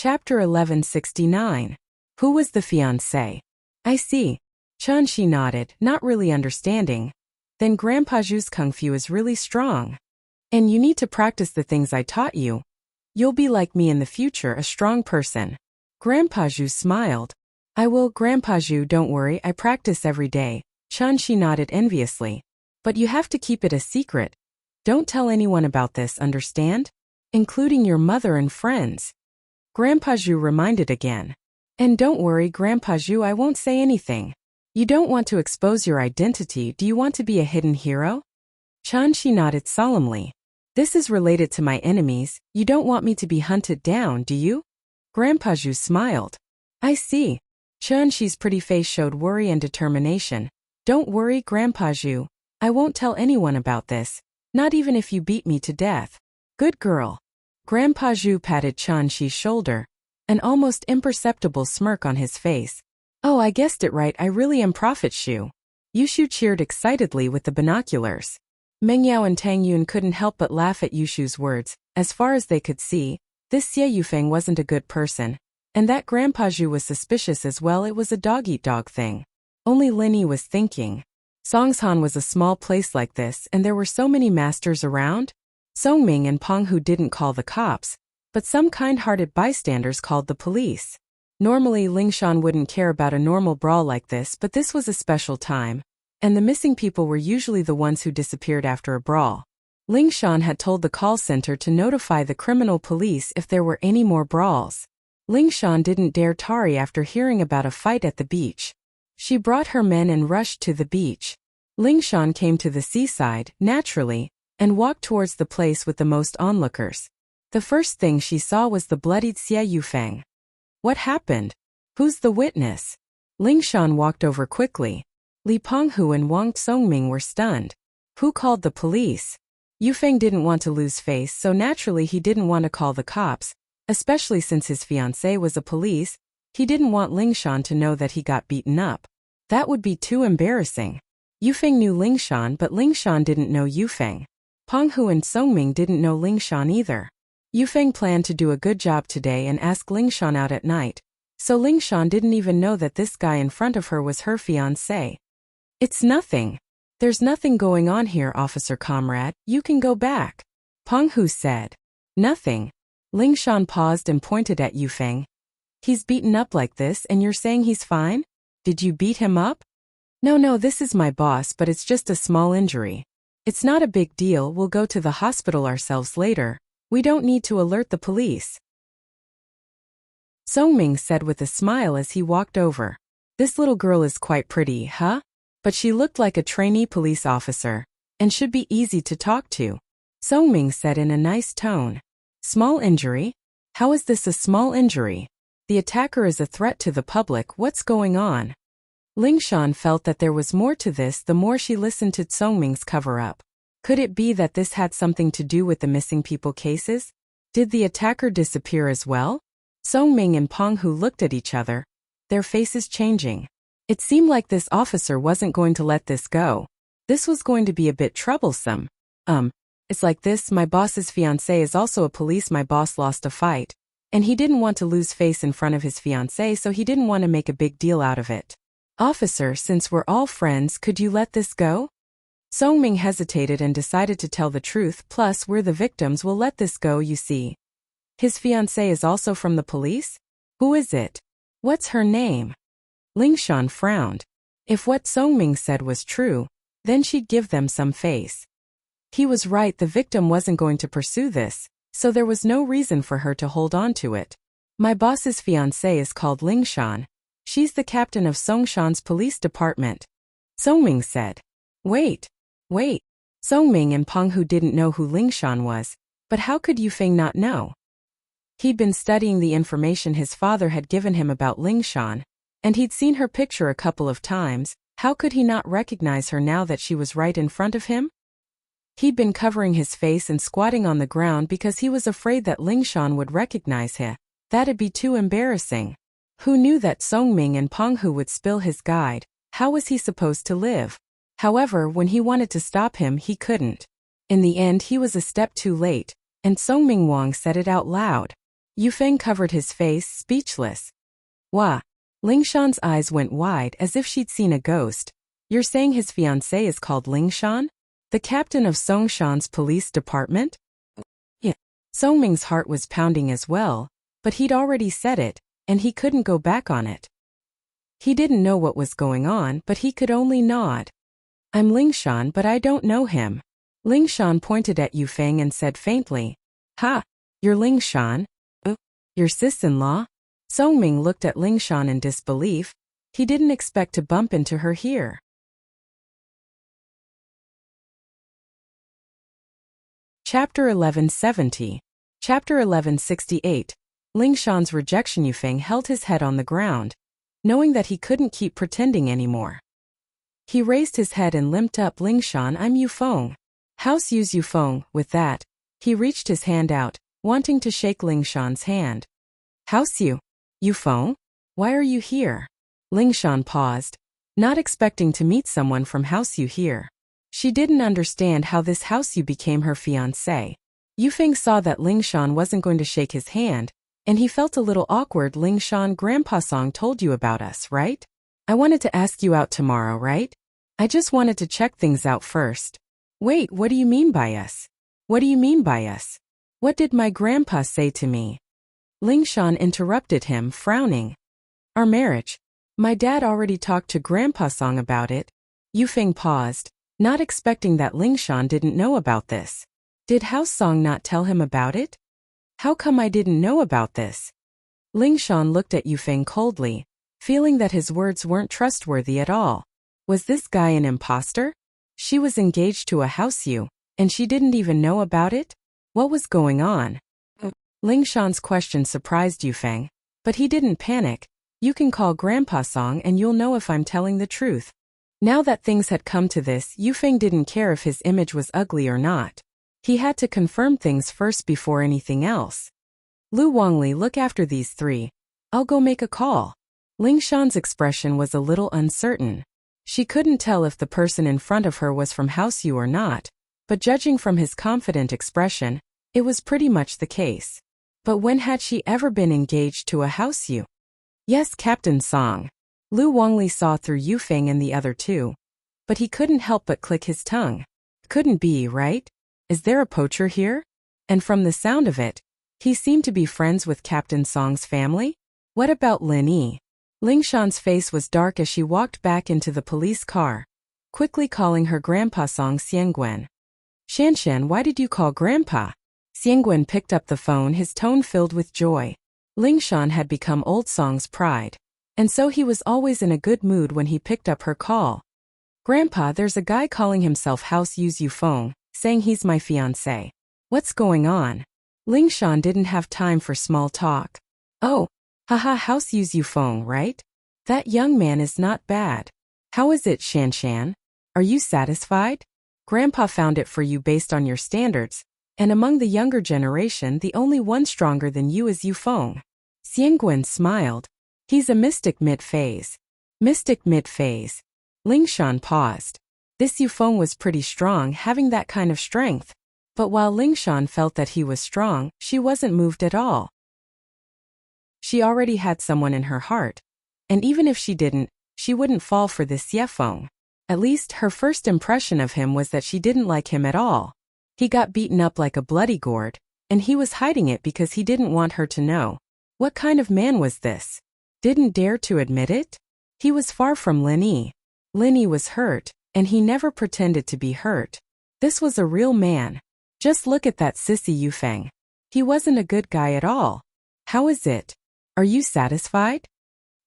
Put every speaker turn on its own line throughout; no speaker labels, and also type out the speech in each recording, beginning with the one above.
Chapter 1169. Who was the fiancé? I see. Chun-Shi nodded, not really understanding. Then Grandpa Zhu's kung fu is really strong. And you need to practice the things I taught you. You'll be like me in the future, a strong person. Grandpa Zhu smiled. I will, Grandpa Zhu, don't worry, I practice every day. Chun-Shi nodded enviously. But you have to keep it a secret. Don't tell anyone about this, understand? Including your mother and friends. Grandpa Zhu reminded again. And don't worry, Grandpa Zhu, I won't say anything. You don't want to expose your identity, do you want to be a hidden hero? Chun-Shi nodded solemnly. This is related to my enemies, you don't want me to be hunted down, do you? Grandpa Zhu smiled. I see. Chun-Shi's pretty face showed worry and determination. Don't worry, Grandpa Zhu. I won't tell anyone about this, not even if you beat me to death. Good girl. Grandpa Zhu patted Chun-Shi's shoulder, an almost imperceptible smirk on his face. Oh, I guessed it right, I really am Prophet Shu. Yushu cheered excitedly with the binoculars. Meng Yao and Tang Yun couldn't help but laugh at Yushu's words. As far as they could see, this Xie Yufeng wasn't a good person. And that Grandpa Zhu was suspicious as well, it was a dog-eat-dog thing. Only Linny was thinking. Songshan was a small place like this and there were so many masters around. Songming and Penghu didn't call the cops, but some kind-hearted bystanders called the police. Normally Lingshan wouldn't care about a normal brawl like this, but this was a special time, and the missing people were usually the ones who disappeared after a brawl. Lingshan had told the call center to notify the criminal police if there were any more brawls. Lingshan didn't dare tarry after hearing about a fight at the beach. She brought her men and rushed to the beach. Lingshan came to the seaside, naturally, and walked towards the place with the most onlookers. The first thing she saw was the bloodied Xie Yufeng. What happened? Who's the witness? Lingshan walked over quickly. Li Penghu and Wang Songming were stunned. Who called the police? Yufeng didn't want to lose face, so naturally he didn't want to call the cops, especially since his fiancée was a police. He didn't want Lingshan to know that he got beaten up. That would be too embarrassing. Yufeng knew Lingshan, but Lingshan didn't know Yufeng. Penghu and Songming didn't know Lingshan either. Yufeng planned to do a good job today and ask Lingshan out at night, so Lingshan didn't even know that this guy in front of her was her fiancé. It's nothing. There's nothing going on here, officer comrade, you can go back. Penghu said. Nothing. Lingshan paused and pointed at Yufeng. He's beaten up like this and you're saying he's fine? Did you beat him up? No, this is my boss, but it's just a small injury. It's not a big deal, we'll go to the hospital ourselves later. We don't need to alert the police. Songming said with a smile as he walked over. This little girl is quite pretty, huh? But she looked like a trainee police officer, and should be easy to talk to. Songming said in a nice tone. Small injury? How is this a small injury? The attacker is a threat to the public, what's going on? Lingshan felt that there was more to this the more she listened to Songming's cover-up. Could it be that this had something to do with the missing people cases? Did the attacker disappear as well? Songming and Penghu looked at each other, their faces changing. It seemed like this officer wasn't going to let this go. This was going to be a bit troublesome. It's like this, my boss's fiancé is also a police, my boss lost a fight, and he didn't want to lose face in front of his fiancé, so he didn't want to make a big deal out of it. Officer, since we're all friends, could you let this go? Songming hesitated and decided to tell the truth, plus we're the victims, we'll let this go, you see. His fiancée is also from the police? Who is it? What's her name? Lingshan frowned. If what Songming said was true, then she'd give them some face. He was right, the victim wasn't going to pursue this, so there was no reason for her to hold on to it. My boss's fiancée is called Lingshan. She's the captain of Songshan's police department. Songming said. Wait. Songming and Penghu didn't know who Lingshan was, but how could Yufeng not know? He'd been studying the information his father had given him about Lingshan, and he'd seen her picture a couple of times. How could he not recognize her now that she was right in front of him? He'd been covering his face and squatting on the ground because he was afraid that Lingshan would recognize him. That'd be too embarrassing. Who knew that Songming and Penghu would spill his guide? How was he supposed to live? However, when he wanted to stop him, he couldn't. In the end, he was a step too late, and Songming Wang said it out loud. Yufeng covered his face, speechless. Wah! Lingshan's eyes went wide as if she'd seen a ghost. You're saying his fiancée is called Lingshan? The captain of Songshan's police department? Yeah. Songming's heart was pounding as well, but he'd already said it, and he couldn't go back on it. He didn't know what was going on, but he could only nod. I'm Lingshan, but I don't know him. Lingshan pointed at Yufeng and said faintly, Ha! You're Lingshan? Your sis-in-law? Songming looked at Lingshan in disbelief. He didn't expect to bump into her here. Chapter 1170. Chapter 1168. Lingshan's rejection. Yufeng held his head on the ground, knowing that he couldn't keep pretending anymore. He raised his head and limped up. Lingshan, I'm Yufeng. House Yu's Yufeng. With that, he reached his hand out, wanting to shake Lingshan's hand. House Yu? Yufeng? Why are you here? Lingshan paused, not expecting to meet someone from House Yu here. She didn't understand how this House Yu became her fiancé. Yufeng saw that Lingshan wasn't going to shake his hand, and he felt a little awkward. Lingshan, Grandpa Song told you about us, right? I wanted to ask you out tomorrow, right? I just wanted to check things out first. Wait, what do you mean by us? What do you mean by us? What did my grandpa say to me? Lingshan interrupted him, frowning. Our marriage. My dad already talked to Grandpa Song about it. Yufeng paused, not expecting that Lingshan didn't know about this. Did House Song not tell him about it? How come I didn't know about this? Lingshan looked at Yufeng coldly, feeling that his words weren't trustworthy at all. Was this guy an imposter? She was engaged to a House Yu, and she didn't even know about it? What was going on? Lingshan's question surprised Yufeng, but he didn't panic. You can call Grandpa Song and you'll know if I'm telling the truth. Now that things had come to this, Yufeng didn't care if his image was ugly or not. He had to confirm things first before anything else. Lu Wangli, look after these three. I'll go make a call. Lingshan's expression was a little uncertain. She couldn't tell if the person in front of her was from House Yu or not, but judging from his confident expression, it was pretty much the case. But when had she ever been engaged to a House Yu? Yes, Captain Song. Lu Wangli saw through Yufeng and the other two. But he couldn't help but click his tongue. Couldn't be, right? Is there a poacher here? And from the sound of it, he seemed to be friends with Captain Song's family? What about Lin Yi? Lingshan's face was dark as she walked back into the police car, quickly calling her Grandpa Song Xiangguan. Shanshan, why did you call Grandpa? Xiangguan picked up the phone, his tone filled with joy. Lingshan had become old Song's pride, and so he was always in a good mood when he picked up her call. Grandpa, there's a guy calling himself House Yu's Yufeng, saying he's my fiancé. What's going on? Lingshan didn't have time for small talk. Oh, haha, House Yu's Yufeng, right? That young man is not bad. How is it, Shanshan? Are you satisfied? Grandpa found it for you based on your standards, and among the younger generation the only one stronger than you is Yufeng. Xiangguan smiled. He's a mystic mid-phase. Mystic mid-phase. Lingshan paused. This Yufeng was pretty strong, having that kind of strength. But while Lingshan felt that he was strong, she wasn't moved at all. She already had someone in her heart. And even if she didn't, she wouldn't fall for this Yefeng. At least her first impression of him was that she didn't like him at all. He got beaten up like a bloody gourd, and he was hiding it because he didn't want her to know. What kind of man was this? Didn't dare to admit it? He was far from Lin Yi. Lin Yi was hurt, and he never pretended to be hurt. This was a real man. Just look at that sissy Yufeng. He wasn't a good guy at all. How is it? Are you satisfied?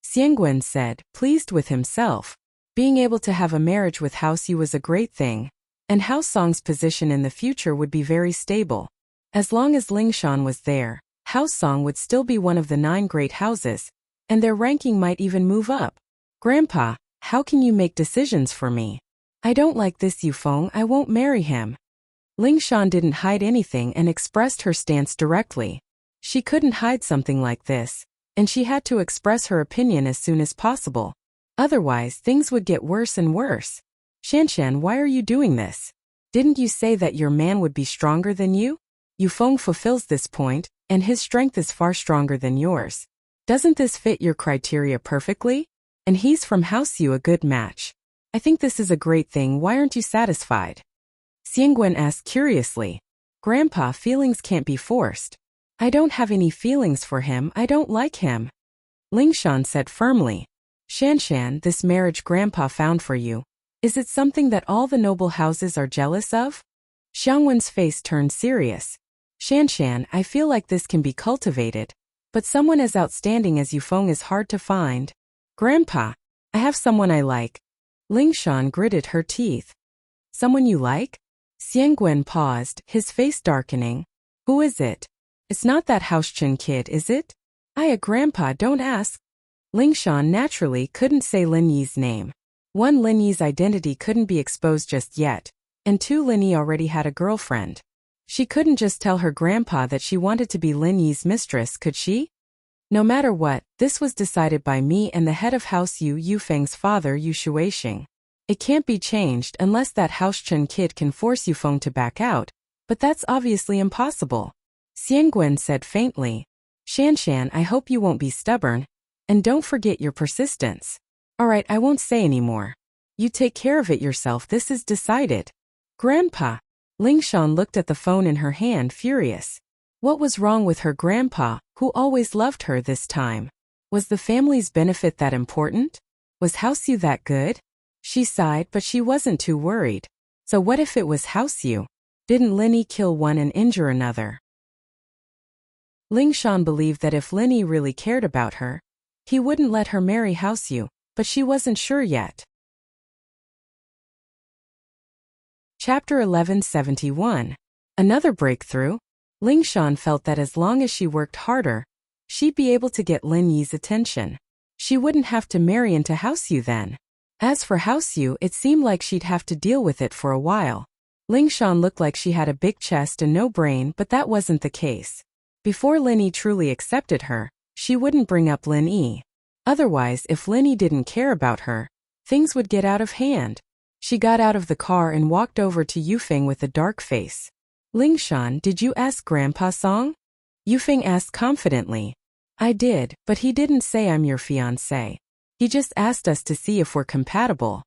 Xiangguan said, pleased with himself. Being able to have a marriage with House Yu was a great thing, and House Song's position in the future would be very stable. As long as Lingshan was there, House Song would still be one of the 9 great houses, and their ranking might even move up. Grandpa, how can you make decisions for me? I don't like this Yufeng, I won't marry him. Lingshan didn't hide anything and expressed her stance directly. She couldn't hide something like this, and she had to express her opinion as soon as possible. Otherwise, things would get worse and worse. Shanshan, why are you doing this? Didn't you say that your man would be stronger than you? Yufeng fulfills this point, and his strength is far stronger than yours. Doesn't this fit your criteria perfectly? And he's from House U, a good match. I think this is a great thing. Why aren't you satisfied? Xiangwen asked curiously. Grandpa, feelings can't be forced. I don't have any feelings for him. I don't like him. Lingshan said firmly. Shanshan, this marriage Grandpa found for you, is it something that all the noble houses are jealous of? Xiangwen's face turned serious. Shanshan, I feel like this can be cultivated, but someone as outstanding as Yufeng is hard to find. Grandpa, I have someone I like. Lingshan gritted her teeth. Someone you like? Xiangwen paused, his face darkening. Who is it? It's not that Houschen kid, is it? Grandpa, don't ask. Lingshan naturally couldn't say Lin Yi's name. One, Lin Yi's identity couldn't be exposed just yet, and two, Lin Yi already had a girlfriend. She couldn't just tell her grandpa that she wanted to be Lin Yi's mistress, could she? No matter what, this was decided by me and the head of House Yu, Yufeng's father, Yu Shuixing. It can't be changed unless that Houschen kid can force Yufeng to back out, but that's obviously impossible. Xiangwen said faintly. Shanshan, I hope you won't be stubborn, and don't forget your persistence. Alright, I won't say any more. You take care of it yourself, this is decided. Grandpa. Lingshan looked at the phone in her hand, furious. What was wrong with her grandpa, who always loved her this time? Was the family's benefit that important? Was House Yu that good? She sighed, but she wasn't too worried. So what if it was House Yu? Didn't Lin Yi kill one and injure another? Lingshan believed that if Lin Yi really cared about her, he wouldn't let her marry House Yu, but she wasn't sure yet. Chapter 1171. Another breakthrough. Lingshan felt that as long as she worked harder, she'd be able to get Lin Yi's attention. She wouldn't have to marry into House Yu then. As for House Yu, it seemed like she'd have to deal with it for a while. Lingshan looked like she had a big chest and no brain, but that wasn't the case. Before Lin Yi truly accepted her, she wouldn't bring up Lin Yi. Otherwise, if Lin Yi didn't care about her, things would get out of hand. She got out of the car and walked over to Yufeng with a dark face. Lingshan, did you ask Grandpa Song? Yufeng asked confidently. I did, but he didn't say I'm your fiancé. He just asked us to see if we're compatible.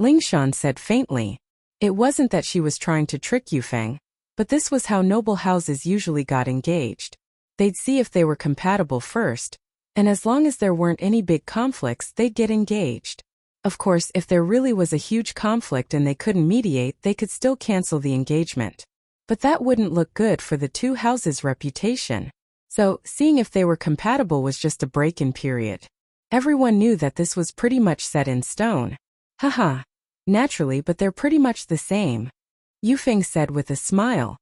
Lingshan said faintly. It wasn't that she was trying to trick Yufeng, but this was how noble houses usually got engaged. They'd see if they were compatible first, and as long as there weren't any big conflicts, they'd get engaged. Of course, if there really was a huge conflict and they couldn't mediate, they could still cancel the engagement. But that wouldn't look good for the two houses' reputation. So, seeing if they were compatible was just a break-in period. Everyone knew that this was pretty much set in stone. Haha. Naturally, but they're pretty much the same. Yufeng said with a smile.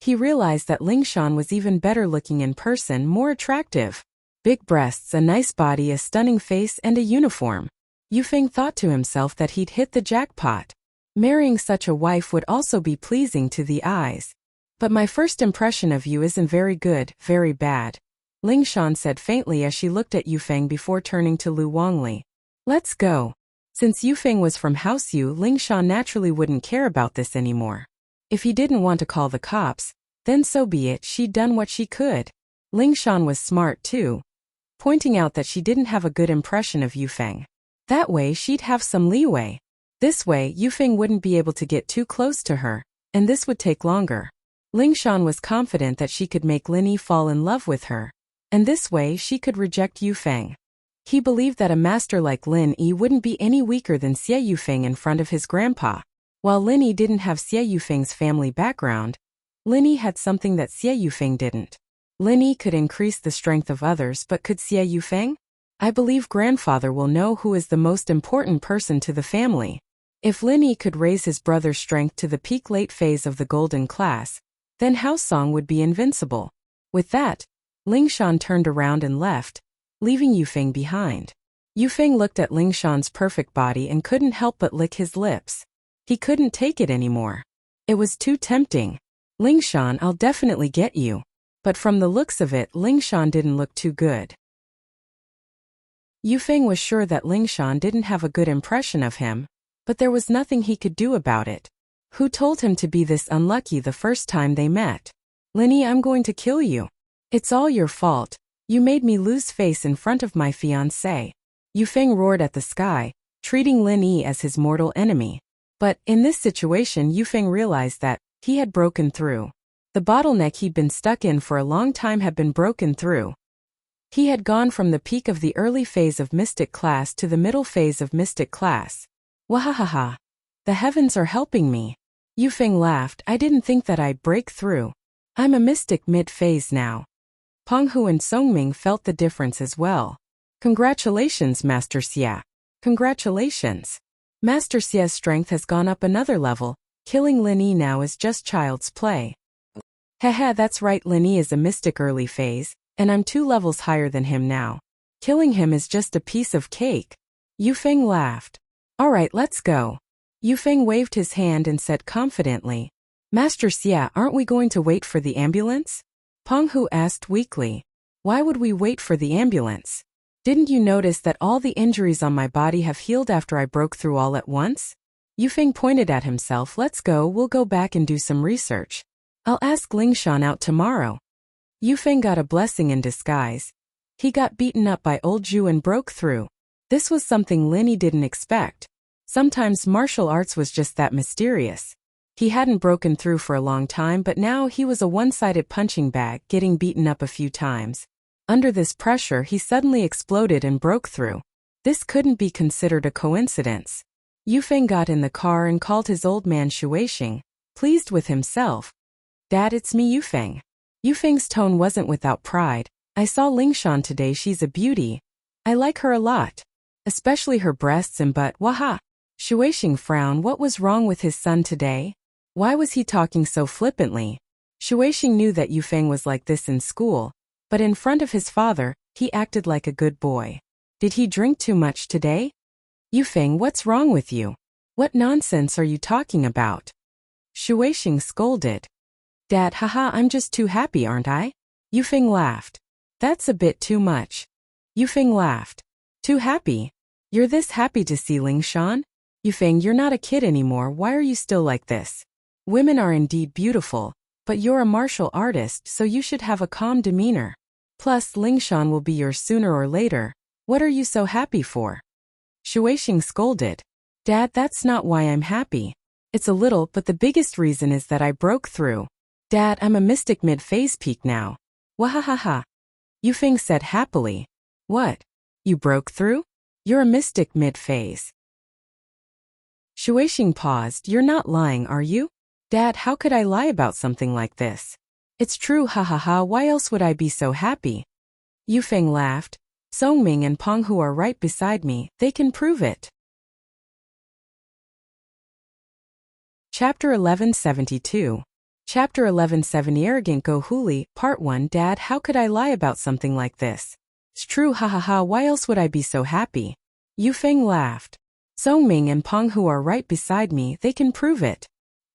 He realized that Lingshan was even better looking in person, more attractive. Big breasts, a nice body, a stunning face, and a uniform. Yufeng thought to himself that he'd hit the jackpot. Marrying such a wife would also be pleasing to the eyes. But my first impression of you isn't very good, very bad. Lingshan said faintly as she looked at Yufeng before turning to Lu Wangli. Let's go. Since Yufeng was from House Yu, Lingshan naturally wouldn't care about this anymore. If he didn't want to call the cops, then so be it, she'd done what she could. Lingshan was smart too, pointing out that she didn't have a good impression of Yufeng. That way she'd have some leeway. This way, Yufeng wouldn't be able to get too close to her, and this would take longer. Lingshan was confident that she could make Lin Yi fall in love with her, and this way she could reject Yufeng. He believed that a master like Lin Yi wouldn't be any weaker than Xie Yufeng in front of his grandpa. While Lin Yi didn't have Xie Yufeng's family background, Lin Yi had something that Xie Yufeng didn't. Lin Yi could increase the strength of others, but could Xie Yufeng? I believe grandfather will know who is the most important person to the family. If Lin Yi could raise his brother's strength to the peak late phase of the golden class, then House Song would be invincible. With that, Lingshan turned around and left, leaving Yufeng behind. Yufeng looked at Lingshan's perfect body and couldn't help but lick his lips. He couldn't take it anymore. It was too tempting. Lingshan, I'll definitely get you. But from the looks of it, Lingshan didn't look too good. Yufeng was sure that Lingshan didn't have a good impression of him, but there was nothing he could do about it. Who told him to be this unlucky the first time they met? Lin Yi, I'm going to kill you. It's all your fault. You made me lose face in front of my fiancé. Yufeng roared at the sky, treating Lin Yi as his mortal enemy. But, in this situation, Yufeng realized that he had broken through. The bottleneck he'd been stuck in for a long time had been broken through. He had gone from the peak of the early phase of mystic class to the middle phase of mystic class. Wahahaha. The heavens are helping me. Yufeng laughed. I didn't think that I'd break through. I'm a mystic mid-phase now. Penghu and Songming felt the difference as well. Congratulations, Master Xia. Congratulations. Master Xia's strength has gone up another level. Killing Lin Yi now is just child's play. Haha, that's right, Lin Yi is a mystic early phase, and I'm 2 levels higher than him now. Killing him is just a piece of cake. Yufeng laughed. Alright, let's go. Yufeng waved his hand and said confidently, Master Xia, aren't we going to wait for the ambulance? Penghu asked weakly. Why would we wait for the ambulance? Didn't you notice that all the injuries on my body have healed after I broke through all at once? Yufeng pointed at himself. Let's go, we'll go back and do some research. I'll ask Lingshan out tomorrow. Yufeng got a blessing in disguise. He got beaten up by old Zhu and broke through. This was something Lin Yi didn't expect. Sometimes martial arts was just that mysterious. He hadn't broken through for a long time, but now he was a one-sided punching bag, getting beaten up a few times. Under this pressure, he suddenly exploded and broke through. This couldn't be considered a coincidence. Yufeng got in the car and called his old man Shueixing, pleased with himself. Dad, it's me, Yufeng. Yufeng's tone wasn't without pride. I saw Lingshan today, she's a beauty. I like her a lot. Especially her breasts and butt, waha. Shueixing frowned. What was wrong with his son today? Why was he talking so flippantly? Shueixing knew that Yufeng was like this in school, but in front of his father, he acted like a good boy. Did he drink too much today? Yufeng, what's wrong with you? What nonsense are you talking about? Shueixing scolded. Dad, haha, I'm just too happy, aren't I? Yufeng laughed. That's a bit too much. Yufeng laughed. Too happy? You're this happy to see Lingshan? Yufeng, you're not a kid anymore, why are you still like this? Women are indeed beautiful, but you're a martial artist, so you should have a calm demeanor. Plus, Lingshan will be yours sooner or later. What are you so happy for? Shueixing scolded. Dad, that's not why I'm happy. It's a little, but the biggest reason is that I broke through. Dad, I'm a mystic mid-phase peak now. Wahahaha. Yufeng said happily. What? You broke through? You're a mystic mid-phase. Shueixing paused. You're not lying, are you? Dad, how could I lie about something like this? It's true, hahaha, why else would I be so happy? Yufeng laughed. Songming and Penghu are right beside me, they can prove it. Chapter 1172. Chapter 1170 Arrogant Go Huli, Part 1 Dad, how could I lie about something like this? It's true, hahaha, why else would I be so happy? Yufeng laughed. Songming and Penghu are right beside me, they can prove it.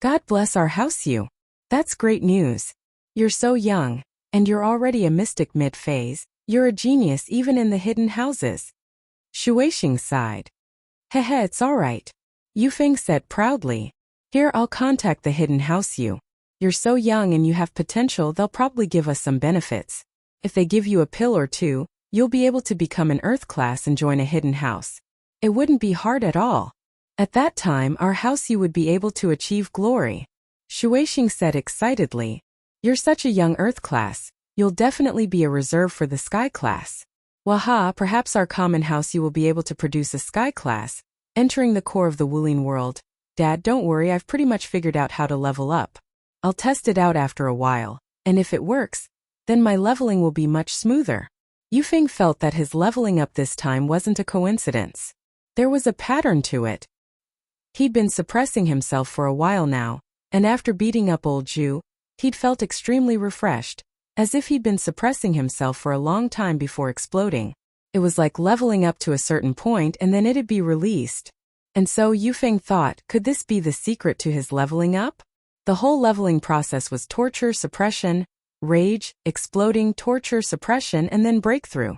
God bless our house you. That's great news. You're so young, and you're already a mystic mid-phase. You're a genius even in the hidden houses. Shueixing sighed. Hehe, it's alright. Yufeng said proudly. Here, I'll contact the hidden house you. You're so young and you have potential, they'll probably give us some benefits. If they give you a pill or two, you'll be able to become an earth class and join a hidden house. It wouldn't be hard at all. At that time, our house you would be able to achieve glory. Shueixing said excitedly. You're such a young earth class. You'll definitely be a reserve for the sky class. Waha, perhaps our common house you will be able to produce a sky class, entering the core of the Wuling world. Dad, don't worry, I've pretty much figured out how to level up. I'll test it out after a while, and if it works, then my leveling will be much smoother. Yufeng felt that his leveling up this time wasn't a coincidence. There was a pattern to it. He'd been suppressing himself for a while now, and after beating up old Zhu, he'd felt extremely refreshed, as if he'd been suppressing himself for a long time before exploding. It was like leveling up to a certain point and then it'd be released. And so Yufeng thought, could this be the secret to his leveling up? The whole leveling process was torture, suppression, rage, exploding, torture, suppression, and then breakthrough.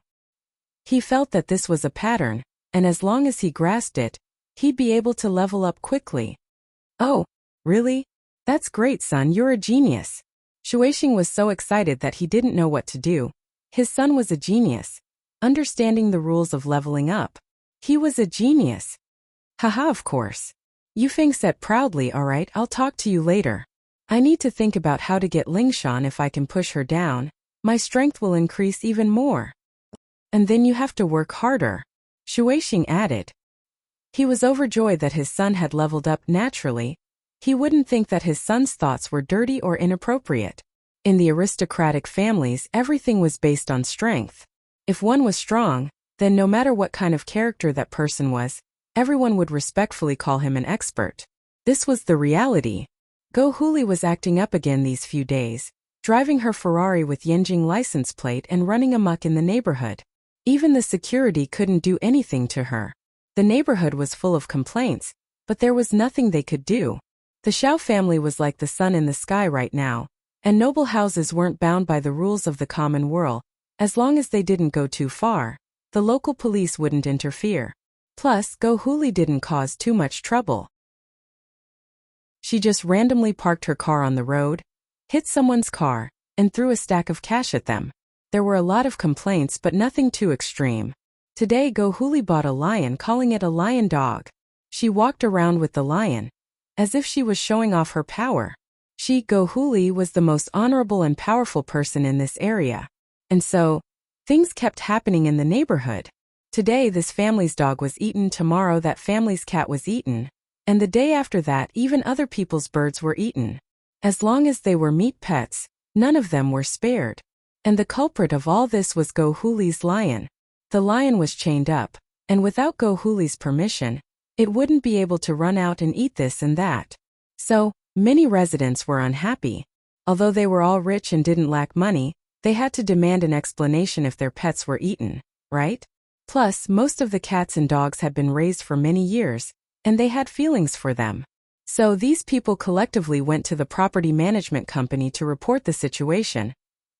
He felt that this was a pattern, and as long as he grasped it, he'd be able to level up quickly. Oh, really? That's great, son, you're a genius. Shuaishing was so excited that he didn't know what to do. His son was a genius, understanding the rules of leveling up. He was a genius. Haha, of course. Yufeng said proudly, alright, I'll talk to you later. I need to think about how to get Lingshan. If I can push her down, my strength will increase even more. And then you have to work harder, Shuaishing added. He was overjoyed that his son had leveled up naturally. He wouldn't think that his son's thoughts were dirty or inappropriate. In the aristocratic families, everything was based on strength. If one was strong, then no matter what kind of character that person was, everyone would respectfully call him an expert. This was the reality. Go Huli was acting up again these few days, driving her Ferrari with Yanjing license plate and running amok in the neighborhood. Even the security couldn't do anything to her. The neighborhood was full of complaints, but there was nothing they could do. The Xiao family was like the sun in the sky right now, and noble houses weren't bound by the rules of the common world. As long as they didn't go too far, the local police wouldn't interfere. Plus, Go Huli didn't cause too much trouble. She just randomly parked her car on the road, hit someone's car, and threw a stack of cash at them. There were a lot of complaints, but nothing too extreme. Today Go Huli bought a lion, calling it a lion dog. She walked around with the lion, as if she was showing off her power. She, Go Huli, was the most honorable and powerful person in this area. And so, things kept happening in the neighborhood. Today this family's dog was eaten, tomorrow that family's cat was eaten, and the day after that even other people's birds were eaten. As long as they were meat pets, none of them were spared. And the culprit of all this was Go Huli's lion. The lion was chained up, and without Go Huli's permission, it wouldn't be able to run out and eat this and that. So, many residents were unhappy. Although they were all rich and didn't lack money, they had to demand an explanation if their pets were eaten, right? Plus, most of the cats and dogs had been raised for many years, and they had feelings for them. So these people collectively went to the property management company to report the situation,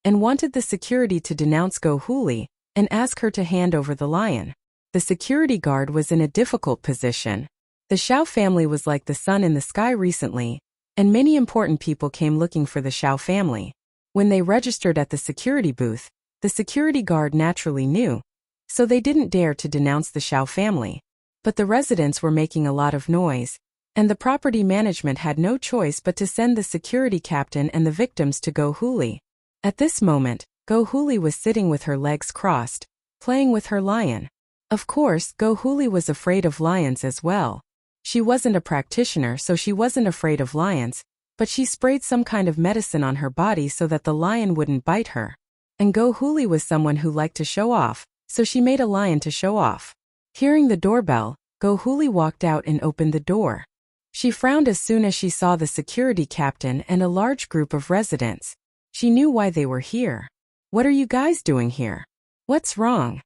and wanted the security to denounce Go Huli and ask her to hand over the lion. The security guard was in a difficult position. The Xiao family was like the sun in the sky recently, and many important people came looking for the Xiao family. When they registered at the security booth, the security guard naturally knew, so they didn't dare to denounce the Xiao family. But the residents were making a lot of noise, and the property management had no choice but to send the security captain and the victims to Go Huli. At this moment, Go Huli was sitting with her legs crossed, playing with her lion. Of course, Go Huli was afraid of lions as well. She wasn't a practitioner, so she wasn't afraid of lions, but she sprayed some kind of medicine on her body so that the lion wouldn't bite her. And Go Huli was someone who liked to show off, so she made a lion to show off. Hearing the doorbell, Go Huli walked out and opened the door. She frowned as soon as she saw the security captain and a large group of residents. She knew why they were here. What are you guys doing here? What's wrong?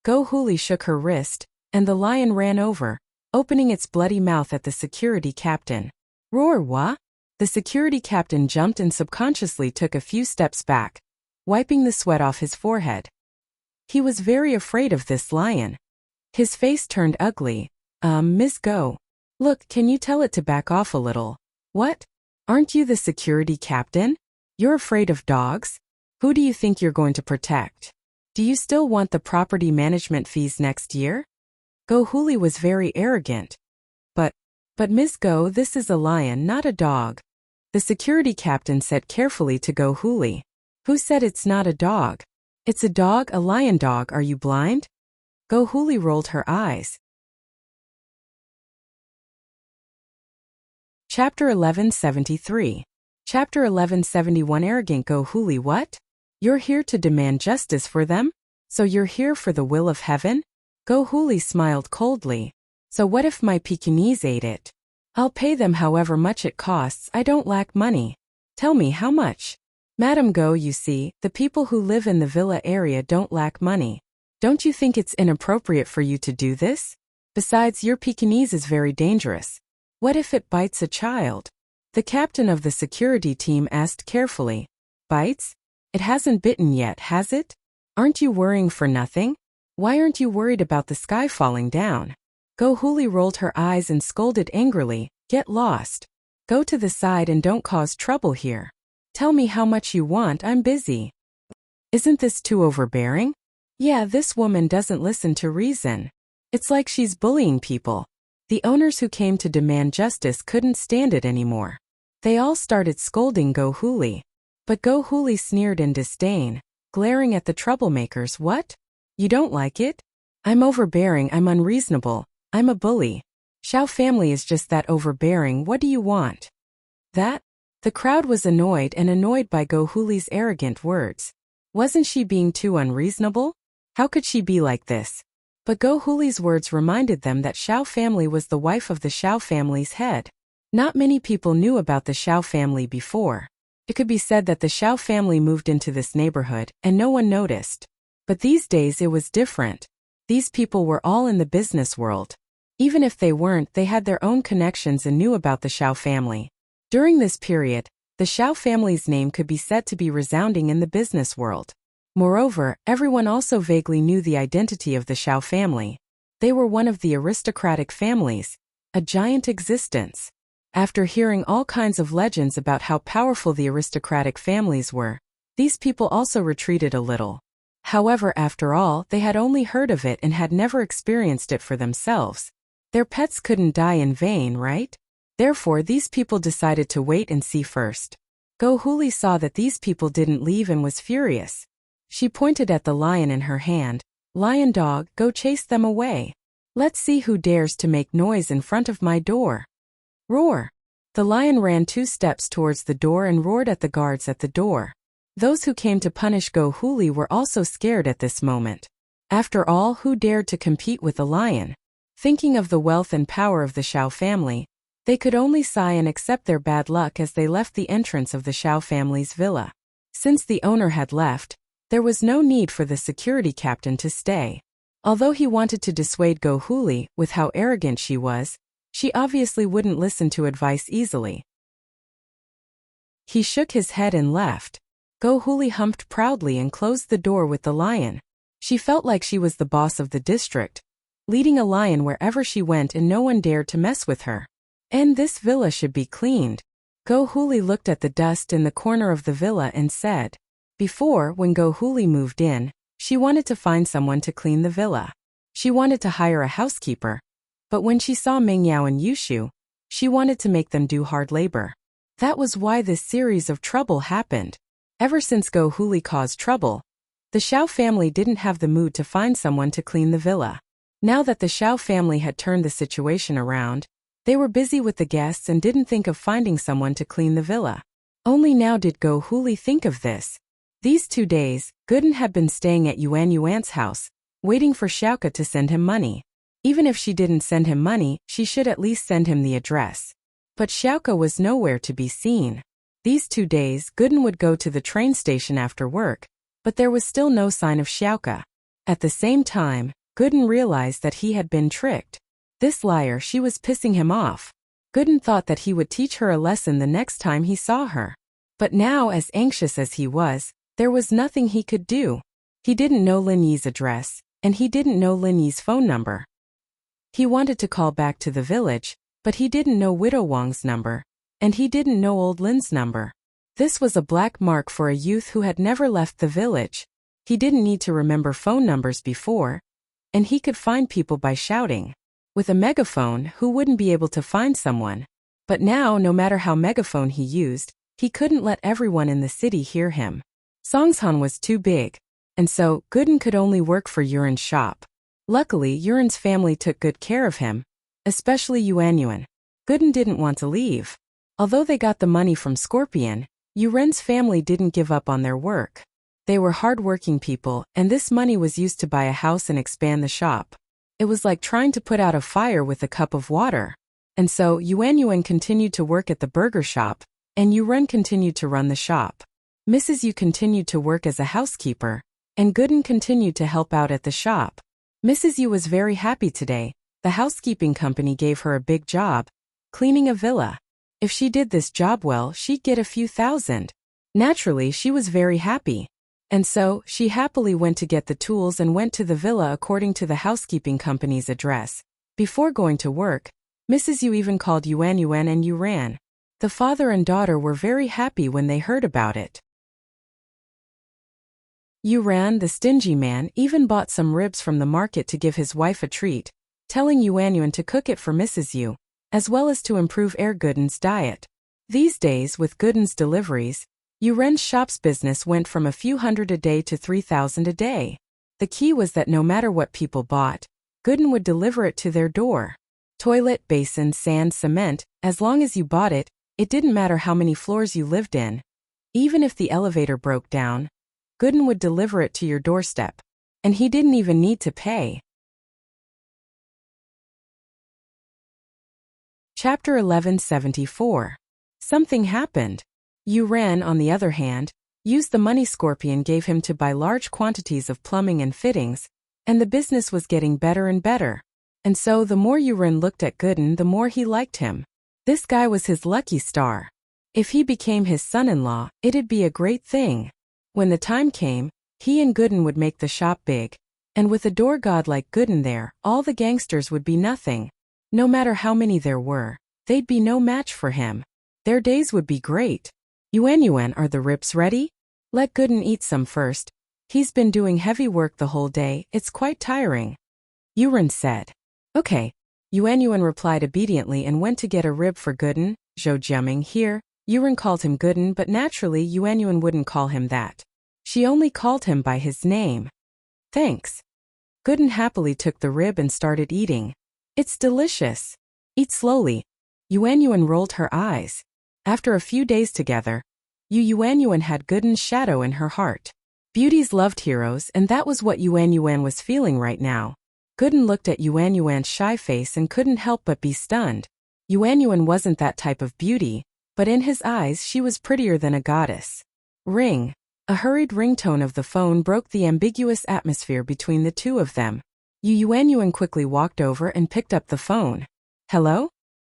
Go Huli shook her wrist, and the lion ran over, opening its bloody mouth at the security captain. Roar, what? The security captain jumped and subconsciously took a few steps back, wiping the sweat off his forehead. He was very afraid of this lion. His face turned ugly. Miss Go. Look, can you tell it to back off a little? What? Aren't you the security captain? You're afraid of dogs? Who do you think you're going to protect? Do you still want the property management fees next year? Go Huli was very arrogant. But Miss Go, this is a lion, not a dog. The security captain said carefully to Go Huli. Who said it's not a dog? It's a dog, a lion dog, are you blind? Go Huli rolled her eyes. Chapter 1173. Chapter 1171. Arrogant Go Huli. What? You're here to demand justice for them? So you're here for the will of heaven? Go Huli smiled coldly. So what if my Pekingese ate it? I'll pay them however much it costs. I don't lack money. Tell me how much. Madam Go, you see, the people who live in the villa area don't lack money. Don't you think it's inappropriate for you to do this? Besides, your Pekingese is very dangerous. What if it bites a child? The captain of the security team asked carefully. Bites? It hasn't bitten yet, has it? Aren't you worrying for nothing? Why aren't you worried about the sky falling down? Go Huli rolled her eyes and scolded angrily. Get lost. Go to the side and don't cause trouble here. Tell me how much you want, I'm busy. Isn't this too overbearing? Yeah, this woman doesn't listen to reason. It's like she's bullying people. The owners who came to demand justice couldn't stand it anymore. They all started scolding Go Huli. But Go Huli sneered in disdain, glaring at the troublemakers. What? You don't like it? I'm overbearing, I'm unreasonable, I'm a bully. Xiao family is just that overbearing, what do you want? That? The crowd was annoyed by Go Huli's arrogant words. Wasn't she being too unreasonable? How could she be like this? But Go Huli's words reminded them that Xiao family was the wife of the Xiao family's head. Not many people knew about the Xiao family before. It could be said that the Xiao family moved into this neighborhood and no one noticed. But these days it was different. These people were all in the business world. Even if they weren't, they had their own connections and knew about the Xiao family. During this period, the Xiao family's name could be said to be resounding in the business world. Moreover, everyone also vaguely knew the identity of the Xiao family. They were one of the aristocratic families, a giant existence. After hearing all kinds of legends about how powerful the aristocratic families were, these people also retreated a little. However, after all, they had only heard of it and had never experienced it for themselves. Their pets couldn't die in vain, right? Therefore, these people decided to wait and see first. Go Huli saw that these people didn't leave and was furious. She pointed at the lion in her hand. Lion dog, go chase them away. Let's see who dares to make noise in front of my door. Roar! The lion ran 2 steps towards the door and roared at the guards at the door. Those who came to punish Go Huli were also scared at this moment. After all, who dared to compete with the lion? Thinking of the wealth and power of the Xiao family, they could only sigh and accept their bad luck as they left the entrance of the Xiao family's villa. Since the owner had left, there was no need for the security captain to stay. Although he wanted to dissuade Go Huli with how arrogant she was, she obviously wouldn't listen to advice easily. He shook his head and left. Go Huli humped proudly and closed the door with the lion. She felt like she was the boss of the district, leading a lion wherever she went and no one dared to mess with her. And this villa should be cleaned. Go Huli looked at the dust in the corner of the villa and said, before, when Go Huli moved in, she wanted to find someone to clean the villa. She wanted to hire a housekeeper. But when she saw Mingyao and Yushu, she wanted to make them do hard labor. That was why this series of trouble happened. Ever since Go Huli caused trouble, the Xiao family didn't have the mood to find someone to clean the villa. Now that the Xiao family had turned the situation around, they were busy with the guests and didn't think of finding someone to clean the villa. Only now did Go Huli think of this. These 2 days, Gooden had been staying at Yuan's house, waiting for Xiaoka to send him money. Even if she didn't send him money, she should at least send him the address. But Xiaoka was nowhere to be seen. These 2 days, Gooden would go to the train station after work, but there was still no sign of Xiaoka. At the same time, Gooden realized that he had been tricked. This liar, she was pissing him off. Gooden thought that he would teach her a lesson the next time he saw her. But now, as anxious as he was, there was nothing he could do. He didn't know Lin Yi's address, and he didn't know Lin Yi's phone number. He wanted to call back to the village, but he didn't know Widow Wang's number, and he didn't know old Lin's number. This was a black mark for a youth who had never left the village. He didn't need to remember phone numbers before, and he could find people by shouting. With a megaphone, who wouldn't be able to find someone? But now, no matter how megaphone he used, he couldn't let everyone in the city hear him. Songshan was too big, and so Gooden could only work for Yuren's shop. Luckily, Yuren's family took good care of him, especially Yuan. Gooden didn't want to leave. Although they got the money from Scorpion, Yuren's family didn't give up on their work. They were hard-working people, and this money was used to buy a house and expand the shop. It was like trying to put out a fire with a cup of water. And so, Yuan continued to work at the burger shop, and Yuren continued to run the shop. Mrs. Yu continued to work as a housekeeper, and Gooden continued to help out at the shop. Mrs. Yu was very happy today. The housekeeping company gave her a big job, cleaning a villa. If she did this job well, she'd get a few thousand. Naturally, she was very happy. And so, she happily went to get the tools and went to the villa according to the housekeeping company's address. Before going to work, Mrs. Yu even called Yuan and Yuran. The father and daughter were very happy when they heard about it. Yuan, the stingy man, even bought some ribs from the market to give his wife a treat, telling Yuan to cook it for Mrs. Yu, as well as to improve Gooden's diet. These days, with Gooden's deliveries, Yuan's shop's business went from a few hundred a day to 3,000 a day. The key was that no matter what people bought, Gooden would deliver it to their door. Toilet, basin, sand, cement, as long as you bought it, it didn't matter how many floors you lived in. Even if the elevator broke down, Gooden would deliver it to your doorstep. And he didn't even need to pay. Chapter 1174. Something happened. Yuan, on the other hand, used the money Scorpion gave him to buy large quantities of plumbing and fittings, and the business was getting better and better. And so the more Yuan looked at Gooden, the more he liked him. This guy was his lucky star. If he became his son-in-law, it'd be a great thing. When the time came, he and Gooden would make the shop big, and with a door god like Gooden there, all the gangsters would be nothing. No matter how many there were, they'd be no match for him. Their days would be great. Yuan, are the ribs ready? Let Gooden eat some first. He's been doing heavy work the whole day, it's quite tiring. Yuan said. Okay. Yuan replied obediently and went to get a rib for Gooden. Zhou Jiaming here. Yuan called him Gooden, but naturally Yuan wouldn't call him that. She only called him by his name. Thanks. Gooden happily took the rib and started eating. It's delicious. Eat slowly. Yuan rolled her eyes. After a few days together, Yuan had Gooden's shadow in her heart. Beauties loved heroes, and that was what Yuan was feeling right now. Gooden looked at Yuan's shy face and couldn't help but be stunned. Yuan wasn't that type of beauty, but in his eyes she was prettier than a goddess. Ring. A hurried ringtone of the phone broke the ambiguous atmosphere between the two of them. Yuan quickly walked over and picked up the phone. Hello?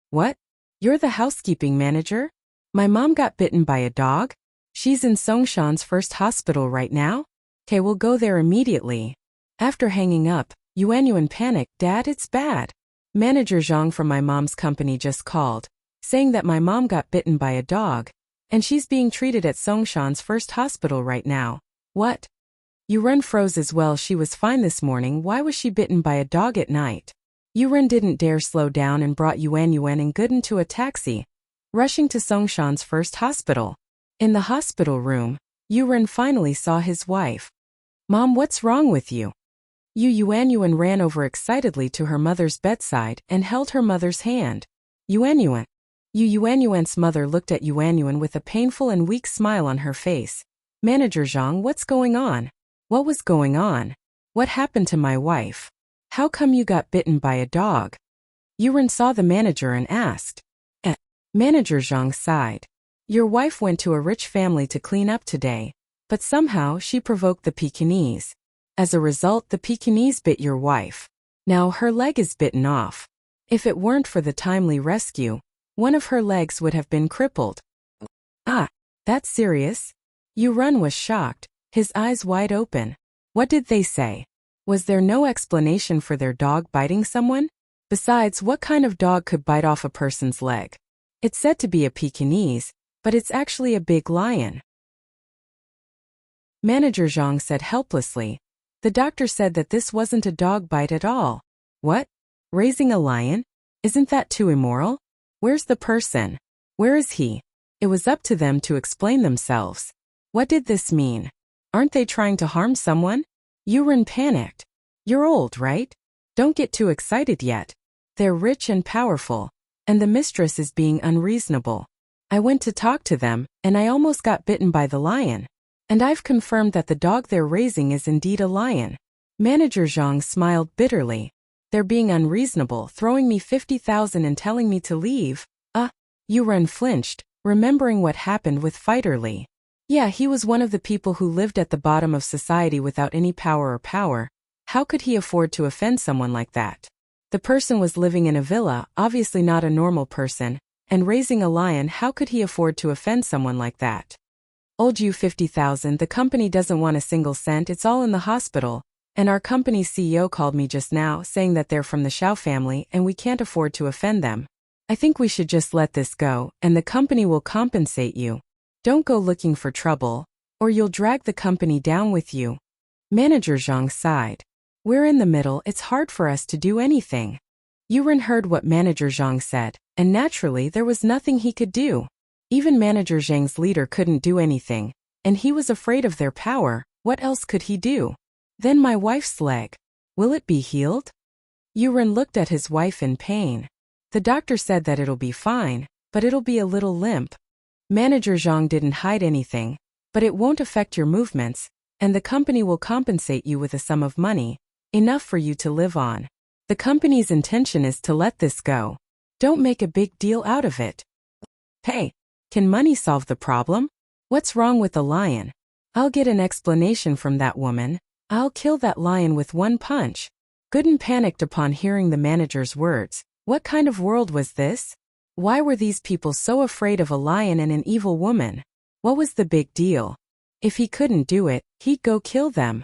What? You're the housekeeping manager? My mom got bitten by a dog? She's in Songshan's first hospital right now? Okay, we'll go there immediately. After hanging up, Yuan panicked. Dad, it's bad. Manager Zhang from my mom's company just called, saying that my mom got bitten by a dog, and she's being treated at Songshan's first hospital right now. What? Yuan froze as well. She was fine this morning. Why was she bitten by a dog at night? Yuan didn't dare slow down and brought Yuan and Gooden to a taxi, rushing to Songshan's first hospital. In the hospital room, Yuan finally saw his wife. Mom, what's wrong with you? Yuan ran over excitedly to her mother's bedside and held her mother's hand. Yuan's mother looked at Yuan with a painful and weak smile on her face. Manager Zhang, what's going on? What was going on? What happened to my wife? How come you got bitten by a dog? Yuan saw the manager and asked. Manager Zhang sighed. Your wife went to a rich family to clean up today, but somehow she provoked the Pekingese. As a result, the Pekingese bit your wife. Now her leg is bitten off. If it weren't for the timely rescue, one of her legs would have been crippled. Ah, that's serious? Yuan was shocked, his eyes wide open. What did they say? Was there no explanation for their dog biting someone? Besides, what kind of dog could bite off a person's leg? It's said to be a Pekingese, but it's actually a big lion. Manager Zhang said helplessly. The doctor said that this wasn't a dog bite at all. What? Raising a lion? Isn't that too immoral? Where's the person? Where is he? It was up to them to explain themselves. What did this mean? Aren't they trying to harm someone? Yuan panicked. You're old, right? Don't get too excited yet. They're rich and powerful, and the mistress is being unreasonable. I went to talk to them, and I almost got bitten by the lion. And I've confirmed that the dog they're raising is indeed a lion. Manager Zhang smiled bitterly. They're being unreasonable, throwing me 50,000 and telling me to leave. Yuan flinched, remembering what happened with Fighter Li. Yeah, he was one of the people who lived at the bottom of society without any power. How could he afford to offend someone like that? The person was living in a villa, obviously not a normal person, and raising a lion. How could he afford to offend someone like that? Old you 50,000, the company doesn't want a single cent, it's all in the hospital, and our company's CEO called me just now saying that they're from the Xiao family and we can't afford to offend them. I think we should just let this go, and the company will compensate you. Don't go looking for trouble, or you'll drag the company down with you. Manager Zhang sighed. We're in the middle, it's hard for us to do anything. Yuren heard what Manager Zhang said, and naturally there was nothing he could do. Even Manager Zhang's leader couldn't do anything, and he was afraid of their power. What else could he do? Then my wife's leg. Will it be healed? Yuren looked at his wife in pain. The doctor said that it'll be fine, but it'll be a little limp. Manager Zhang didn't hide anything, but it won't affect your movements, and the company will compensate you with a sum of money, enough for you to live on. The company's intention is to let this go. Don't make a big deal out of it. Hey, can money solve the problem? What's wrong with the lion? I'll get an explanation from that woman. I'll kill that lion with one punch. Gooden panicked upon hearing the manager's words. What kind of world was this? Why were these people so afraid of a lion and an evil woman? What was the big deal? If he couldn't do it, he'd go kill them.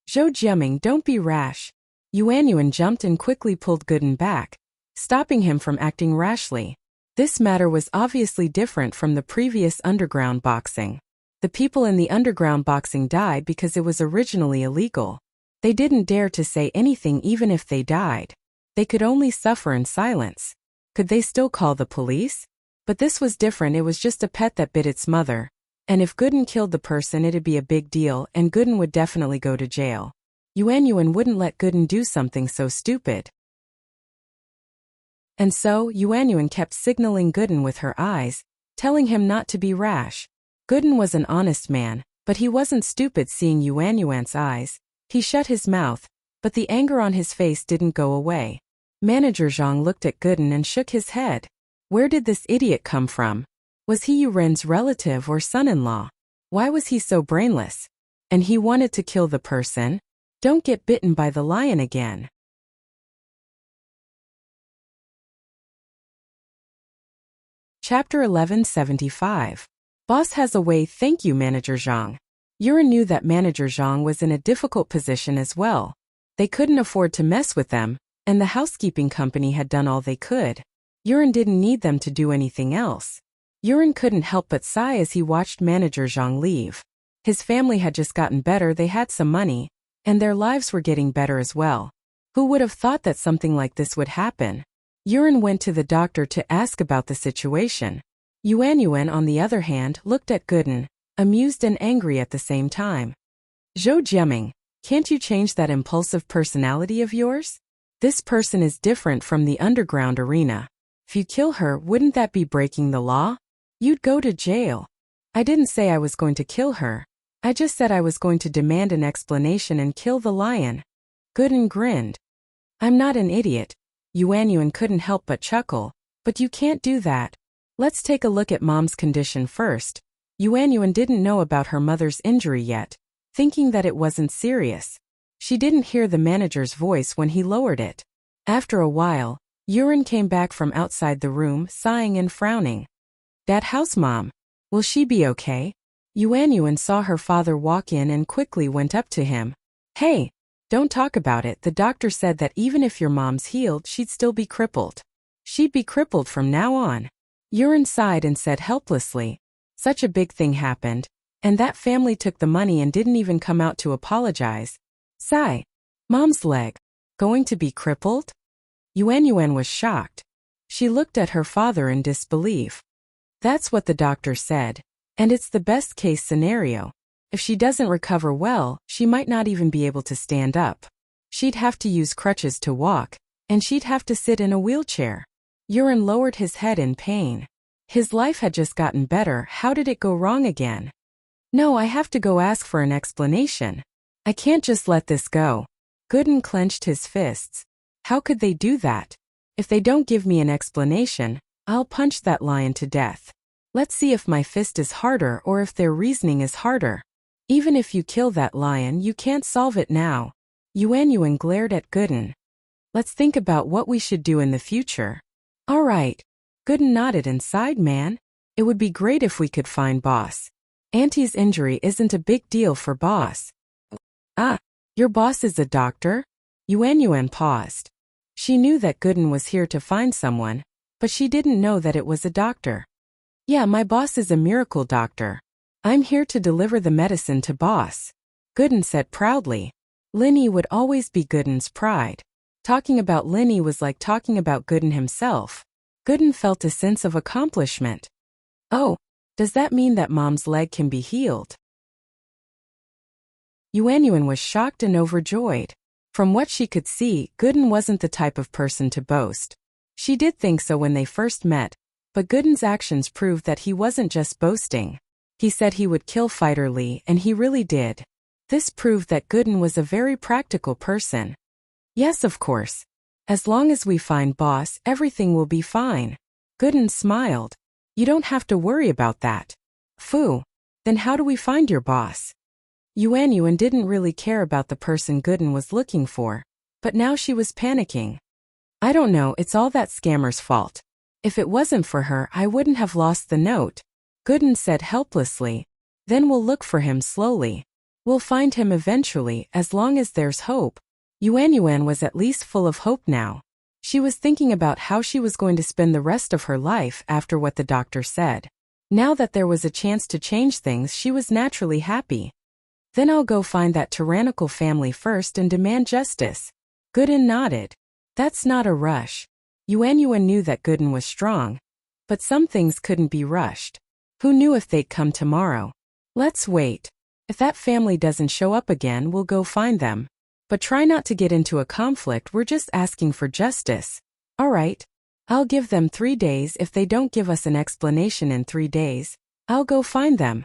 Zhou Jiaming, don't be rash. Yuan jumped and quickly pulled Gooden back, stopping him from acting rashly. This matter was obviously different from the previous underground boxing. The people in the underground boxing died because it was originally illegal. They didn't dare to say anything even if they died. They could only suffer in silence. Could they still call the police? But this was different, it was just a pet that bit its mother. And if Gooden killed the person, it'd be a big deal, and Gooden would definitely go to jail. Yuan wouldn't let Gooden do something so stupid. And so, Yuan kept signaling Gooden with her eyes, telling him not to be rash. Gooden was an honest man, but he wasn't stupid. Seeing Yuan's eyes, he shut his mouth, but the anger on his face didn't go away. Manager Zhang looked at Gooden and shook his head. Where did this idiot come from? Was he Yuren's relative or son-in-law? Why was he so brainless? And he wanted to kill the person? Don't get bitten by the lion again. Chapter 1175. Boss has a way. Thank you, Manager Zhang. Yuren knew that Manager Zhang was in a difficult position as well. They couldn't afford to mess with them, and the housekeeping company had done all they could. Yuren didn't need them to do anything else. Yuren couldn't help but sigh as he watched Manager Zhang leave. His family had just gotten better, they had some money, and their lives were getting better as well. Who would have thought that something like this would happen? Yuren went to the doctor to ask about the situation. Yuan, on the other hand, looked at Gooden, amused and angry at the same time. Zhou Jiaming, can't you change that impulsive personality of yours? This person is different from the underground arena. If you kill her, wouldn't that be breaking the law? You'd go to jail. I didn't say I was going to kill her. I just said I was going to demand an explanation and kill the lion. Gooden grinned. I'm not an idiot. Yuan couldn't help but chuckle. But you can't do that. Let's take a look at Mom's condition first. Yuan didn't know about her mother's injury yet, thinking that it wasn't serious. She didn't hear the manager's voice when he lowered it. After a while, Yuren came back from outside the room, sighing and frowning. That house mom. Will she be okay? Yuan saw her father walk in and quickly went up to him. Hey, don't talk about it. The doctor said that even if your mom's healed, she'd still be crippled. She'd be crippled from now on. Yuren sighed and said helplessly. Such a big thing happened, and that family took the money and didn't even come out to apologize. Sigh. Mom's leg. Going to be crippled? Yuan was shocked. She looked at her father in disbelief. That's what the doctor said, and it's the best case scenario. If she doesn't recover well, she might not even be able to stand up. She'd have to use crutches to walk, and she'd have to sit in a wheelchair. Yuren lowered his head in pain. His life had just gotten better. How did it go wrong again? No, I have to go ask for an explanation. I can't just let this go. Gooden clenched his fists. How could they do that? If they don't give me an explanation, I'll punch that lion to death. Let's see if my fist is harder or if their reasoning is harder. Even if you kill that lion, you can't solve it now. Yuan glared at Gooden. Let's think about what we should do in the future. All right. Gooden nodded and sighed. Man, it would be great if we could find Boss. Auntie's injury isn't a big deal for Boss. Ah, your boss is a doctor? Yuan paused. She knew that Gooden was here to find someone, but she didn't know that it was a doctor. Yeah, my boss is a miracle doctor. I'm here to deliver the medicine to boss, Gooden said proudly. Linny would always be Gooden's pride. Talking about Linny was like talking about Gooden himself. Gooden felt a sense of accomplishment. Oh, does that mean that Mom's leg can be healed? Yuanyuan was shocked and overjoyed. From what she could see, Gooden wasn't the type of person to boast. She did think so when they first met, but Gooden's actions proved that he wasn't just boasting. He said he would kill Fighter Lee, and he really did. This proved that Gooden was a very practical person. Yes, of course. As long as we find boss, everything will be fine. Gooden smiled. You don't have to worry about that. Phew. Then how do we find your boss? Yuanyuan didn't really care about the person Gooden was looking for, but now she was panicking. I don't know, it's all that scammer's fault. If it wasn't for her, I wouldn't have lost the note, Gooden said helplessly. Then we'll look for him slowly. We'll find him eventually, as long as there's hope. Yuanyuan was at least full of hope now. She was thinking about how she was going to spend the rest of her life after what the doctor said. Now that there was a chance to change things, she was naturally happy. Then I'll go find that tyrannical family first and demand justice. Gooden nodded. That's not a rush. Yuanyuan knew that Gooden was strong, but some things couldn't be rushed. Who knew if they'd come tomorrow? Let's wait. If that family doesn't show up again, we'll go find them. But try not to get into a conflict, we're just asking for justice. All right. I'll give them 3 days. If they don't give us an explanation in 3 days, I'll go find them.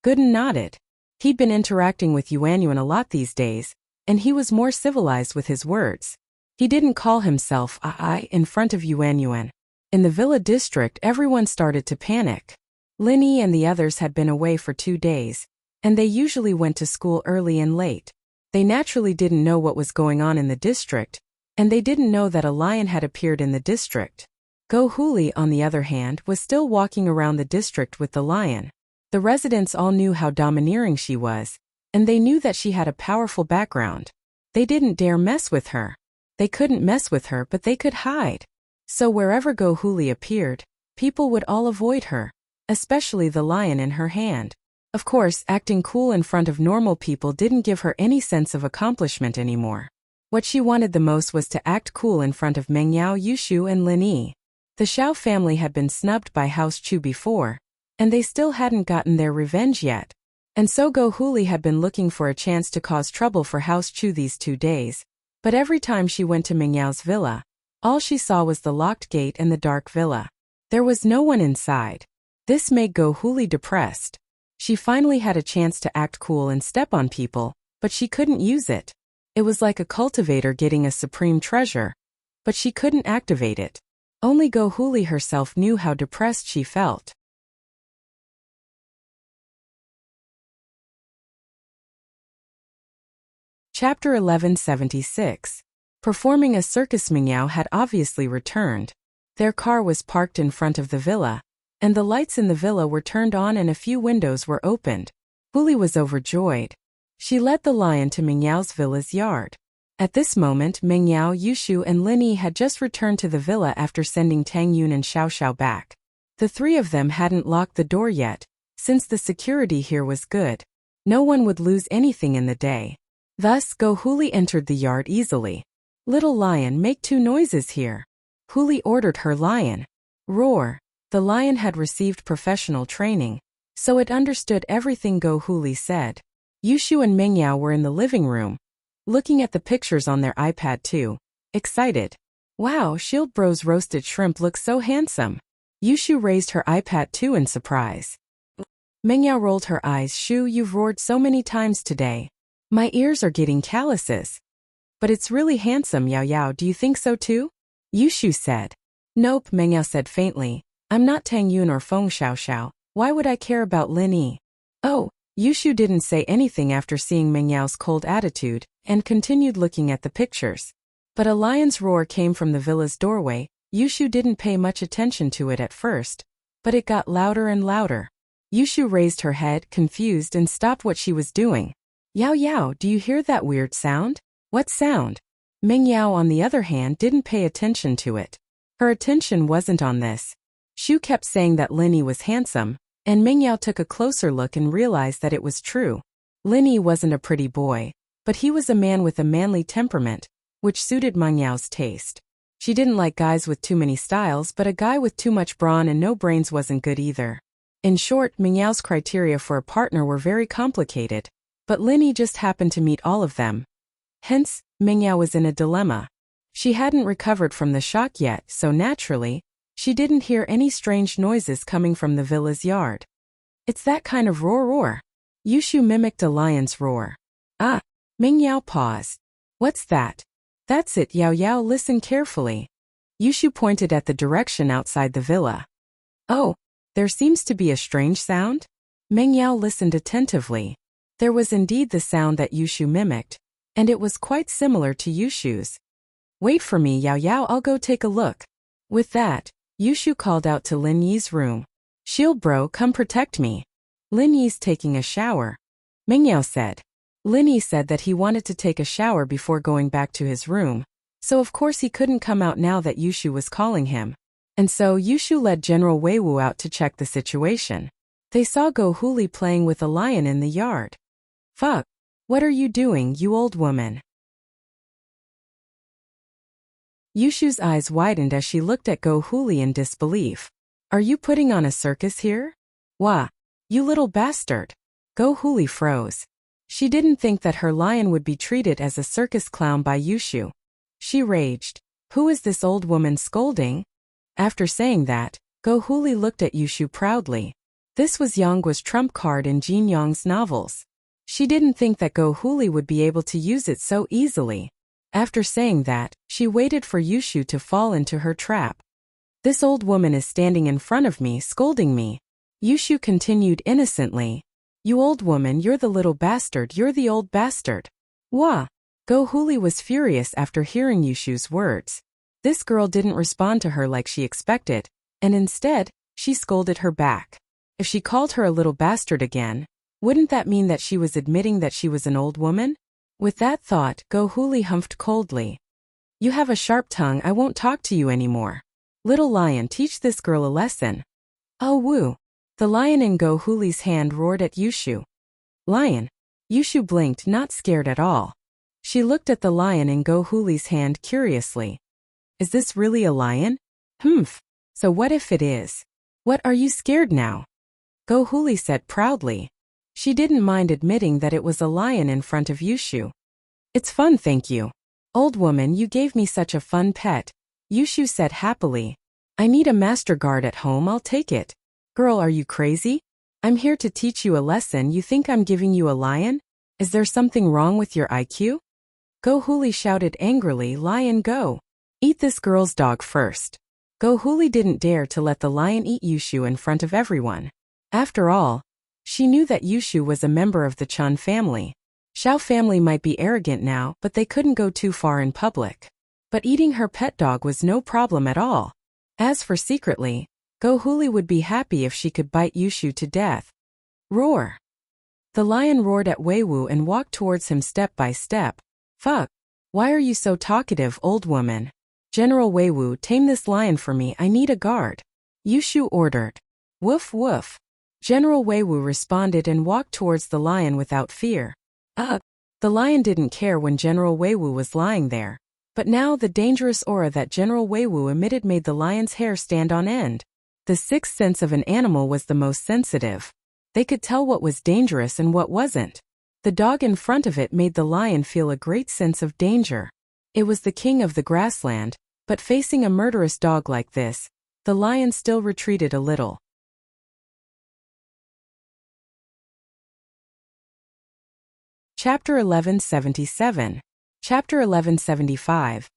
Gooden nodded. He'd been interacting with Yuanyuan a lot these days, and he was more civilized with his words. He didn't call himself I in front of Yuanyuan. In the villa district, everyone started to panic. Linny and the others had been away for 2 days, and they usually went to school early and late. They naturally didn't know what was going on in the district, and they didn't know that a lion had appeared in the district. Go Huli, on the other hand, was still walking around the district with the lion. The residents all knew how domineering she was, and they knew that she had a powerful background. They didn't dare mess with her. They couldn't mess with her, but they could hide. So wherever Go Huli appeared, people would all avoid her, especially the lion in her hand. Of course, acting cool in front of normal people didn't give her any sense of accomplishment anymore. What she wanted the most was to act cool in front of Mengyao, Yushu, and Lin Yi. The Xiao family had been snubbed by House Chu before, and they still hadn't gotten their revenge yet. And so Go Huli had been looking for a chance to cause trouble for House Chu these 2 days. But every time she went to Mengyao's villa, all she saw was the locked gate and the dark villa. There was no one inside. This made Go Huli depressed. She finally had a chance to act cool and step on people, but she couldn't use it. It was like a cultivator getting a supreme treasure, but she couldn't activate it. Only Go Huli herself knew how depressed she felt. Chapter 1176. Performing a circus. Mengyao had obviously returned. Their car was parked in front of the villa, and the lights in the villa were turned on and a few windows were opened. Huli was overjoyed. She led the lion to Mengyao's villa's yard. At this moment, Mengyao, Yushu, and Lin Yi had just returned to the villa after sending Tang Yun and Xiao Xiao back. The 3 of them hadn't locked the door yet, since the security here was good. No one would lose anything in the day. Thus, Go Huli entered the yard easily. Little lion, make 2 noises here. Huli ordered her lion. Roar. The lion had received professional training, so it understood everything Go Huli said. Yushu and Mengyao were in the living room, looking at the pictures on their iPad too, excited. Wow, Shield Bro's roasted shrimp looks so handsome. Yushu raised her iPad too in surprise. Mengyao rolled her eyes. Shu, you've roared so many times today. My ears are getting calluses. But it's really handsome, Yao Yao, do you think so too? Yushu said. Nope, Mengyao said faintly. I'm not Tang Yun or Feng Xiao Xiao. Why would I care about Lin Yi? Oh, Yushu didn't say anything after seeing Mengyao's cold attitude, and continued looking at the pictures. But a lion's roar came from the villa's doorway. Yushu didn't pay much attention to it at first, but it got louder and louder. Yushu raised her head, confused, and stopped what she was doing. Yao Yao, do you hear that weird sound? What sound? Mengyao, on the other hand, didn't pay attention to it. Her attention wasn't on this. Shu kept saying that Linny was handsome, and Mingyao took a closer look and realized that it was true. Linny wasn't a pretty boy, but he was a man with a manly temperament, which suited Mengyao's taste. She didn't like guys with too many styles, but a guy with too much brawn and no brains wasn't good either. In short, Mengyao's criteria for a partner were very complicated, but Linny just happened to meet all of them. Hence, Mengyao was in a dilemma. She hadn't recovered from the shock yet, so naturally, she didn't hear any strange noises coming from the villa's yard. It's that kind of roar. Yushu mimicked a lion's roar. Ah! Mengyao paused. What's that? That's it, Yao Yao, listen carefully. Yushu pointed at the direction outside the villa. Oh, there seems to be a strange sound? Mengyao listened attentively. There was indeed the sound that Yushu mimicked, and it was quite similar to Yushu's. Wait for me, Yao Yao, I'll go take a look. With that, Yushu called out to Lin Yi's room. Shield bro, come protect me. Lin Yi's taking a shower. Mengyao said. Lin Yi said that he wanted to take a shower before going back to his room, so of course he couldn't come out now that Yushu was calling him. And so Yushu led General Weiwu out to check the situation. They saw Go Huli playing with a lion in the yard. Fuck! What are you doing, you old woman? Yushu's eyes widened as she looked at Go Huli in disbelief. Are you putting on a circus here? Wah! You little bastard! Go Huli froze. She didn't think that her lion would be treated as a circus clown by Yushu. She raged. Who is this old woman scolding? After saying that, Go Huli looked at Yushu proudly. This was Yanggua's trump card in Jin Yang's novels. She didn't think that Go Huli would be able to use it so easily. After saying that, she waited for Yushu to fall into her trap. This old woman is standing in front of me scolding me. Yushu continued innocently. You old woman, you're the little bastard, you're the old bastard. Wah! Go Huli was furious after hearing Yushu's words. This girl didn't respond to her like she expected, and instead, she scolded her back. If she called her a little bastard again, wouldn't that mean that she was admitting that she was an old woman? With that thought, Go Huli humphed coldly. You have a sharp tongue, I won't talk to you anymore. Little lion, teach this girl a lesson. Oh woo! The lion in Go Huli's hand roared at Yushu. Lion! Yushu blinked, not scared at all. She looked at the lion in Go Huli's hand curiously. Is this really a lion? Humph! So what if it is? What, are you scared now? Go Huli said proudly. She didn't mind admitting that it was a lion in front of Yushu. It's fun, thank you. Old woman, you gave me such a fun pet. Yushu said happily. I need a master guard at home, I'll take it. Girl, are you crazy? I'm here to teach you a lesson, you think I'm giving you a lion? Is there something wrong with your IQ? Go Huli shouted angrily, Lion go. Eat this girl's dog first. Go Huli didn't dare to let the lion eat Yushu in front of everyone. After all, she knew that Yushu was a member of the Chun family. Xiao family might be arrogant now, but they couldn't go too far in public. But eating her pet dog was no problem at all. As for secretly, Go Huli would be happy if she could bite Yushu to death. Roar! The lion roared at Weiwu and walked towards him step by step. Fuck! Why are you so talkative, old woman? General Weiwu, tame this lion for me, I need a guard. Yushu ordered. Woof woof. General Weiwu responded and walked towards the lion without fear. Ugh! The lion didn't care when General Weiwu was lying there. But now the dangerous aura that General Weiwu emitted made the lion's hair stand on end. The sixth sense of an animal was the most sensitive. They could tell what was dangerous and what wasn't. The dog in front of it made the lion feel a great sense of danger. It was the king of the grassland, but facing a murderous dog like this, the lion still retreated a little. Chapter 1177. Chapter 1175.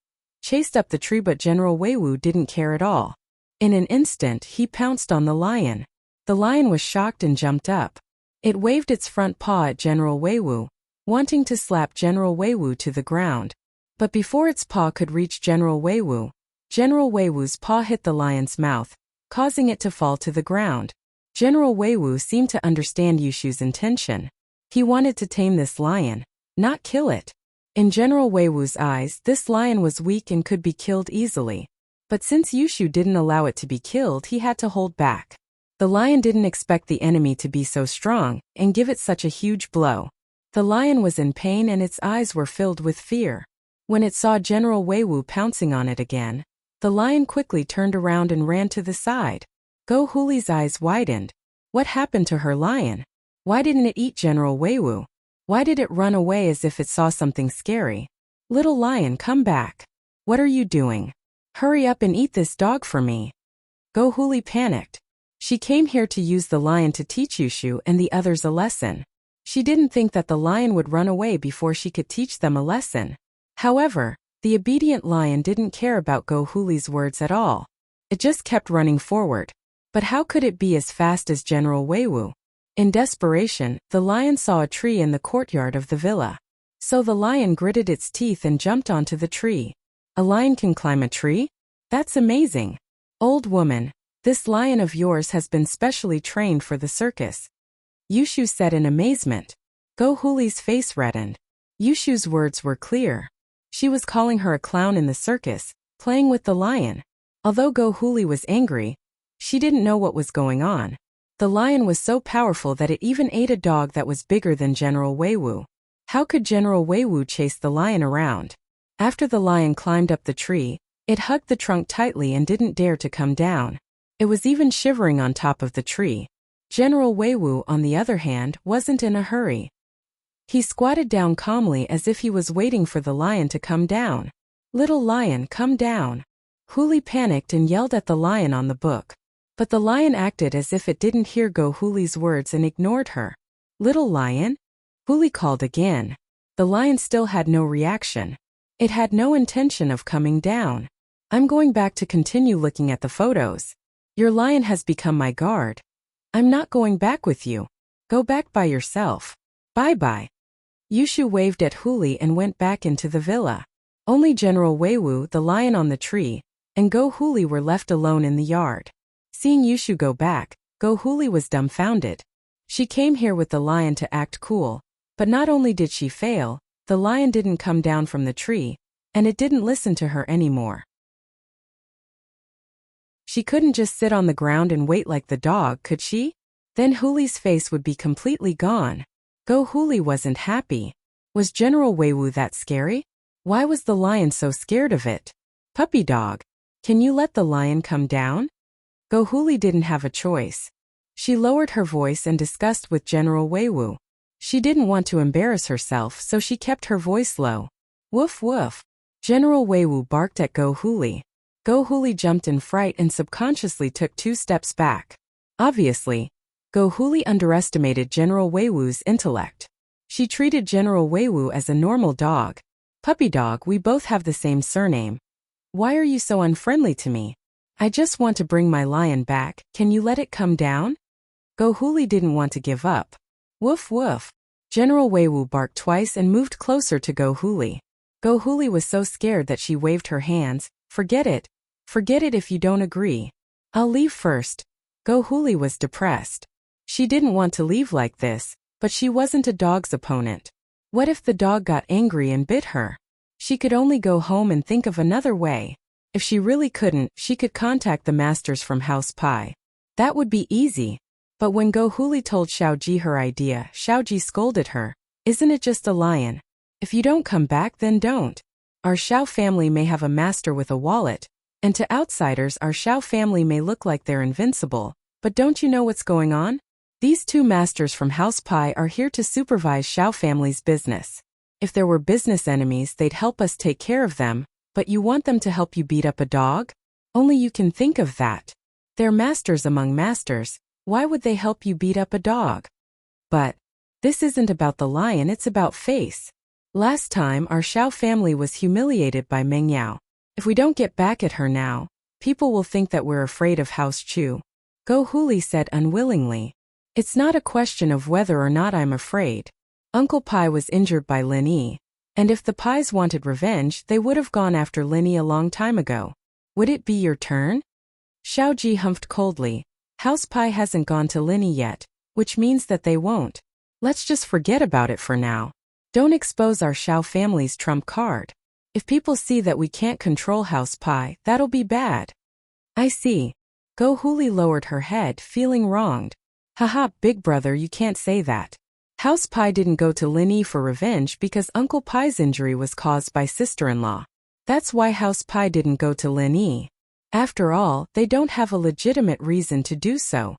Chased up the tree, but General Weiwu didn't care at all. In an instant, he pounced on the lion. The lion was shocked and jumped up. It waved its front paw at General Weiwu, wanting to slap General Weiwu to the ground. But before its paw could reach General Weiwu's paw hit the lion's mouth, causing it to fall to the ground. General Weiwu seemed to understand Yushu's intention. He wanted to tame this lion, not kill it. In General Weiwu's eyes, this lion was weak and could be killed easily. But since Yushu didn't allow it to be killed, he had to hold back. The lion didn't expect the enemy to be so strong and give it such a huge blow. The lion was in pain and its eyes were filled with fear. When it saw General Weiwu pouncing on it again, the lion quickly turned around and ran to the side. Go Huli's eyes widened. What happened to her lion? Why didn't it eat General Weiwu? Why did it run away as if it saw something scary? Little lion, come back. What are you doing? Hurry up and eat this dog for me. Go Huli panicked. She came here to use the lion to teach Yushu and the others a lesson. She didn't think that the lion would run away before she could teach them a lesson. However, the obedient lion didn't care about Go Huli's words at all. It just kept running forward. But how could it be as fast as General Weiwu? In desperation, the lion saw a tree in the courtyard of the villa. So the lion gritted its teeth and jumped onto the tree. A lion can climb a tree? That's amazing. Old woman, this lion of yours has been specially trained for the circus. Yushu said in amazement. Go Huli's face reddened. Yushu's words were clear. She was calling her a clown in the circus, playing with the lion. Although Go Huli was angry, she didn't know what was going on. The lion was so powerful that it even ate a dog that was bigger than General Weiwu. How could General Weiwu chase the lion around? After the lion climbed up the tree, it hugged the trunk tightly and didn't dare to come down. It was even shivering on top of the tree. General Weiwu, on the other hand, wasn't in a hurry. He squatted down calmly as if he was waiting for the lion to come down. Little lion, come down. Huli panicked and yelled at the lion on the book. But the lion acted as if it didn't hear Go Huli's words and ignored her. Little lion? Huli called again. The lion still had no reaction. It had no intention of coming down. I'm going back to continue looking at the photos. Your lion has become my guard. I'm not going back with you. Go back by yourself. Bye-bye. Yushu waved at Huli and went back into the villa. Only General Weiwu, the lion on the tree, and Go Huli were left alone in the yard. Seeing Yushu go back, Go Huli was dumbfounded. She came here with the lion to act cool, but not only did she fail, the lion didn't come down from the tree, and it didn't listen to her anymore. She couldn't just sit on the ground and wait like the dog, could she? Then Huli's face would be completely gone. Go Huli wasn't happy. Was General Weiwu that scary? Why was the lion so scared of it? Puppy dog, can you let the lion come down? Go Huli didn't have a choice. She lowered her voice and discussed with General Weiwu. She didn't want to embarrass herself, so she kept her voice low. Woof woof. General Weiwu barked at Go Huli. Go Huli jumped in fright and subconsciously took 2 steps back. Obviously, Go Huli underestimated General Weiwu's intellect. She treated General Weiwu as a normal dog. Puppy dog, we both have the same surname. Why are you so unfriendly to me? I just want to bring my lion back, can you let it come down? Go Huli didn't want to give up. Woof woof. General Weiwu barked twice and moved closer to Go Huli. Go Huli was so scared that she waved her hands. Forget it. Forget it if you don't agree. I'll leave first. Go Huli was depressed. She didn't want to leave like this, but she wasn't a dog's opponent. What if the dog got angry and bit her? She could only go home and think of another way. If she really couldn't, she could contact the masters from House Pi. That would be easy. But when Go Huli told Xiaoji her idea, Xiaoji scolded her. Isn't it just a lion? If you don't come back, then don't. Our Xiao family may have a master with a wallet, and to outsiders our Xiao family may look like they're invincible, but don't you know what's going on? These 2 masters from House Pi are here to supervise Xiao family's business. If there were business enemies, they'd help us take care of them. But you want them to help you beat up a dog? Only you can think of that. They're masters among masters, why would they help you beat up a dog? But this isn't about the lion, it's about face. Last time our Xiao family was humiliated by Meng Yao. If we don't get back at her now, people will think that we're afraid of House Chu. Go Huli said unwillingly. It's not a question of whether or not I'm afraid. Uncle Pai was injured by Lin Yi. And if the Pais wanted revenge, they would have gone after Linny a long time ago. Would it be your turn? Xiaoji humphed coldly. House Pai hasn't gone to Linny yet, which means that they won't. Let's just forget about it for now. Don't expose our Xiao family's trump card. If people see that we can't control House Pai, that'll be bad. I see. Go Huli lowered her head, feeling wronged. Haha, big brother, you can't say that. House Pai didn't go to Lin Yi for revenge because Uncle Pai's injury was caused by sister-in-law. That's why House Pai didn't go to Lin Yi. After all, they don't have a legitimate reason to do so.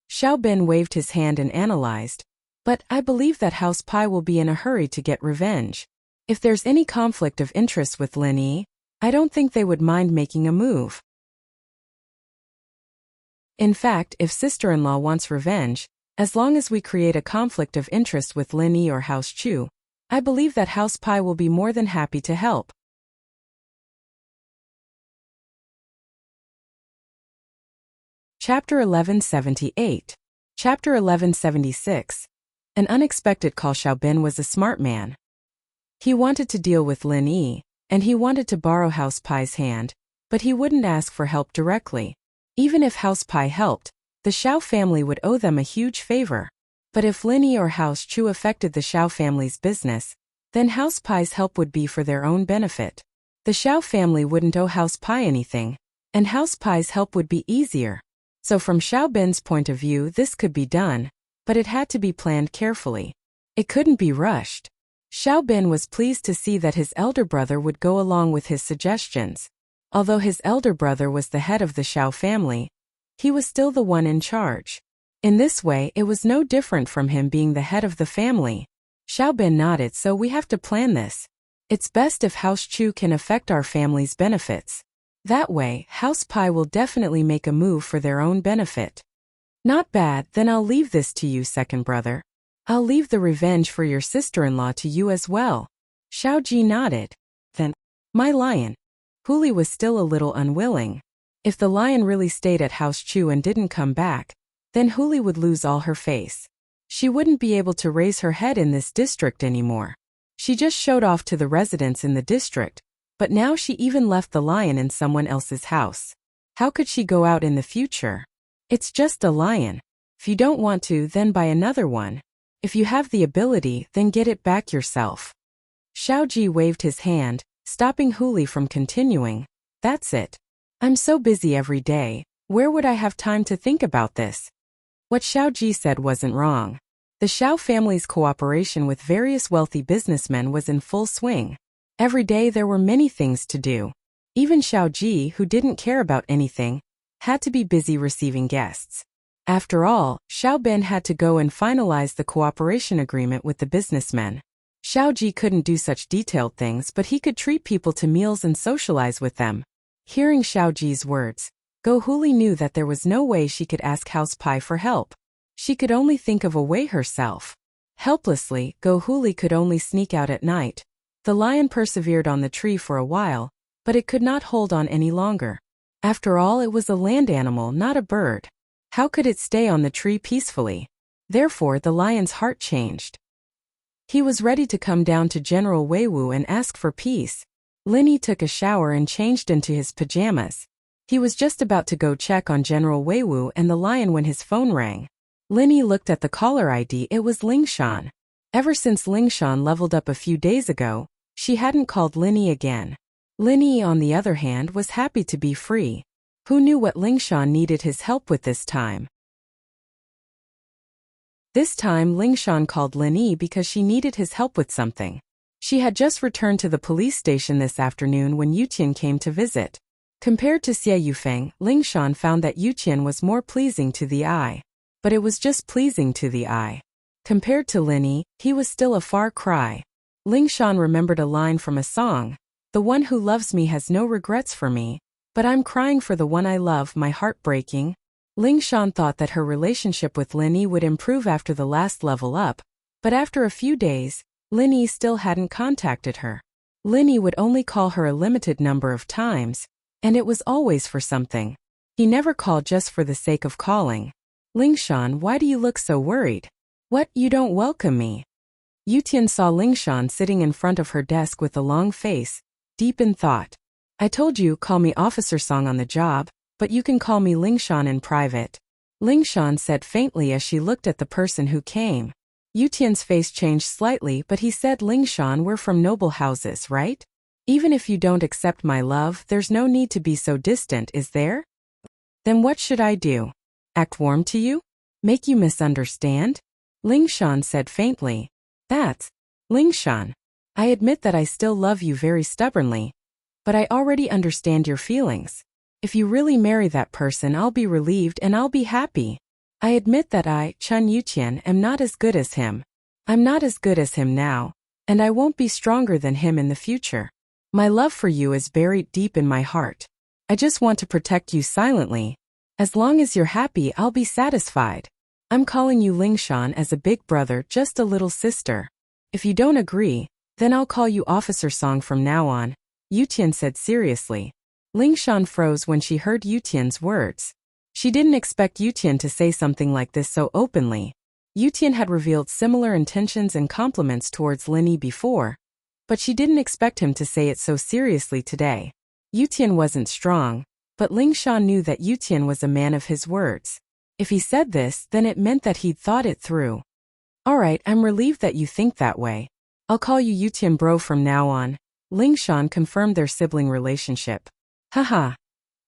Xiao Ben waved his hand and analyzed. But I believe that House Pai will be in a hurry to get revenge. If there's any conflict of interest with Lin Yi, I don't think they would mind making a move. In fact, if sister-in-law wants revenge, as long as we create a conflict of interest with Lin Yi or House Chu, I believe that House Pai will be more than happy to help. Chapter 1178. Chapter 1176. An unexpected call. Xiao Ben was a smart man. He wanted to deal with Lin Yi, and he wanted to borrow House Pai's hand, but he wouldn't ask for help directly. Even if House Pai helped, the Xiao family would owe them a huge favor. But if Lin Yi or House Chu affected the Xiao family's business, then House Pai's help would be for their own benefit. The Xiao family wouldn't owe House Pai anything, and House Pai's help would be easier. So from Xiao Ben's point of view, this could be done, but it had to be planned carefully. It couldn't be rushed. Xiao Ben was pleased to see that his elder brother would go along with his suggestions. Although his elder brother was the head of the Xiao family, he was still the one in charge. In this way, it was no different from him being the head of the family. Xiao Ben nodded. So we have to plan this. It's best if House Chu can affect our family's benefits. That way, House Pai will definitely make a move for their own benefit. Not bad, then I'll leave this to you, second brother. I'll leave the revenge for your sister-in-law to you as well. Xiao Ji nodded. Then, my lion. Huli was still a little unwilling. If the lion really stayed at House Chu and didn't come back, then Huli would lose all her face. She wouldn't be able to raise her head in this district anymore. She just showed off to the residents in the district, but now she even left the lion in someone else's house. How could she go out in the future? It's just a lion. If you don't want to, then buy another one. If you have the ability, then get it back yourself. Xiao Ji waved his hand, stopping Huli from continuing. That's it. I'm so busy every day, where would I have time to think about this? What Xiao Ji said wasn't wrong. The Xiao family's cooperation with various wealthy businessmen was in full swing. Every day there were many things to do. Even Xiao Ji, who didn't care about anything, had to be busy receiving guests. After all, Xiao Ben had to go and finalize the cooperation agreement with the businessmen. Xiao Ji couldn't do such detailed things, but he could treat people to meals and socialize with them. Hearing Xiao Ji's words, Go Huli knew that there was no way she could ask House Pai for help. She could only think of a way herself. Helplessly, Go Huli could only sneak out at night. The lion persevered on the tree for a while, but it could not hold on any longer. After all, it was a land animal, not a bird. How could it stay on the tree peacefully? Therefore, the lion's heart changed. He was ready to come down to General Weiwu and ask for peace. Lin Yi took a shower and changed into his pajamas. He was just about to go check on General Weiwu and the lion when his phone rang. Lin Yi looked at the caller ID. It was Ling Shan. Ever since Ling Shan leveled up a few days ago, she hadn't called Lin Yi again. Lin Yi, on the other hand, was happy to be free. Who knew what Ling Shan needed his help with this time? This time Ling Shan called Lin Yi because she needed his help with something. She had just returned to the police station this afternoon when Yutian came to visit. Compared to Xie Yufeng, Ling Shan found that Yutian was more pleasing to the eye. But it was just pleasing to the eye. Compared to Lin Yi, he was still a far cry. Ling Shan remembered a line from a song. The one who loves me has no regrets for me, but I'm crying for the one I love, my heart breaking. Ling Shan thought that her relationship with Lin Yi would improve after the last level up, but after a few days, Lin Yi still hadn't contacted her. Lin Yi would only call her a limited number of times, and it was always for something. He never called just for the sake of calling. Ling Shan, why do you look so worried? What, you don't welcome me? Yutian saw Ling Shan sitting in front of her desk with a long face, deep in thought. I told you, call me Officer Song on the job, but you can call me Ling Shan in private. Ling Shan said faintly as she looked at the person who came. Yutian's face changed slightly, but he said, Ling Shan, we're from noble houses, right? Even if you don't accept my love, there's no need to be so distant, is there? Then what should I do? Act warm to you? Make you misunderstand? Ling Shan said faintly. That's Ling Shan. I admit that I still love you very stubbornly, but I already understand your feelings. If you really marry that person, I'll be relieved and I'll be happy. I admit that I, Chun Yutian, am not as good as him. I'm not as good as him now, and I won't be stronger than him in the future. My love for you is buried deep in my heart. I just want to protect you silently. As long as you're happy, I'll be satisfied. I'm calling you Ling Shan as a big brother, just a little sister. If you don't agree, then I'll call you Officer Song from now on, Yutian said seriously. Ling Shan froze when she heard Yutian's words. She didn't expect Yutian to say something like this so openly. Yutian had revealed similar intentions and compliments towards Lin Yi before, but she didn't expect him to say it so seriously today. Yutian wasn't strong, but Ling Shan knew that Yutian was a man of his words. If he said this, then it meant that he'd thought it through. Alright, I'm relieved that you think that way. I'll call you Yutian bro from now on. Ling Shan confirmed their sibling relationship. Haha.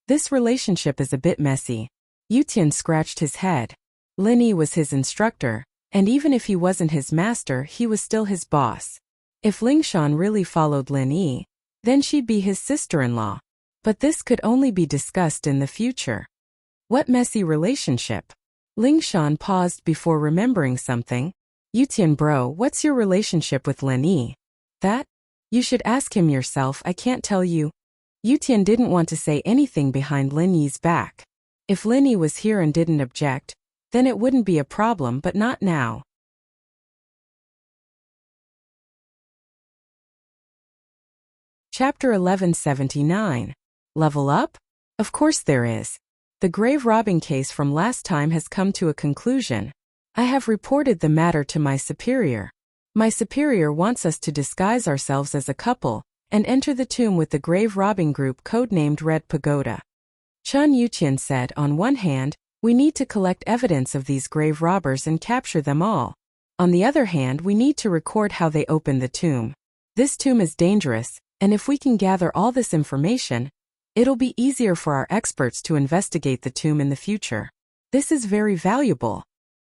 This relationship is a bit messy. Yutian scratched his head. Lin Yi was his instructor, and even if he wasn't his master, he was still his boss. If Ling Shan really followed Lin Yi, then she'd be his sister-in-law. But this could only be discussed in the future. What messy relationship? Ling Shan paused before remembering something. Yutian bro, what's your relationship with Lin Yi? That? You should ask him yourself, I can't tell you. Yutian didn't want to say anything behind Lin Yi's back. If Lin Yi was here and didn't object, then it wouldn't be a problem, but not now. Chapter 1179. Level up? Of course there is. The grave robbing case from last time has come to a conclusion. I have reported the matter to my superior. My superior wants us to disguise ourselves as a couple and enter the tomb with the grave robbing group codenamed Red Pagoda. Chun Yuqian said, on one hand, we need to collect evidence of these grave robbers and capture them all. On the other hand, we need to record how they opened the tomb. This tomb is dangerous, and if we can gather all this information, it'll be easier for our experts to investigate the tomb in the future. This is very valuable.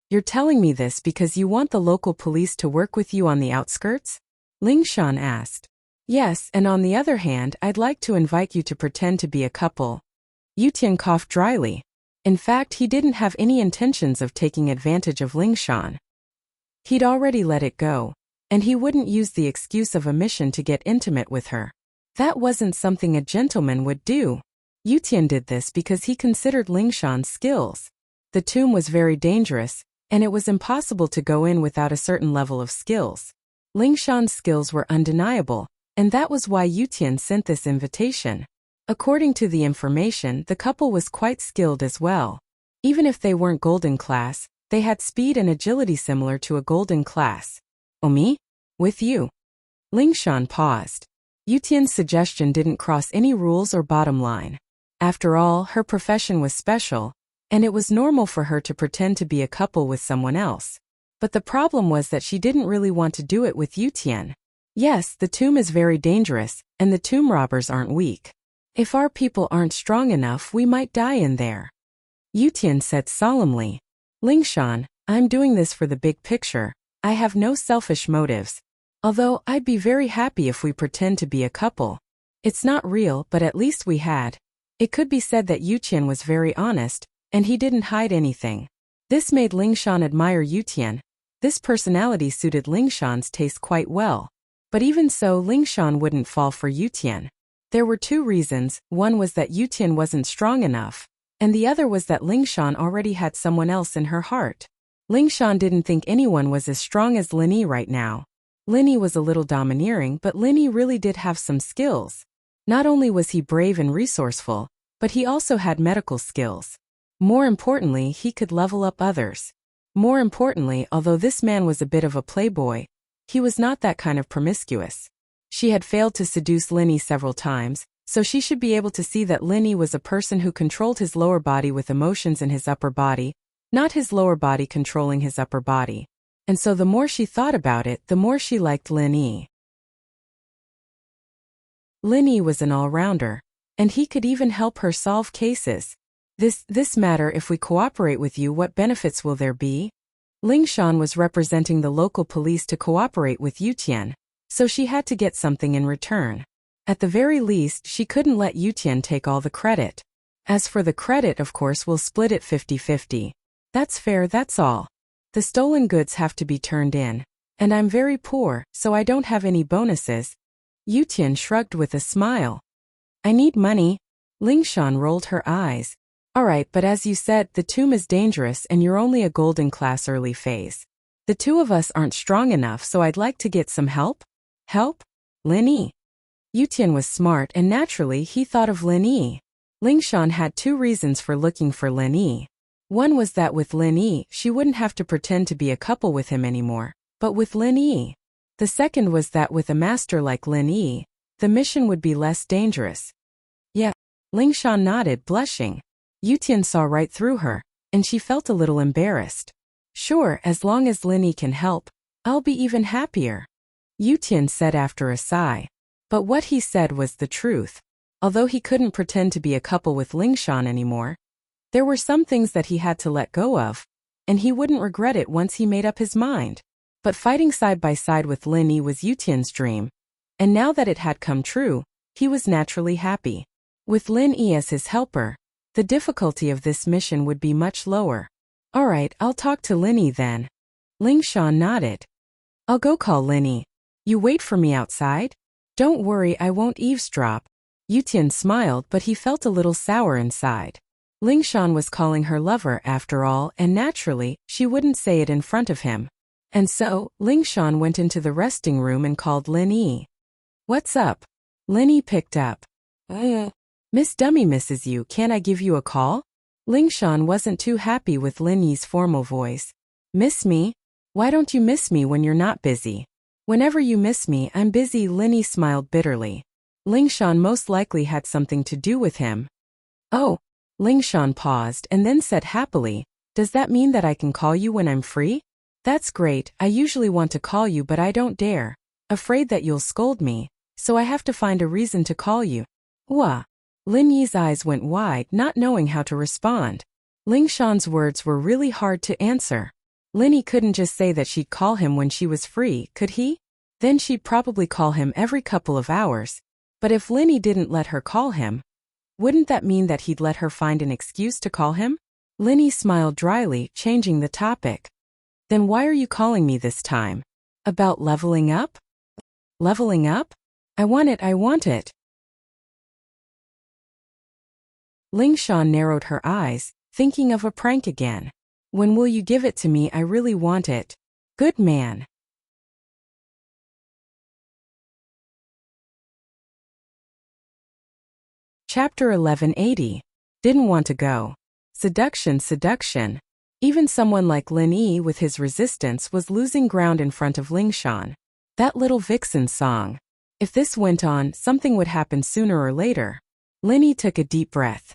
You're telling me this because you want the local police to work with you on the outskirts? Ling Shan asked. Yes, and on the other hand, I'd like to invite you to pretend to be a couple. Yutian coughed dryly. In fact, he didn't have any intentions of taking advantage of Ling Shan. He'd already let it go, and he wouldn't use the excuse of a mission to get intimate with her. That wasn't something a gentleman would do. Yutian did this because he considered Ling Shan's skills. The tomb was very dangerous, and it was impossible to go in without a certain level of skills. Ling Shan's skills were undeniable, and that was why Yutian sent this invitation. According to the information, the couple was quite skilled as well. Even if they weren't golden class, they had speed and agility similar to a golden class. Oh, me? With you? Ling Shan paused. Yutian's suggestion didn't cross any rules or bottom line. After all, her profession was special, and it was normal for her to pretend to be a couple with someone else. But the problem was that she didn't really want to do it with Yutian. Yes, the tomb is very dangerous, and the tomb robbers aren't weak. If our people aren't strong enough, we might die in there. Yutian said solemnly. Ling Shan, I'm doing this for the big picture. I have no selfish motives. Although, I'd be very happy if we pretend to be a couple. It's not real, but at least we had. It could be said that Yutian was very honest, and he didn't hide anything. This made Ling Shan admire Yutian. This personality suited Ling Shan's taste quite well. But even so, Ling Shan wouldn't fall for Yutian. There were two reasons. One was that Yutian wasn't strong enough, and the other was that Ling Shan already had someone else in her heart. Ling Shan didn't think anyone was as strong as Lin Yi right now. Lin Yi was a little domineering, but Lin Yi really did have some skills. Not only was he brave and resourceful, but he also had medical skills. More importantly, he could level up others. More importantly, although this man was a bit of a playboy, he was not that kind of promiscuous. She had failed to seduce Lin Yi several times, so she should be able to see that Lin Yi was a person who controlled his lower body with emotions in his upper body, not his lower body controlling his upper body. And so the more she thought about it, the more she liked Lin Yi. Lin Yi was an all-rounder, and he could even help her solve cases. This matter, if we cooperate with you, what benefits will there be? Ling Shan was representing the local police to cooperate with Yutian, so she had to get something in return. At the very least, she couldn't let Yutian take all the credit. As for the credit, of course, we'll split it 50-50. That's fair, that's all. The stolen goods have to be turned in. And I'm very poor, so I don't have any bonuses. Yutian shrugged with a smile. I need money. Ling Shan rolled her eyes. Alright, but as you said, the tomb is dangerous and you're only a golden class early phase. The two of us aren't strong enough, so I'd like to get some help. Help? Lin Yi. Yutian was smart and naturally he thought of Lin Yi. Ling Shan had two reasons for looking for Lin Yi. One was that with Lin Yi, she wouldn't have to pretend to be a couple with him anymore, but with Lin Yi. The second was that with a master like Lin Yi, the mission would be less dangerous. Yeah. Ling Shan nodded, blushing. Yutian saw right through her, and she felt a little embarrassed. Sure, as long as Lin Yi can help, I'll be even happier. Yutian said after a sigh. But what he said was the truth. Although he couldn't pretend to be a couple with Ling Shan anymore, there were some things that he had to let go of, and he wouldn't regret it once he made up his mind. But fighting side by side with Lin Yi was Yutian's dream, and now that it had come true, he was naturally happy. With Lin Yi as his helper, the difficulty of this mission would be much lower. Alright, I'll talk to Lin Yi then. Ling Shan nodded. I'll go call Lin Yi. You wait for me outside? Don't worry, I won't eavesdrop. Yutian smiled, but he felt a little sour inside. Ling Shan was calling her lover after all, and naturally, she wouldn't say it in front of him. And so, Ling Shan went into the resting room and called Lin Yi. What's up? Lin Yi picked up. Miss Dummy misses you, can't I give you a call? Ling Shan wasn't too happy with Lin Yi's formal voice. Miss me? Why don't you miss me when you're not busy? Whenever you miss me, I'm busy. Lin Yi smiled bitterly. Ling Shan most likely had something to do with him. Oh. Ling Shan paused and then said happily, does that mean that I can call you when I'm free? That's great, I usually want to call you but I don't dare. Afraid that you'll scold me, so I have to find a reason to call you. Wah. Lin Yi's eyes went wide, not knowing how to respond. Ling Shan's words were really hard to answer. Lin Yi couldn't just say that she'd call him when she was free, could he? Then she'd probably call him every couple of hours. But if Lin Yi didn't let her call him, wouldn't that mean that he'd let her find an excuse to call him? Lin Yi smiled dryly, changing the topic. Then why are you calling me this time? About leveling up? Leveling up? I want it. Ling Shan narrowed her eyes, thinking of a prank again. When will you give it to me? I really want it. Good man. Chapter 1180. Didn't want to go. Seduction. Even someone like Lin Yi with his resistance was losing ground in front of Ling Shan. That little vixen song. If this went on, something would happen sooner or later. Lin Yi took a deep breath.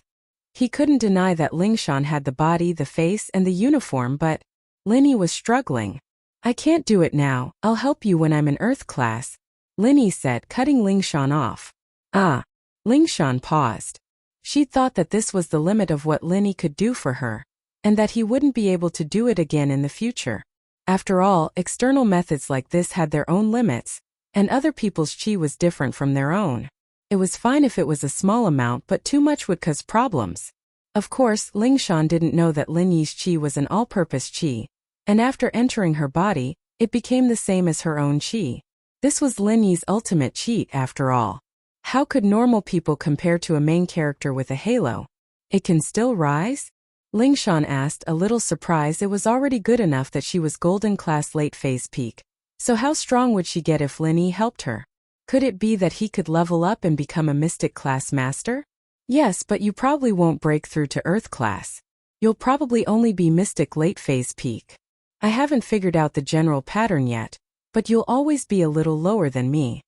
He couldn't deny that Ling Shan had the body, the face, and the uniform, but Lin Yi was struggling. I can't do it now, I'll help you when I'm in Earth class, Lin Yi said, cutting Ling Shan off. Ah. Ling Shan paused. She'd thought that this was the limit of what Lin Yi could do for her, and that he wouldn't be able to do it again in the future. After all, external methods like this had their own limits, and other people's chi was different from their own. It was fine if it was a small amount, but too much would cause problems. Of course, Ling Shan didn't know that Lin Yi's chi was an all-purpose chi, and after entering her body, it became the same as her own chi. This was Lin Yi's ultimate cheat after all. How could normal people compare to a main character with a halo? It can still rise? Ling Shan asked, a little surprised. It was already good enough that she was golden class late phase peak. So how strong would she get if Lin Yi helped her? Could it be that he could level up and become a mystic class master? Yes, but you probably won't break through to Earth class. You'll probably only be mystic late phase peak. I haven't figured out the general pattern yet, but you'll always be a little lower than me.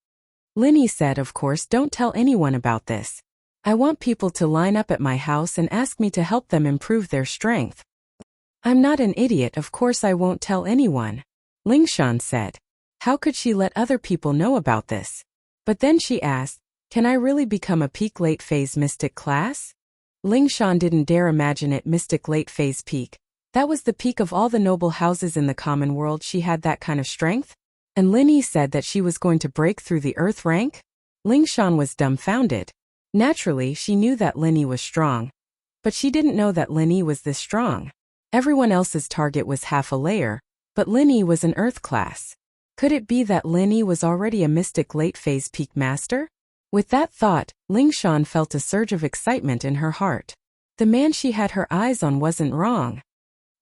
Lin Yi said, of course, don't tell anyone about this. I want people to line up at my house and ask me to help them improve their strength. I'm not an idiot, of course I won't tell anyone, Ling Shan said. How could she let other people know about this? But then she asked, Can I really become a peak late phase mystic class? Ling Shan didn't dare imagine it mystic late phase peak. That was the peak of all the noble houses in the common world. She had that kind of strength? And Lin Yi said that she was going to break through the earth rank? Ling Shan was dumbfounded. Naturally, she knew that Lin Yi was strong. But she didn't know that Lin Yi was this strong. Everyone else's target was half a layer, but Lin Yi was an earth class. Could it be that Lin Yi was already a mystic late phase peak master? With that thought, Ling Shan felt a surge of excitement in her heart. The man she had her eyes on wasn't wrong.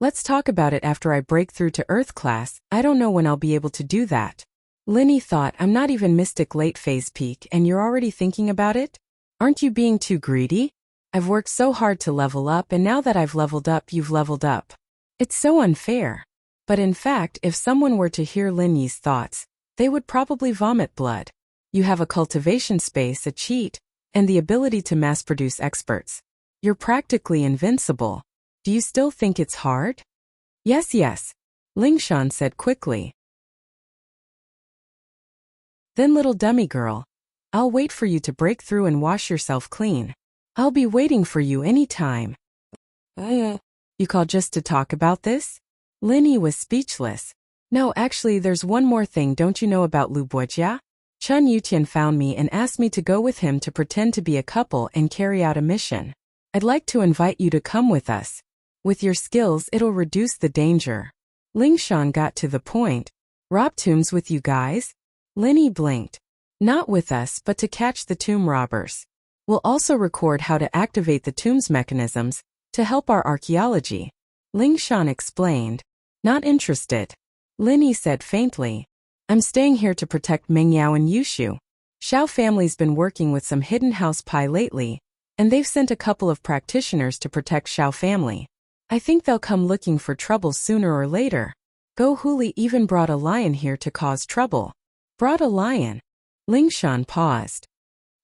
Let's talk about it after I break through to earth class. I don't know when I'll be able to do that. Lin Yi thought, I'm not even mystic late phase peak and you're already thinking about it? Aren't you being too greedy? I've worked so hard to level up and now that I've leveled up, you've leveled up. It's so unfair. But in fact, if someone were to hear Lin Yi's thoughts, they would probably vomit blood. You have a cultivation space, a cheat, and the ability to mass-produce experts. You're practically invincible. Do you still think it's hard? Yes. Ling Shan said quickly. Then little dummy girl, I'll wait for you to break through and wash yourself clean. I'll be waiting for you any time. You called just to talk about this? Lin Yi was speechless. No, actually there's one more thing. Don't you know about Lu Buojia? Chun Yutian found me and asked me to go with him to pretend to be a couple and carry out a mission. I'd like to invite you to come with us. With your skills, it'll reduce the danger. Ling Shan got to the point. Rob tombs with you guys? Lin Yi blinked. Not with us, but to catch the tomb robbers. We'll also record how to activate the tomb's mechanisms to help our archaeology. Ling Shan explained. Not interested. Lin Yi said faintly. I'm staying here to protect Meng Yao and Yushu. Xiao family's been working with some hidden house pie lately, and they've sent a couple of practitioners to protect Xiao family. I think they'll come looking for trouble sooner or later. Go Huli even brought a lion here to cause trouble. Brought a lion? Ling Shan paused.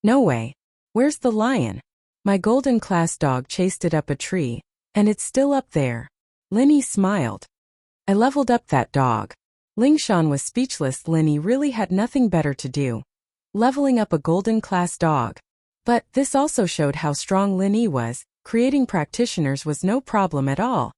No way. Where's the lion? My golden class dog chased it up a tree, and it's still up there. Lin Yi smiled. I leveled up that dog. Ling Shan was speechless. Lin Yi really had nothing better to do. Leveling up a golden class dog. But this also showed how strong Lin Yi was. Creating practitioners was no problem at all.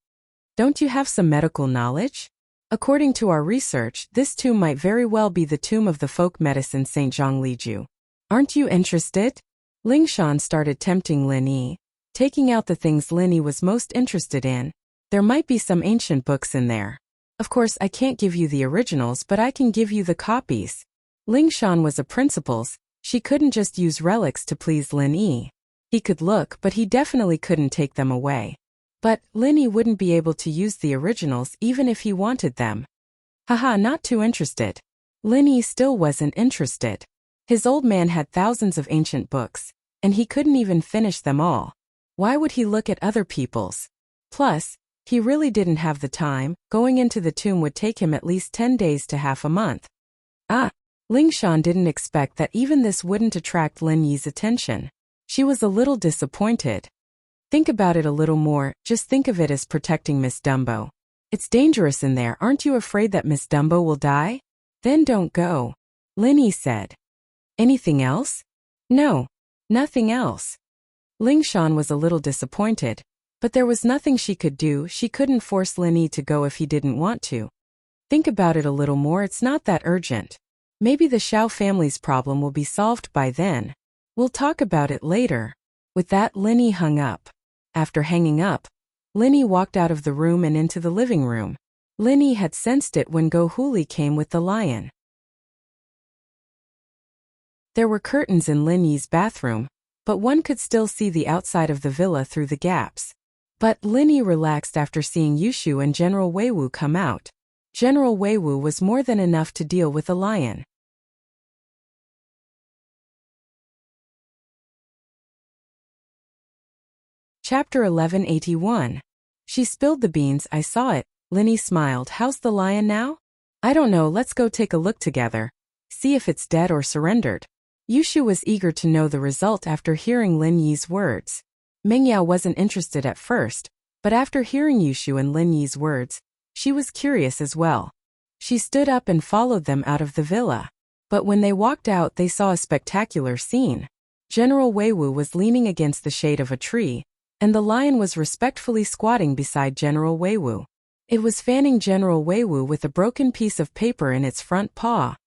Don't you have some medical knowledge? According to our research, this tomb might very well be the tomb of the folk medicine Saint Zhang Liju. Aren't you interested? Ling Shan started tempting Lin Yi, taking out the things Lin Yi was most interested in. There might be some ancient books in there. Of course, I can't give you the originals, but I can give you the copies. Ling Shan was a principals. She couldn't just use relics to please Lin Yi. He could look, but he definitely couldn't take them away. But Lin Yi wouldn't be able to use the originals even if he wanted them. Haha, not too interested. Lin Yi still wasn't interested. His old man had thousands of ancient books, and he couldn't even finish them all. Why would he look at other people's? Plus, he really didn't have the time. Going into the tomb would take him at least 10 days to half a month. Ling Shan didn't expect that even this wouldn't attract Lin Yi's attention. She was a little disappointed. Think about it a little more. Just think of it as protecting Miss Dumbo. It's dangerous in there. Aren't you afraid that Miss Dumbo will die? Then don't go. Lin Yi said. Anything else? No. Nothing else. Ling Shan was a little disappointed. But there was nothing she could do. She couldn't force Lin Yi to go if he didn't want to. Think about it a little more. It's not that urgent. Maybe the Xiao family's problem will be solved by then. We'll talk about it later. With that, Lin Yi hung up. After hanging up, Lin Yi walked out of the room and into the living room. Lin Yi had sensed it when Go Huli came with the lion. There were curtains in Lin Yi's bathroom, but one could still see the outside of the villa through the gaps. But Lin Yi relaxed after seeing Yushu and General Weiwu come out. General Weiwu was more than enough to deal with a lion. Chapter 1181. She spilled the beans. I saw it. Lin Yi smiled. How's the lion now? I don't know. Let's go take a look together. See if it's dead or surrendered. Yushu was eager to know the result after hearing Lin Yi's words. Meng Yao wasn't interested at first, but after hearing Yushu and Lin Yi's words, she was curious as well. She stood up and followed them out of the villa. But when they walked out, they saw a spectacular scene. General Weiwu was leaning against the shade of a tree, and the lion was respectfully squatting beside General Weiwu. It was fanning General Weiwu with a broken piece of paper in its front paw.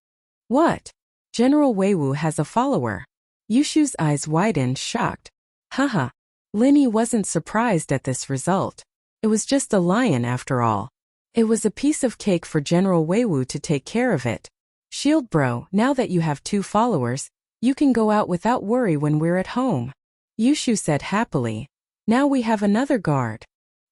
What? General Weiwu has a follower. Yushu's eyes widened, shocked. Haha. Linny wasn't surprised at this result. It was just a lion after all. It was a piece of cake for General Weiwu to take care of it. Shield bro, now that you have 2 followers, you can go out without worry when we're at home. Yushu said happily. Now we have another guard.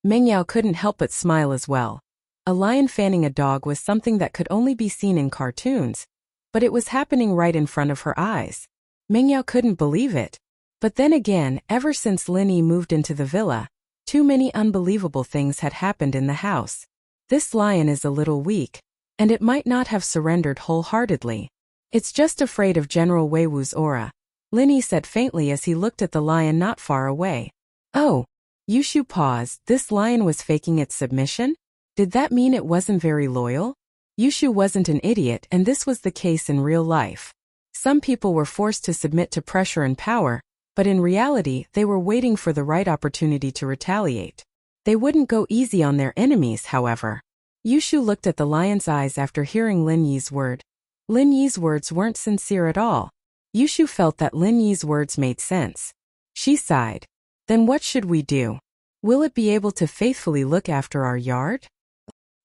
Mengyao couldn't help but smile as well. A lion fanning a dog was something that could only be seen in cartoons, but it was happening right in front of her eyes. Mengyao couldn't believe it. But then again, ever since Linny moved into the villa, too many unbelievable things had happened in the house. This lion is a little weak, and it might not have surrendered wholeheartedly. It's just afraid of General Weiwu's aura, Linny said faintly as he looked at the lion not far away. Oh. Yushu paused. This lion was faking its submission? Did that mean it wasn't very loyal? Yushu wasn't an idiot, and this was the case in real life. Some people were forced to submit to pressure and power, but in reality, they were waiting for the right opportunity to retaliate. They wouldn't go easy on their enemies, however. Yushu looked at the lion's eyes after hearing Lin Yi's word. Lin Yi's words weren't sincere at all. Yushu felt that Lin Yi's words made sense. She sighed. Then what should we do? Will it be able to faithfully look after our yard?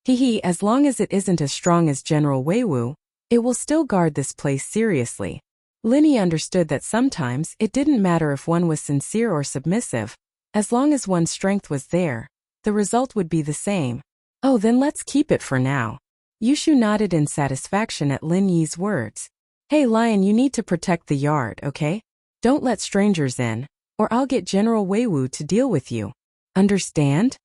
Hehe, as long as it isn't as strong as General Weiwu, it will still guard this place seriously. Linny understood that sometimes it didn't matter if one was sincere or submissive. As long as one's strength was there, the result would be the same. Oh, then let's keep it for now. Yushu nodded in satisfaction at Lin Yi's words. Hey lion, you need to protect the yard, okay? Don't let strangers in, or I'll get General Weiwu to deal with you. Understand?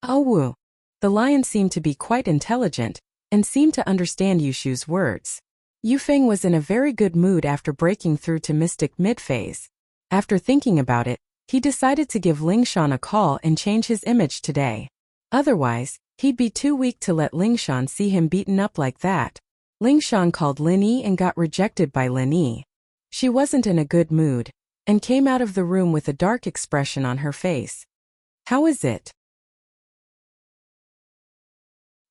Oh woo. The lion seemed to be quite intelligent, and seemed to understand Yushu's words. Yufeng was in a very good mood after breaking through to Mystic mid-phase. After thinking about it, he decided to give Lingshan a call and change his image today. Otherwise, he'd be too weak to let Lingshan see him beaten up like that. Lingshan called Lin Yi and got rejected by Lin Yi. She wasn't in a good mood, and came out of the room with a dark expression on her face. How is it?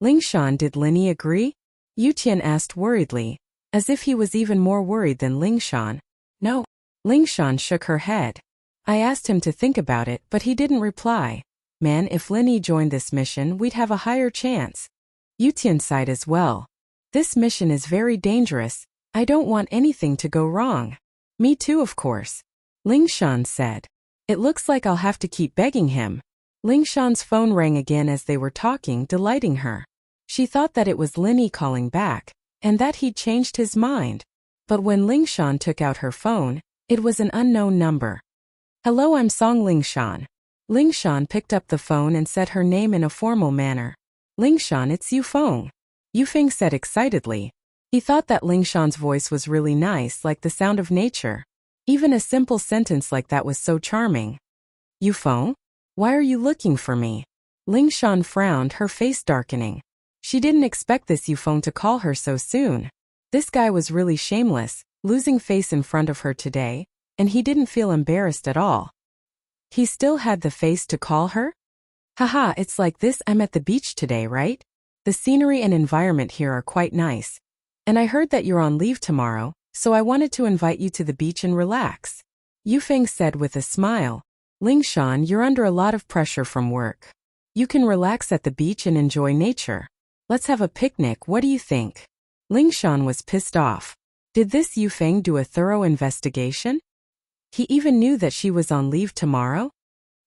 Lingshan, did Lin Yi agree? Yutian asked worriedly, as if he was even more worried than Lingshan. No. Lingshan shook her head. I asked him to think about it, but he didn't reply. Man, if Lin Yi joined this mission, we'd have a higher chance. Yutian sighed as well. This mission is very dangerous. I don't want anything to go wrong. Me too, of course. Lingshan said. It looks like I'll have to keep begging him. Lingshan's phone rang again as they were talking, delighting her. She thought that it was Lin Yi calling back, and that he'd changed his mind. But when Lingshan took out her phone, it was an unknown number. Hello, I'm Song Lingshan. Lingshan picked up the phone and said her name in a formal manner. Lingshan, it's Yufeng. Yufeng said excitedly. He thought that Lingshan's voice was really nice, like the sound of nature. Even a simple sentence like that was so charming. Yufeng? Why are you looking for me? Lingshan frowned, her face darkening. She didn't expect this Yufeng to call her so soon. This guy was really shameless, losing face in front of her today, and he didn't feel embarrassed at all. He still had the face to call her? Haha, it's like this. I'm at the beach today, right? The scenery and environment here are quite nice. And I heard that you're on leave tomorrow, so I wanted to invite you to the beach and relax. Yufeng said with a smile. Lingshan, you're under a lot of pressure from work. You can relax at the beach and enjoy nature. Let's have a picnic, what do you think? Lingshan was pissed off. Did this Yufeng do a thorough investigation? He even knew that she was on leave tomorrow?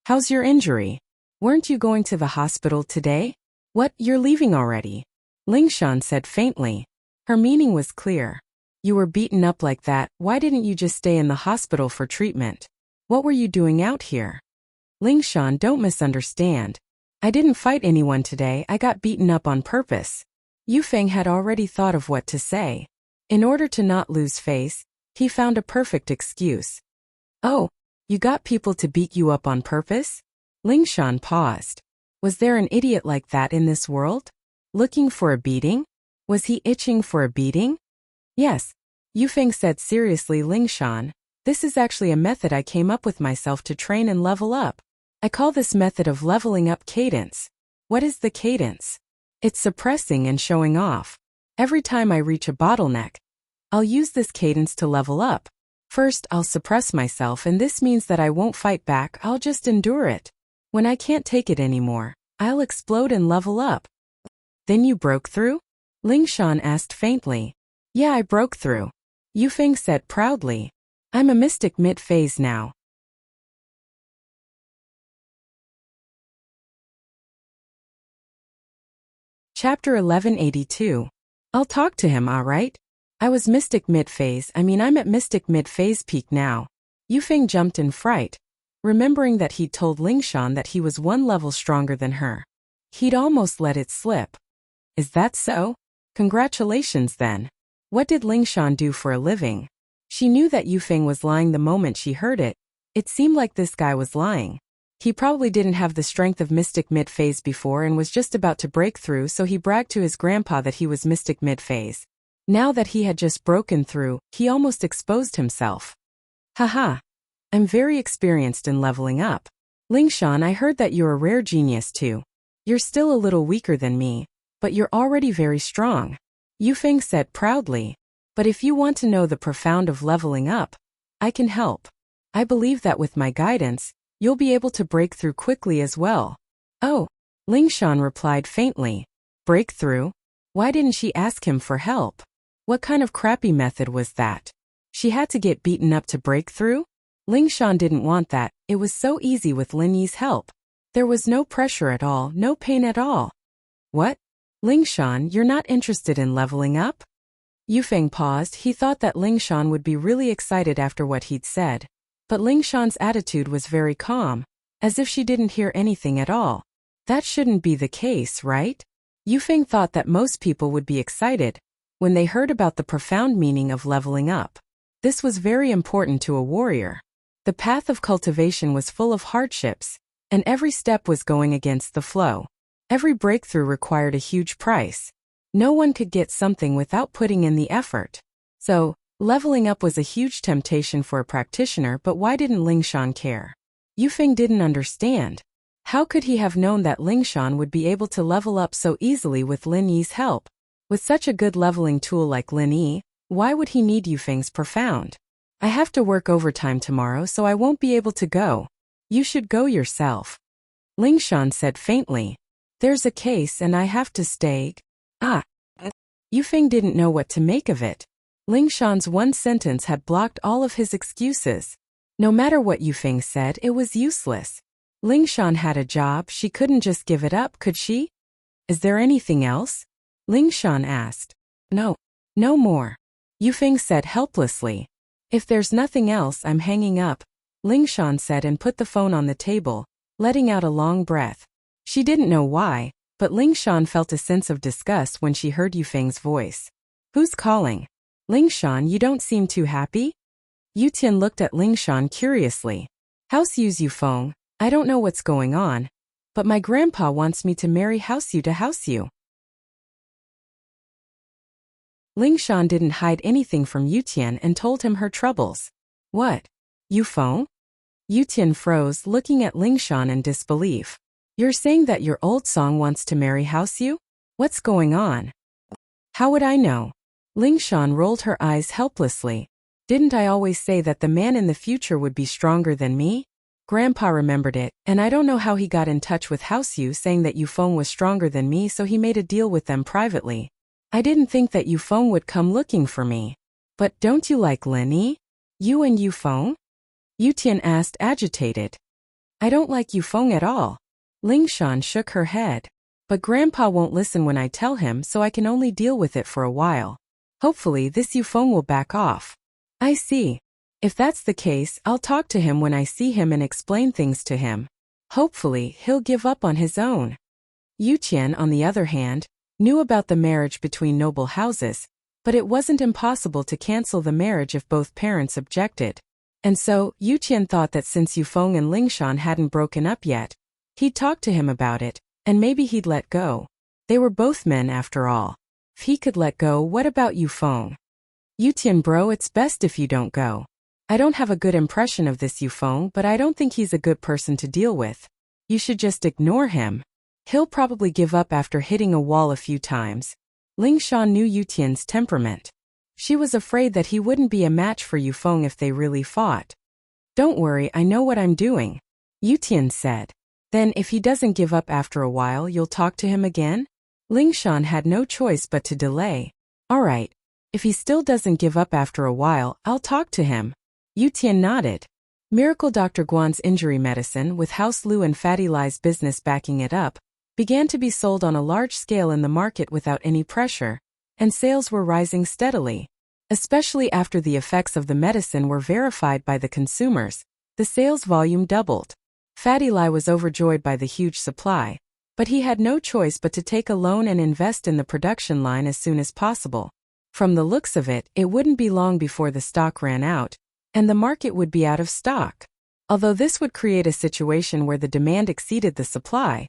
How's your injury? Weren't you going to the hospital today? What, you're leaving already? Lingshan said faintly. Her meaning was clear. You were beaten up like that, why didn't you just stay in the hospital for treatment? What were you doing out here? Lingshan, don't misunderstand. I didn't fight anyone today, I got beaten up on purpose. Yufeng had already thought of what to say. In order to not lose face, he found a perfect excuse. Oh, you got people to beat you up on purpose? Lingshan paused. Was there an idiot like that in this world? Looking for a beating? Was he itching for a beating? Yes. Yufeng said seriously. Lingshan, This is actually a method I came up with myself to train and level up. I call this method of leveling up cadence. What is the cadence? It's suppressing and showing off. Every time I reach a bottleneck, I'll use this cadence to level up. First, I'll suppress myself, and this means that I won't fight back, I'll just endure it. When I can't take it anymore, I'll explode and level up. Then you broke through? Lingshan asked faintly. Yeah, I broke through. Yufeng said proudly. I'm a mystic mid-phase now. Chapter 1182. I'll talk to him, alright? I was mystic mid-phase, I'm at mystic mid-phase peak now. Yufeng jumped in fright, remembering that he'd told Lingshan that he was one level stronger than her. He'd almost let it slip. Is that so? Congratulations then. What did Lingshan do for a living? She knew that Yufeng was lying the moment she heard it. It seemed like this guy was lying. He probably didn't have the strength of mystic mid-phase before and was just about to break through, so he bragged to his grandpa that he was mystic mid-phase. Now that he had just broken through, he almost exposed himself. Haha. I'm very experienced in leveling up. Lingshan, I heard that you're a rare genius too. You're still a little weaker than me, but you're already very strong. Yufeng said proudly. But if you want to know the profound of leveling up, I can help. I believe that with my guidance, you'll be able to break through quickly as well. Oh, Lingshan replied faintly. Breakthrough? Why didn't she ask him for help? What kind of crappy method was that? She had to get beaten up to break through? Lingshan didn't want that. It was so easy with Lin Yi's help. There was no pressure at all, no pain at all. What? Lingshan, you're not interested in leveling up? Yufeng paused. He thought that Lingshan would be really excited after what he'd said. But Lingshan's attitude was very calm, as if she didn't hear anything at all. That shouldn't be the case, right? Yufeng thought that most people would be excited when they heard about the profound meaning of leveling up. This was very important to a warrior. The path of cultivation was full of hardships, and every step was going against the flow. Every breakthrough required a huge price. No one could get something without putting in the effort. So, leveling up was a huge temptation for a practitioner, but why didn't Lingshan care? Yufeng didn't understand. How could he have known that Lingshan would be able to level up so easily with Lin Yi's help? With such a good leveling tool like Lin Yi, why would he need Yufeng's profound? I have to work overtime tomorrow, so I won't be able to go. You should go yourself. Lingshan said faintly. There's a case and I have to stay. Yufeng didn't know what to make of it. Lingshan's one sentence had blocked all of his excuses. No matter what Yufeng said, it was useless. Lingshan had a job, she couldn't just give it up, could she? Is there anything else? Lingshan asked. No. No more. Yufeng said helplessly. If there's nothing else, I'm hanging up, Lingshan said and put the phone on the table, letting out a long breath. She didn't know why, but Lingshan felt a sense of disgust when she heard Yufeng's voice. Who's calling? Lingshan, you don't seem too happy? Yutian looked at Lingshan curiously. Houseyu's Yufeng, I don't know what's going on, but my grandpa wants me to marry Houseu to Houseu. Lingshan didn't hide anything from Yutian and told him her troubles. What? Yufeng? Yutian froze, looking at Lingshan in disbelief. You're saying that your old song wants to marry Houseu? What's going on? How would I know? Lingshan rolled her eyes helplessly. Didn't I always say that the man in the future would be stronger than me? Grandpa remembered it, and I don't know how he got in touch with Houseu saying that Yufeng was stronger than me, so he made a deal with them privately. I didn't think that Yufeng would come looking for me. But don't you like Lin Yi? You and Yufeng? Yutian asked, agitated. I don't like Yufeng at all. Lingshan shook her head. But Grandpa won't listen when I tell him, so I can only deal with it for a while. Hopefully this Yufeng will back off. I see. If that's the case, I'll talk to him when I see him and explain things to him. Hopefully, he'll give up on his own. Yutian, on the other hand, knew about the marriage between noble houses, but it wasn't impossible to cancel the marriage if both parents objected. And so, Yutian thought that since Yufeng and Lingshan hadn't broken up yet, he'd talk to him about it, and maybe he'd let go. They were both men after all. If he could let go, what about Yufeng? Yutian bro, it's best if you don't go. I don't have a good impression of this Yufeng, but I don't think he's a good person to deal with. You should just ignore him. He'll probably give up after hitting a wall a few times. Ling Shan knew Yutian's temperament. She was afraid that he wouldn't be a match for Yufeng if they really fought. Don't worry, I know what I'm doing, Yutian said. Then if he doesn't give up after a while, you'll talk to him again? Ling Shan had no choice but to delay. All right. If he still doesn't give up after a while, I'll talk to him. Yutian nodded. Miracle Dr. Guan's injury medicine, with House Lu and Fatty Lie's business backing it up, began to be sold on a large scale in the market without any pressure, and sales were rising steadily. Especially after the effects of the medicine were verified by the consumers, the sales volume doubled. Fatty Lie was overjoyed by the huge supply, but he had no choice but to take a loan and invest in the production line as soon as possible. From the looks of it, it wouldn't be long before the stock ran out, and the market would be out of stock. Although this would create a situation where the demand exceeded the supply,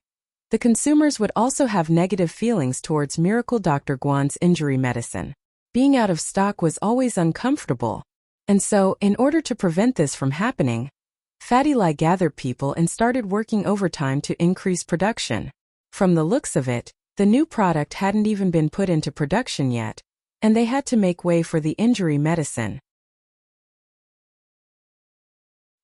the consumers would also have negative feelings towards Miracle Dr. Guan's injury medicine. Being out of stock was always uncomfortable. And so, in order to prevent this from happening, Fatty Lie gathered people and started working overtime to increase production. From the looks of it, the new product hadn't even been put into production yet, and they had to make way for the injury medicine.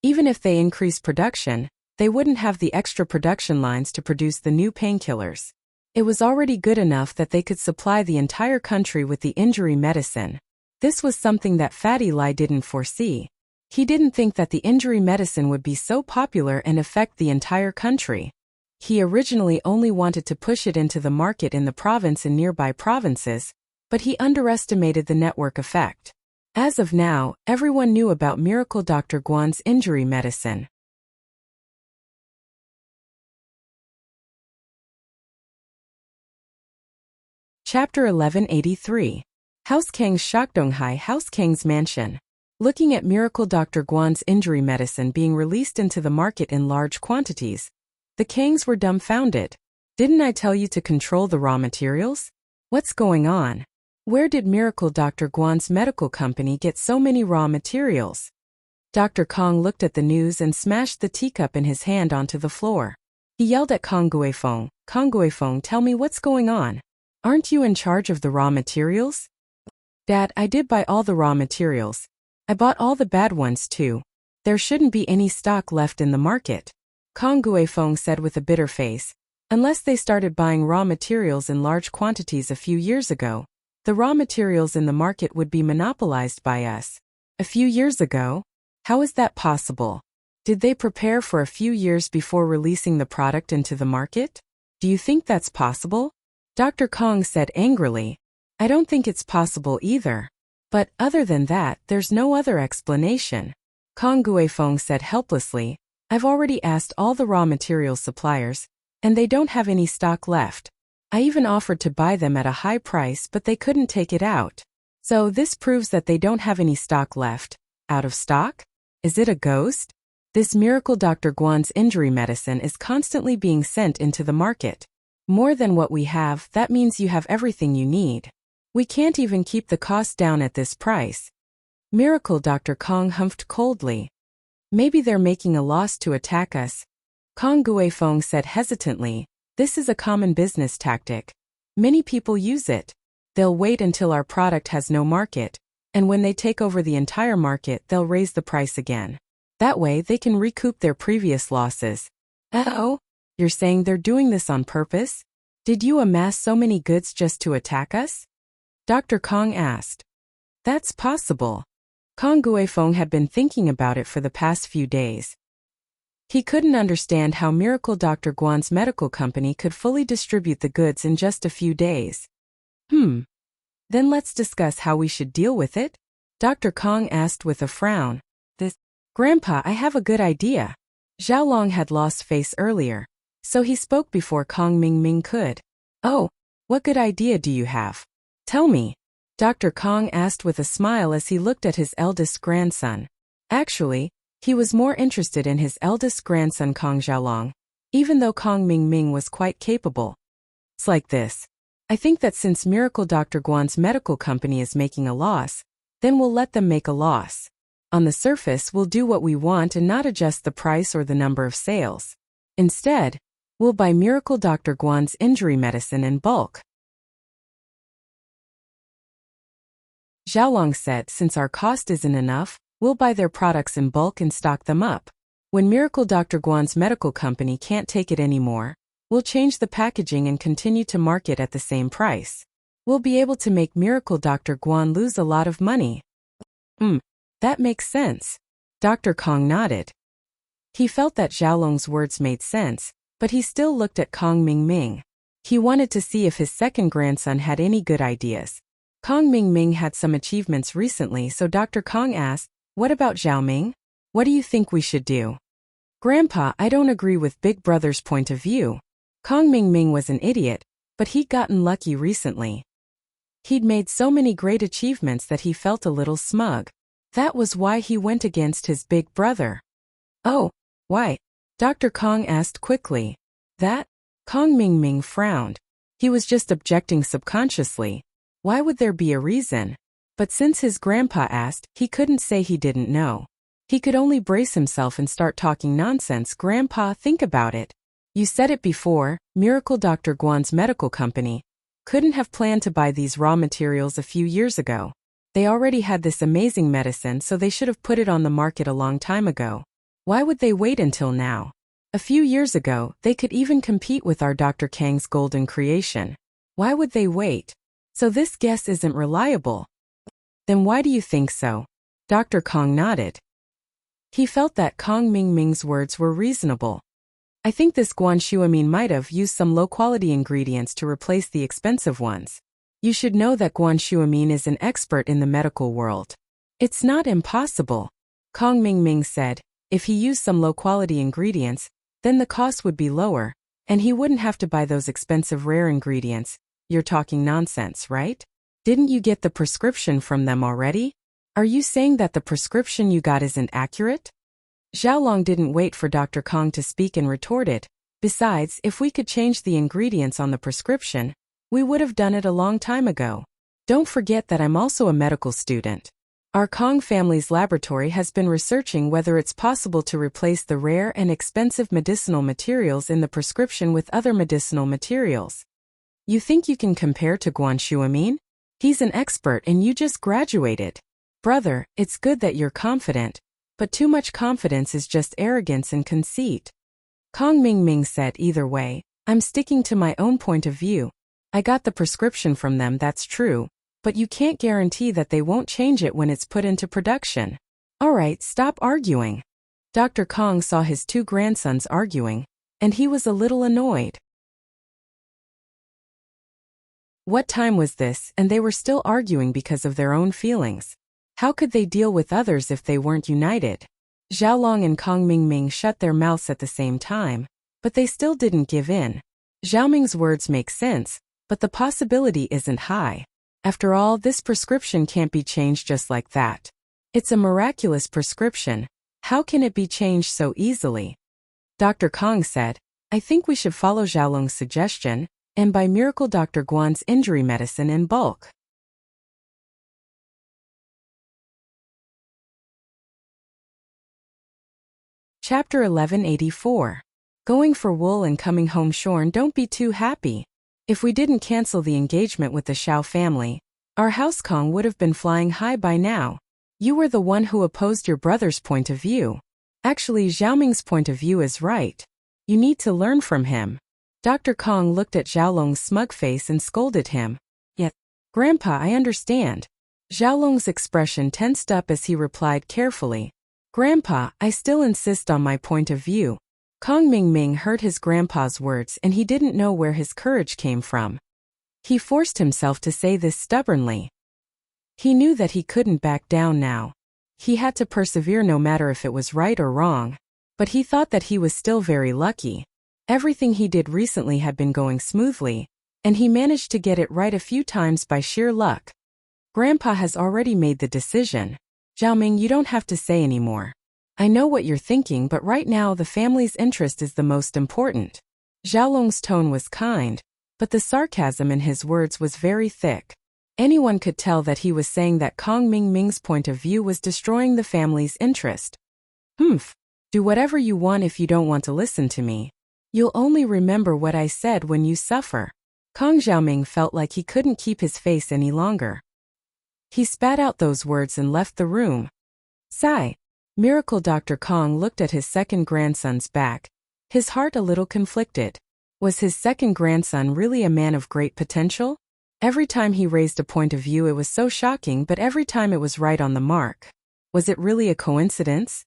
Even if they increased production, they wouldn't have the extra production lines to produce the new painkillers. It was already good enough that they could supply the entire country with the injury medicine. This was something that Fatty Lie didn't foresee. He didn't think that the injury medicine would be so popular and affect the entire country. He originally only wanted to push it into the market in the province and nearby provinces, but he underestimated the network effect. As of now, everyone knew about Miracle Dr. Guan's injury medicine. Chapter 1183. House Kang's Shakdonghai House Kang's Mansion. Looking at Miracle Dr. Guan's injury medicine being released into the market in large quantities, the Kangs were dumbfounded. Didn't I tell you to control the raw materials? What's going on? Where did Miracle Dr. Guan's medical company get so many raw materials? Dr. Kong looked at the news and smashed the teacup in his hand onto the floor. He yelled at Kong Guifeng, tell me what's going on. Aren't you in charge of the raw materials? Dad, I did buy all the raw materials. I bought all the bad ones too. There shouldn't be any stock left in the market. Kong Guifeng said with a bitter face. Unless they started buying raw materials in large quantities a few years ago, the raw materials in the market would be monopolized by us. A few years ago? How is that possible? Did they prepare for a few years before releasing the product into the market? Do you think that's possible? Dr. Kong said angrily. I don't think it's possible either. But other than that, there's no other explanation. Kong Guifeng said helplessly. I've already asked all the raw materials suppliers, and they don't have any stock left. I even offered to buy them at a high price, but they couldn't take it out. So this proves that they don't have any stock left. Out of stock? Is it a ghost? This Miracle Dr. Guan's injury medicine is constantly being sent into the market. More than what we have, that means you have everything you need. We can't even keep the cost down at this price. Miracle Dr. Kong humphed coldly. Maybe they're making a loss to attack us. Kong Guifeng said hesitantly. This is a common business tactic. Many people use it. They'll wait until our product has no market, and when they take over the entire market, they'll raise the price again. That way, they can recoup their previous losses. Oh? You're saying they're doing this on purpose? Did you amass so many goods just to attack us? Dr. Kong asked. That's possible. Kong Guifeng had been thinking about it for the past few days. He couldn't understand how Miracle Dr. Guan's medical company could fully distribute the goods in just a few days. Then let's discuss how we should deal with it? Dr. Kong asked with a frown. Grandpa, I have a good idea. Xiaolong had lost face earlier, so he spoke before Kong Mingming could. Oh, what good idea do you have? Tell me. Dr. Kong asked with a smile as he looked at his eldest grandson. Actually, he was more interested in his eldest grandson Kong Xiaolong, even though Kong Mingming was quite capable. It's like this. I think that since Miracle Dr. Guan's medical company is making a loss, then we'll let them make a loss. On the surface, we'll do what we want and not adjust the price or the number of sales. Instead, we'll buy Miracle Dr. Guan's injury medicine in bulk. Xiaolong said, since our cost isn't enough, we'll buy their products in bulk and stock them up. When Miracle Dr. Guan's medical company can't take it anymore, we'll change the packaging and continue to market at the same price. We'll be able to make Miracle Dr. Guan lose a lot of money. That makes sense. Dr. Kong nodded. He felt that Xiaolong's words made sense, but he still looked at Kong Mingming. He wanted to see if his second grandson had any good ideas. Kong Mingming had some achievements recently, so Dr. Kong asked, "What about Xiaoming? What do you think we should do?" "Grandpa, I don't agree with Big Brother's point of view. Kong Mingming was an idiot, but he'd gotten lucky recently. He'd made so many great achievements that he felt a little smug. That was why he went against his big brother." "Oh, why?" Dr. Kong asked quickly. "That?" Kong Mingming frowned. He was just objecting subconsciously. Why would there be a reason? But since his grandpa asked, he couldn't say he didn't know. He could only brace himself and start talking nonsense. "Grandpa, think about it. You said it before, Miracle Dr. Guan's medical company couldn't have planned to buy these raw materials a few years ago. They already had this amazing medicine, so they should have put it on the market a long time ago. Why would they wait until now? A few years ago, they could even compete with our Dr. Kang's golden creation. Why would they wait? So this guess isn't reliable." "Then why do you think so?" Dr. Kong nodded. He felt that Kong Mingming's words were reasonable. "I think this guanshuamine might have used some low-quality ingredients to replace the expensive ones. You should know that guanshuamine is an expert in the medical world. It's not impossible." Kong Mingming said, "If he used some low-quality ingredients, then the cost would be lower, and he wouldn't have to buy those expensive rare ingredients." "You're talking nonsense, right? Didn't you get the prescription from them already? Are you saying that the prescription you got isn't accurate?" Xiaolong didn't wait for Dr. Kong to speak and retorted, "Besides, if we could change the ingredients on the prescription, we would have done it a long time ago. Don't forget that I'm also a medical student. Our Kong family's laboratory has been researching whether it's possible to replace the rare and expensive medicinal materials in the prescription with other medicinal materials. You think you can compare to guanshuamine? He's an expert and you just graduated. Brother, it's good that you're confident, but too much confidence is just arrogance and conceit." Kong Mingming said, "Either way, I'm sticking to my own point of view. I got the prescription from them, that's true, but you can't guarantee that they won't change it when it's put into production. All right, stop arguing." Dr. Kong saw his two grandsons arguing, and he was a little annoyed. What time was this, and they were still arguing because of their own feelings? How could they deal with others if they weren't united? Xiaolong and Kong Mingming shut their mouths at the same time, but they still didn't give in. Xiaoming's words make sense, but the possibility isn't high. After all, this prescription can't be changed just like that. It's a miraculous prescription. How can it be changed so easily? Dr. Kong said, "I think we should follow Xiaolong's suggestion and buy Miracle Dr. Guan's injury medicine in bulk." Chapter 1184. Going for wool and coming home shorn. Don't be too happy. If we didn't cancel the engagement with the Xiao family, our house Kong would have been flying high by now. You were the one who opposed your brother's point of view. Actually, Xiaoming's point of view is right. You need to learn from him. Dr. Kong looked at Xiaolong's smug face and scolded him. "Yet, Grandpa, I understand." Xiaolong's expression tensed up as he replied carefully, "Grandpa, I still insist on my point of view." Kong Mingming heard his grandpa's words and he didn't know where his courage came from. He forced himself to say this stubbornly. He knew that he couldn't back down now. He had to persevere no matter if it was right or wrong. But he thought that he was still very lucky. Everything he did recently had been going smoothly, and he managed to get it right a few times by sheer luck. Grandpa has already made the decision. Xiaoming, you don't have to say anymore. I know what you're thinking, but right now the family's interest is the most important. Xiaolong's tone was kind, but the sarcasm in his words was very thick. Anyone could tell that he was saying that Kong Ming Ming's point of view was destroying the family's interest. Humph. Do whatever you want if you don't want to listen to me. You'll only remember what I said when you suffer. Kong Xiaoming felt like he couldn't keep his face any longer. He spat out those words and left the room. Sigh. Miracle Dr. Kong looked at his second grandson's back, his heart a little conflicted. Was his second grandson really a man of great potential? Every time he raised a point of view it was so shocking, but every time it was right on the mark. Was it really a coincidence?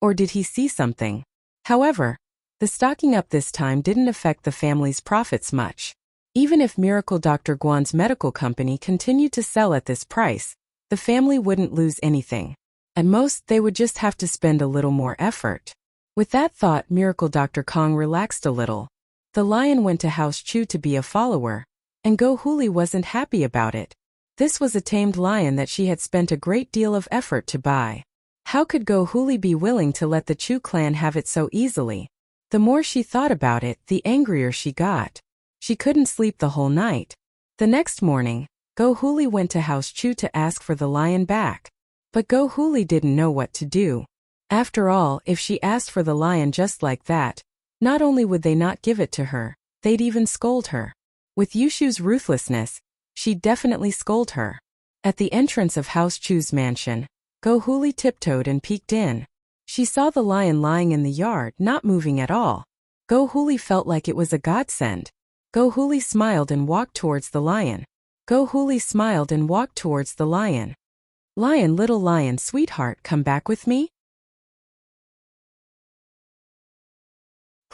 Or did he see something? However, the stocking up this time didn't affect the family's profits much. Even if Miracle Dr. Guan's medical company continued to sell at this price, the family wouldn't lose anything. At most, they would just have to spend a little more effort. With that thought, Miracle Dr. Kong relaxed a little. The lion went to House Chu to be a follower, and Go Huli wasn't happy about it. This was a tamed lion that she had spent a great deal of effort to buy. How could Go Huli be willing to let the Chu clan have it so easily? The more she thought about it, the angrier she got. She couldn't sleep the whole night. The next morning, Go Huli went to House Chu to ask for the lion back. But Go Huli didn't know what to do. After all, if she asked for the lion just like that, not only would they not give it to her, they'd even scold her. With Yushu's ruthlessness, she'd definitely scold her. At the entrance of House Chu's mansion, Go Huli tiptoed and peeked in. She saw the lion lying in the yard, not moving at all. Go Huli felt like it was a godsend. Go Huli smiled and walked towards the lion. Go Huli smiled and walked towards the lion. Lion, little lion, sweetheart, come back with me?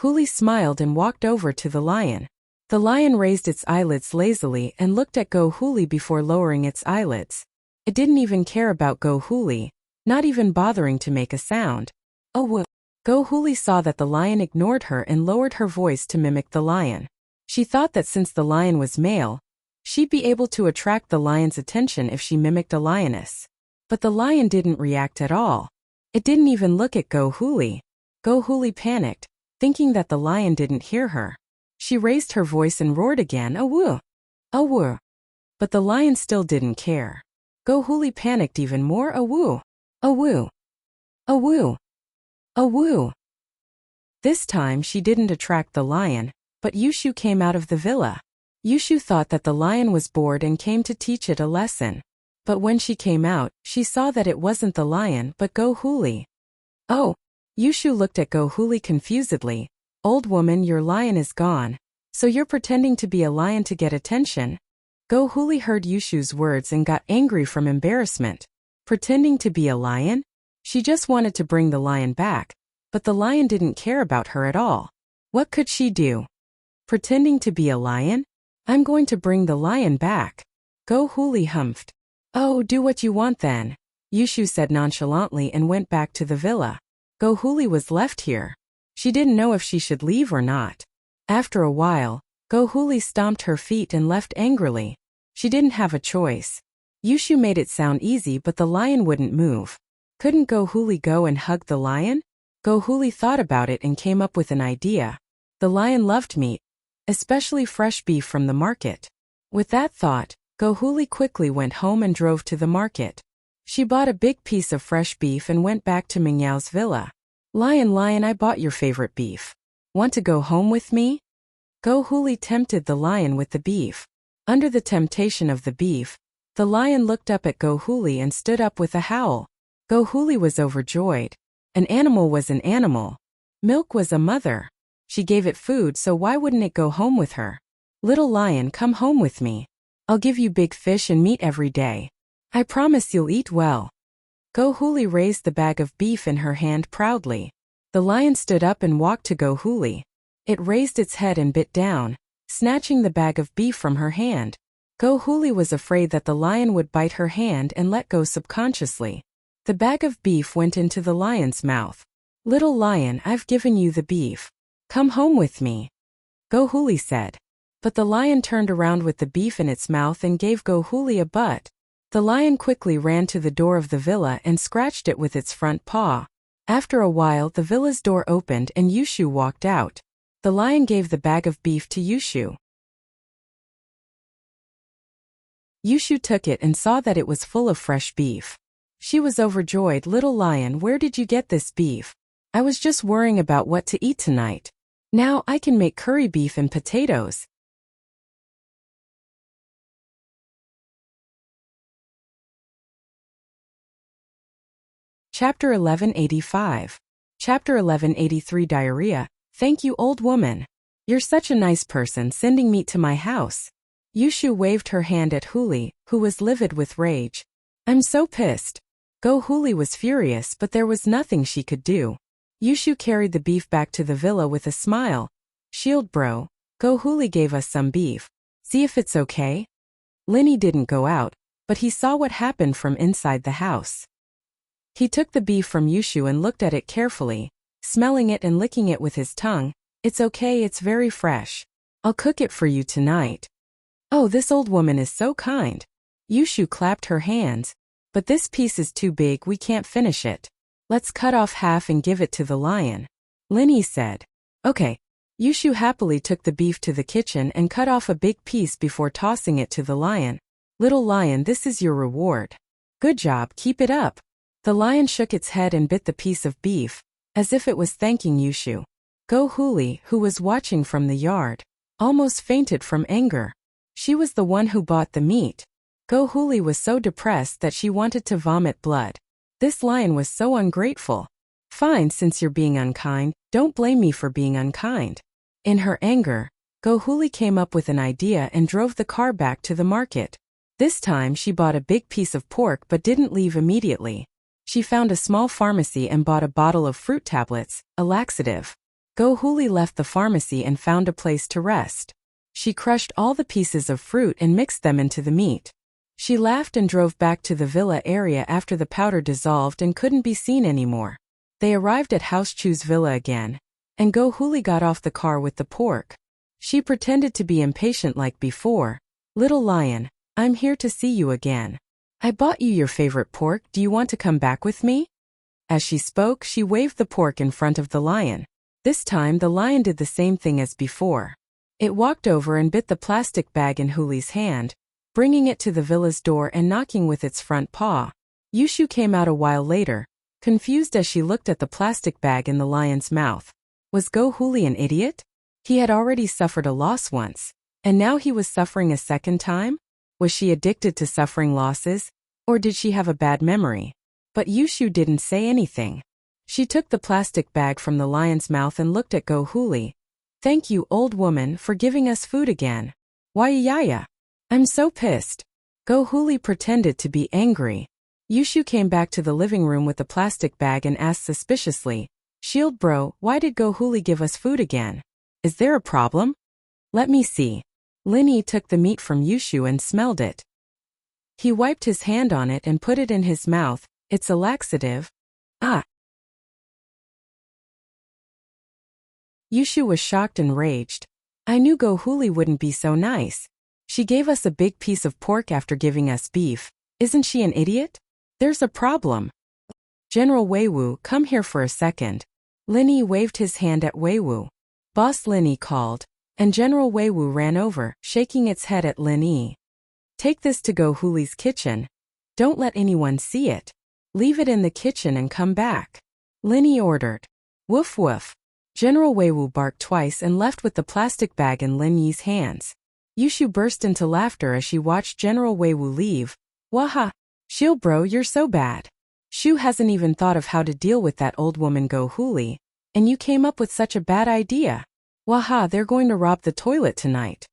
Huli smiled and walked over to the lion. The lion raised its eyelids lazily and looked at Go Huli before lowering its eyelids. It didn't even care about Go Huli, not even bothering to make a sound. Oh, whoa. Go Huli saw that the lion ignored her and lowered her voice to mimic the lion. She thought that since the lion was male, she'd be able to attract the lion's attention if she mimicked a lioness. But the lion didn't react at all. It didn't even look at Go Huli. Go Huli panicked, thinking that the lion didn't hear her. She raised her voice and roared again, "Awoo! Awoo!" But the lion still didn't care. Go Huli panicked even more, "Awoo! Awoo! Awoo! Awoo!" This time she didn't attract the lion, but Yushu came out of the villa. Yushu thought that the lion was bored and came to teach it a lesson. But when she came out, she saw that it wasn't the lion but Go Huli. Oh! Yushu looked at Go Huli confusedly. "Old woman, your lion is gone. So you're pretending to be a lion to get attention?" Go Huli heard Yushu's words and got angry from embarrassment. Pretending to be a lion? She just wanted to bring the lion back, but the lion didn't care about her at all. What could she do? Pretending to be a lion? I'm going to bring the lion back. Go Huli humphed. Oh, do what you want then, Yushu said nonchalantly and went back to the villa. Go Huli was left here. She didn't know if she should leave or not. After a while, Go Huli stomped her feet and left angrily. She didn't have a choice. Yushu made it sound easy, but the lion wouldn't move. Couldn't Go Huli go and hug the lion? Go Huli thought about it and came up with an idea. The lion loved meat, especially fresh beef from the market. With that thought, Go Huli quickly went home and drove to the market. She bought a big piece of fresh beef and went back to Mingyao's villa. "Lion, lion, I bought your favorite beef. Want to go home with me?" Go Huli tempted the lion with the beef. Under the temptation of the beef, the lion looked up at Go Huli and stood up with a howl. Go Huli was overjoyed. An animal was an animal. Milk was a mother. She gave it food, so why wouldn't it go home with her? "Little lion, come home with me. I'll give you big fish and meat every day. I promise you'll eat well." Go Huli raised the bag of beef in her hand proudly. The lion stood up and walked to Go Huli. It raised its head and bit down, snatching the bag of beef from her hand. Go Huli was afraid that the lion would bite her hand and let go subconsciously. The bag of beef went into the lion's mouth. "Little lion, I've given you the beef. Come home with me," Go Huli said. But the lion turned around with the beef in its mouth and gave Go Huli a butt. The lion quickly ran to the door of the villa and scratched it with its front paw. After a while, the villa's door opened and Yushu walked out. The lion gave the bag of beef to Yushu. Yushu took it and saw that it was full of fresh beef. She was overjoyed. Little lion, where did you get this beef? I was just worrying about what to eat tonight. Now I can make curry beef and potatoes. Chapter 1185. Chapter 1183 Diarrhea. Thank you, old woman. You're such a nice person sending meat to my house. Yushu waved her hand at Huli, who was livid with rage. I'm so pissed. Go Huli was furious, but there was nothing she could do. Yushu carried the beef back to the villa with a smile. Shield bro, Go Huli gave us some beef. See if it's okay? Linny didn't go out, but he saw what happened from inside the house. He took the beef from Yushu and looked at it carefully, smelling it and licking it with his tongue. It's okay, it's very fresh. I'll cook it for you tonight. Oh, this old woman is so kind. Yushu clapped her hands. But this piece is too big, we can't finish it. Let's cut off half and give it to the lion. Linny said. Okay. Yushu happily took the beef to the kitchen and cut off a big piece before tossing it to the lion. Little lion, this is your reward. Good job, keep it up. The lion shook its head and bit the piece of beef, as if it was thanking Yushu. Go Huli, who was watching from the yard, almost fainted from anger. She was the one who bought the meat. Go Huli was so depressed that she wanted to vomit blood. This lion was so ungrateful. Fine, since you're being unkind, don't blame me for being unkind. In her anger, Go Huli came up with an idea and drove the car back to the market. This time she bought a big piece of pork but didn't leave immediately. She found a small pharmacy and bought a bottle of fruit tablets, a laxative. Go Huli left the pharmacy and found a place to rest. She crushed all the pieces of fruit and mixed them into the meat. She laughed and drove back to the villa area after the powder dissolved and couldn't be seen anymore. They arrived at House Chu's villa again, and Go Huli got off the car with the pork. She pretended to be impatient like before. Little lion, I'm here to see you again. I bought you your favorite pork, do you want to come back with me? As she spoke, she waved the pork in front of the lion. This time the lion did the same thing as before. It walked over and bit the plastic bag in Huli's hand, bringing it to the villa's door and knocking with its front paw. Yushu came out a while later, confused as she looked at the plastic bag in the lion's mouth. Was Go Huli an idiot? He had already suffered a loss once, and now he was suffering a second time? Was she addicted to suffering losses, or did she have a bad memory? But Yushu didn't say anything. She took the plastic bag from the lion's mouth and looked at Go Huli. Thank you, old woman, for giving us food again. Why yaya? I'm so pissed. Go Huli pretended to be angry. Yushu came back to the living room with the plastic bag and asked suspiciously, Shield bro, why did Go Huli give us food again? Is there a problem? Let me see. Linny took the meat from Yushu and smelled it. He wiped his hand on it and put it in his mouth. It's a laxative. Ah. Yushu was shocked and raged. I knew Go Huli wouldn't be so nice. She gave us a big piece of pork after giving us beef. Isn't she an idiot? There's a problem. General Weiwu, come here for a second. Linny waved his hand at Weiwu. Boss Linny called, and General Weiwu ran over, shaking its head at Linny. Take this to Go Huli's kitchen. Don't let anyone see it. Leave it in the kitchen and come back. Linny ordered. Woof woof. General Weiwu barked twice and left with the plastic bag in Lin Yi's hands. Yushu burst into laughter as she watched General Weiwu leave. Waha! Shield bro, you're so bad. Shu hasn't even thought of how to deal with that old woman Go Huli, and you came up with such a bad idea. Waha, they're going to rob the toilet tonight.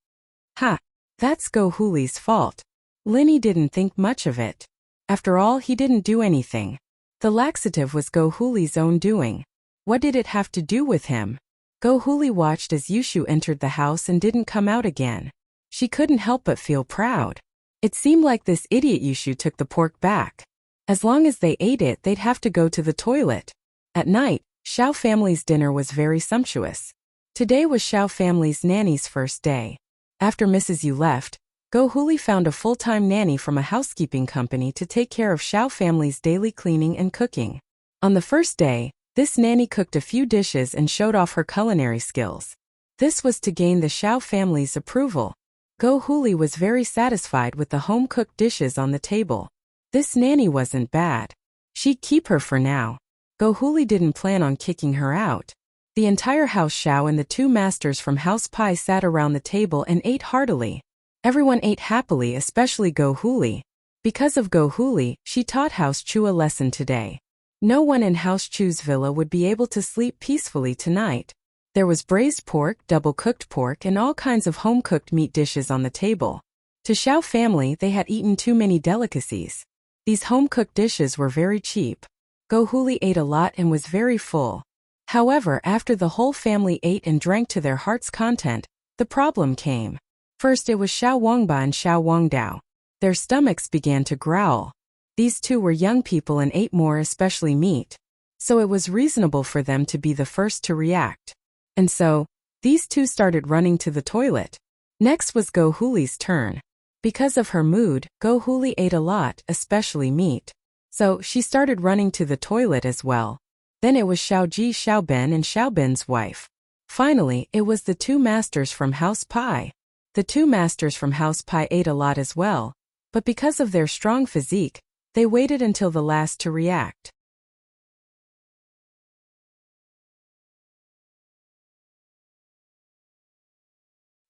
Ha! That's Go Huli's fault. Linny didn't think much of it. After all, he didn't do anything. The laxative was Go Huli's own doing. What did it have to do with him? Go Huli watched as Yushu entered the house and didn't come out again. She couldn't help but feel proud. It seemed like this idiot Yushu took the pork back. As long as they ate it, they'd have to go to the toilet. At night, Xiao family's dinner was very sumptuous. Today was Xiao family's nanny's first day. After Mrs. Yu left, Go Huli found a full-time nanny from a housekeeping company to take care of Xiao family's daily cleaning and cooking. On the first day, this nanny cooked a few dishes and showed off her culinary skills. This was to gain the Xiao family's approval. Go Huli was very satisfied with the home-cooked dishes on the table. This nanny wasn't bad. She'd keep her for now. Go Huli didn't plan on kicking her out. The entire house Xiao and the two masters from House Pai sat around the table and ate heartily. Everyone ate happily, especially Go Huli. Because of Go Huli, she taught House Chu a lesson today. No one in House Chu's villa would be able to sleep peacefully tonight. There was braised pork, double-cooked pork, and all kinds of home-cooked meat dishes on the table. To Xiao family, they had eaten too many delicacies. These home-cooked dishes were very cheap. Go Huli ate a lot and was very full. However, after the whole family ate and drank to their heart's content, the problem came. First it was Xiao Wangba and Xiao Wangdao. Their stomachs began to growl. These two were young people and ate more, especially meat. So it was reasonable for them to be the first to react. And so, these two started running to the toilet. Next was Go Huli's turn. Because of her mood, Go Huli ate a lot, especially meat. So, she started running to the toilet as well. Then it was Xiao Ji, Xiao Ben and Xiao Ben's wife. Finally, it was the two masters from House Pai. The two masters from House Pai ate a lot as well. But because of their strong physique, they waited until the last to react.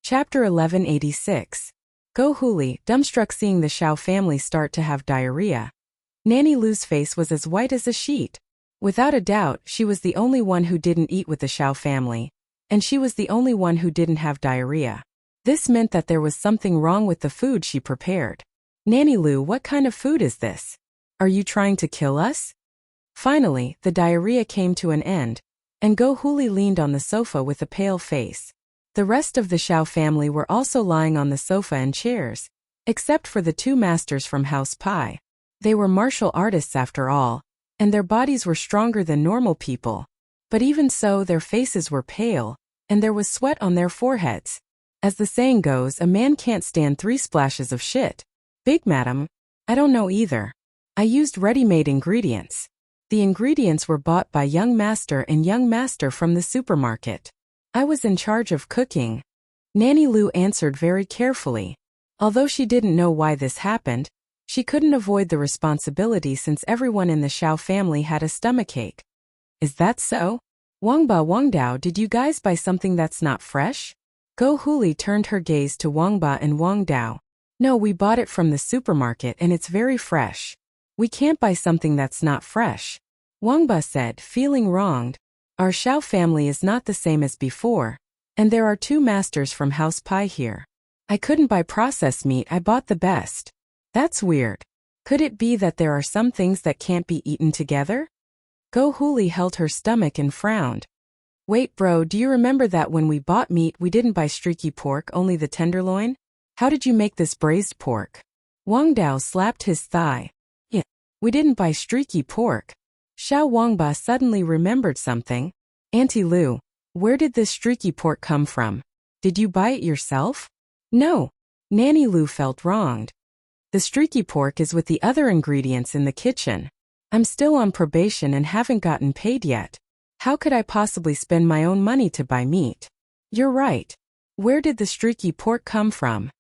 Chapter 1186. Go Huli, dumbstruck seeing the Xiao family start to have diarrhea. Nanny Lu's face was as white as a sheet. Without a doubt, she was the only one who didn't eat with the Xiao family, and she was the only one who didn't have diarrhea. This meant that there was something wrong with the food she prepared. Nanny Lu, what kind of food is this? Are you trying to kill us? Finally, the diarrhea came to an end, and Go Huli leaned on the sofa with a pale face. The rest of the Xiao family were also lying on the sofa and chairs, except for the two masters from House Pai. They were martial artists after all, and their bodies were stronger than normal people. But even so, their faces were pale, and there was sweat on their foreheads. As the saying goes, a man can't stand 3 splashes of shit. Big madam, I don't know either. I used ready-made ingredients. The ingredients were bought by young master and young master from the supermarket. I was in charge of cooking. Nanny Lu answered very carefully. Although she didn't know why this happened, she couldn't avoid the responsibility since everyone in the Xiao family had a stomachache. Is that so? Wangba, Wangdao, did you guys buy something that's not fresh? Go Huli turned her gaze to Wangba and Wangdao. No, we bought it from the supermarket and it's very fresh. We can't buy something that's not fresh. Wangba said, feeling wronged. Our Xiao family is not the same as before, and there are two masters from House Pai here. I couldn't buy processed meat, I bought the best. That's weird. Could it be that there are some things that can't be eaten together? Go Huli held her stomach and frowned. Wait bro, do you remember that when we bought meat we didn't buy streaky pork, only the tenderloin? How did you make this braised pork? Wang Dao slapped his thigh. Yeah, we didn't buy streaky pork. Xiao Wangba suddenly remembered something. Auntie Lu, where did this streaky pork come from? Did you buy it yourself? No. Nanny Lu felt wronged. The streaky pork is with the other ingredients in the kitchen. I'm still on probation and haven't gotten paid yet. How could I possibly spend my own money to buy meat? You're right. Where did the streaky pork come from?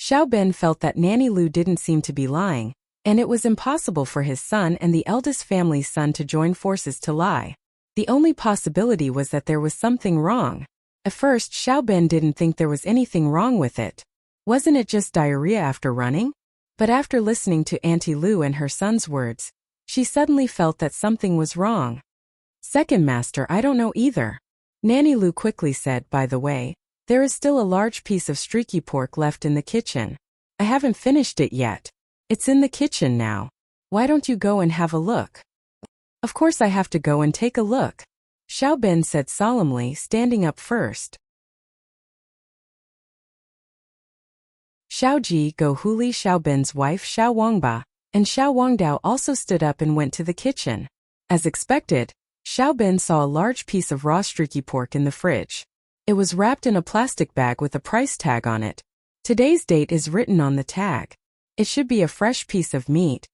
Xiao Ben felt that Nanny Lu didn't seem to be lying, and it was impossible for his son and the eldest family's son to join forces to lie. The only possibility was that there was something wrong. At first, Xiao Ben didn't think there was anything wrong with it. Wasn't it just diarrhea after running? But after listening to Auntie Lu and her son's words, she suddenly felt that something was wrong. Second master, I don't know either. Nanny Lu quickly said, by the way, there is still a large piece of streaky pork left in the kitchen. I haven't finished it yet. It's in the kitchen now. Why don't you go and have a look? Of course I have to go and take a look. Xiao Ben said solemnly, standing up first. Xiao Ji, Go Huli, Xiao Ben's wife Xiao Wangba, and Xiao Wangdao also stood up and went to the kitchen. As expected, Xiao Ben saw a large piece of raw streaky pork in the fridge. It was wrapped in a plastic bag with a price tag on it. Today's date is written on the tag. It should be a fresh piece of meat.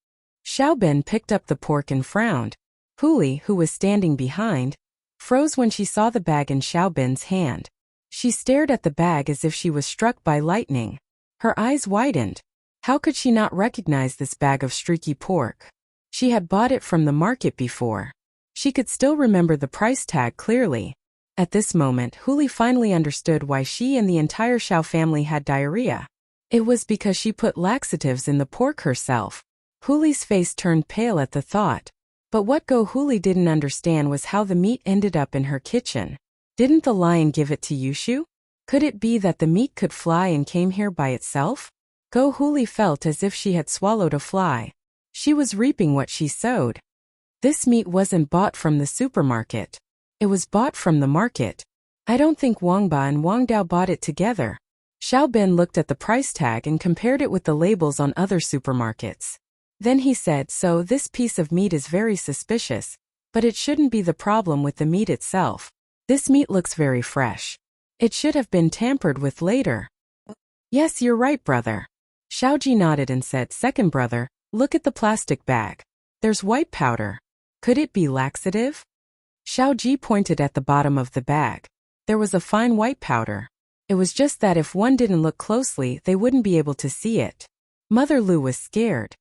Xiao Ben picked up the pork and frowned. Huli, who was standing behind, froze when she saw the bag in Xiao Ben's hand. She stared at the bag as if she was struck by lightning. Her eyes widened. How could she not recognize this bag of streaky pork? She had bought it from the market before. She could still remember the price tag clearly. At this moment, Huli finally understood why she and the entire Xiao family had diarrhea. It was because she put laxatives in the pork herself. Huli's face turned pale at the thought. But what Go Huli didn't understand was how the meat ended up in her kitchen. Didn't the lion give it to Yushu? Could it be that the meat could fly and came here by itself? Go Huli felt as if she had swallowed a fly. She was reaping what she sowed. This meat wasn't bought from the supermarket. It was bought from the market. I don't think Wang Ba and Wang Dao bought it together. Xiao Ben looked at the price tag and compared it with the labels on other supermarkets. Then he said, so this piece of meat is very suspicious, but it shouldn't be the problem with the meat itself. This meat looks very fresh. It should have been tampered with later. Yes, you're right, brother. Xiaoji nodded and said, second brother, look at the plastic bag. There's white powder. Could it be laxative? Xiaoji pointed at the bottom of the bag. There was a fine white powder. It was just that if one didn't look closely, they wouldn't be able to see it. Mother Lu was scared.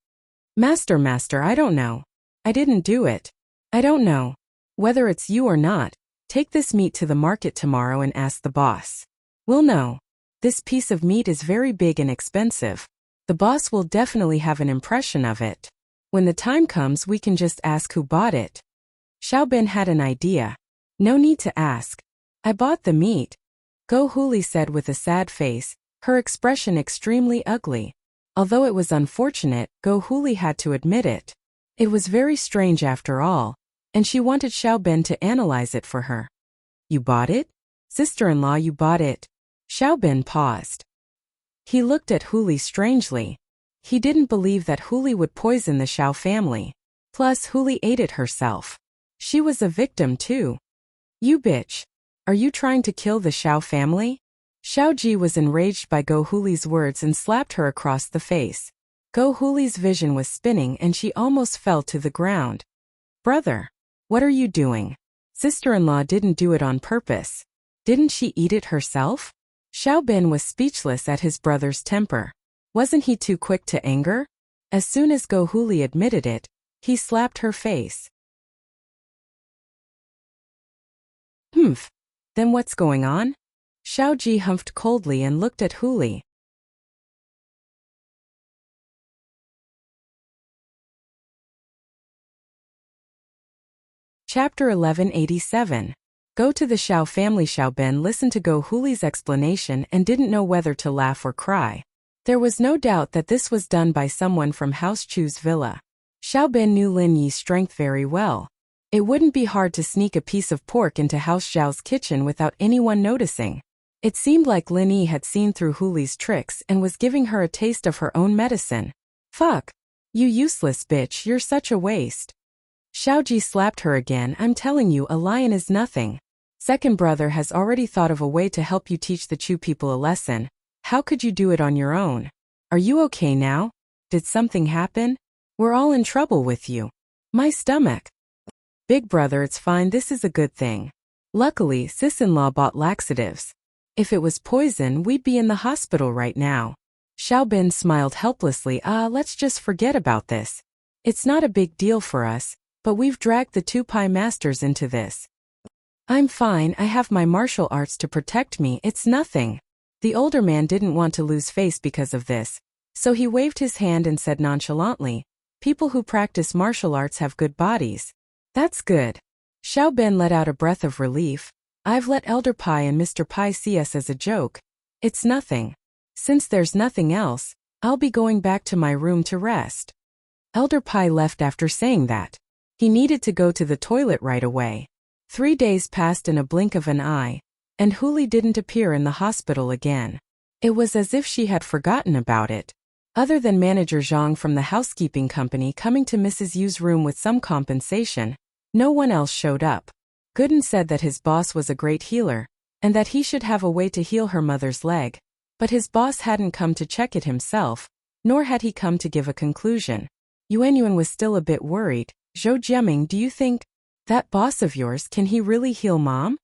Master, I don't know. I didn't do it. I don't know. Whether it's you or not, take this meat to the market tomorrow and ask the boss. We'll know. This piece of meat is very big and expensive. The boss will definitely have an impression of it. When the time comes, we can just ask who bought it. Xiao Ben had an idea. No need to ask. I bought the meat. Go Huli said with a sad face, her expression extremely ugly. Although it was unfortunate, Go Huli had to admit it. It was very strange after all, and she wanted Xiao Ben to analyze it for her. You bought it? Sister-in-law, you bought it. Xiao Ben paused. He looked at Huli strangely. He didn't believe that Huli would poison the Xiao family. Plus, Huli ate it herself. She was a victim too. You bitch. Are you trying to kill the Xiao family? Xiao Ji was enraged by Go Huli's words and slapped her across the face. Go Huli's vision was spinning and she almost fell to the ground. Brother, what are you doing? Sister-in-law didn't do it on purpose. Didn't she eat it herself? Xiao Ben was speechless at his brother's temper. Wasn't he too quick to anger? As soon as Go Huli admitted it, he slapped her face. Then what's going on? Xiao Ji humphed coldly and looked at Huli. Chapter 1187. Go to the Xiao family. Xiao Ben listened to Go Huli's explanation and didn't know whether to laugh or cry. There was no doubt that this was done by someone from House Chu's villa. Xiao Ben knew Lin Yi's strength very well. It wouldn't be hard to sneak a piece of pork into House Zhao's kitchen without anyone noticing. It seemed like Lin Yi had seen through Huli's tricks and was giving her a taste of her own medicine. Fuck. You useless bitch, you're such a waste. Xiaoji slapped her again. I'm telling you, a lion is nothing. Second brother has already thought of a way to help you teach the Chu people a lesson. How could you do it on your own? Are you okay now? Did something happen? We're all in trouble with you. My stomach. Big brother, it's fine, this is a good thing. Luckily, sis-in-law bought laxatives. If it was poison, we'd be in the hospital right now. Xiao Ben smiled helplessly. Let's just forget about this. It's not a big deal for us, but we've dragged the two Pai masters into this. I'm fine, I have my martial arts to protect me, it's nothing. The older man didn't want to lose face because of this, so he waved his hand and said nonchalantly, people who practice martial arts have good bodies. That's good. Xiao Ben let out a breath of relief. I've let Elder Pai and Mr. Pai see us as a joke. It's nothing. Since there's nothing else, I'll be going back to my room to rest. Elder Pai left after saying that. He needed to go to the toilet right away. 3 days passed in a blink of an eye, and Huli didn't appear in the hospital again. It was as if she had forgotten about it. Other than Manager Zhang from the housekeeping company coming to Mrs. Yu's room with some compensation, no one else showed up. Gooden said that his boss was a great healer, and that he should have a way to heal her mother's leg, but his boss hadn't come to check it himself, nor had he come to give a conclusion. Yuanyuan was still a bit worried. Zhou Jiaming, do you think that boss of yours, can he really heal Mom?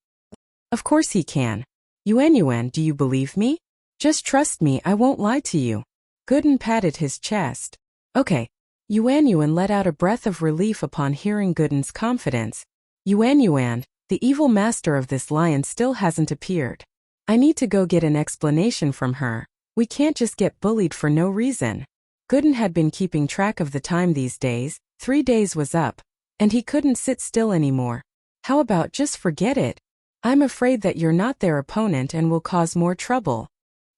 Of course he can. Yuanyuan, do you believe me? Just trust me, I won't lie to you. Gooden patted his chest. Okay. Yuan let out a breath of relief upon hearing Gooden's confidence. Yuan, the evil master of this lion still hasn't appeared. I need to go get an explanation from her. We can't just get bullied for no reason. Gooden had been keeping track of the time these days. 3 days was up, and he couldn't sit still anymore. How about just forget it? I'm afraid that you're not their opponent and will cause more trouble.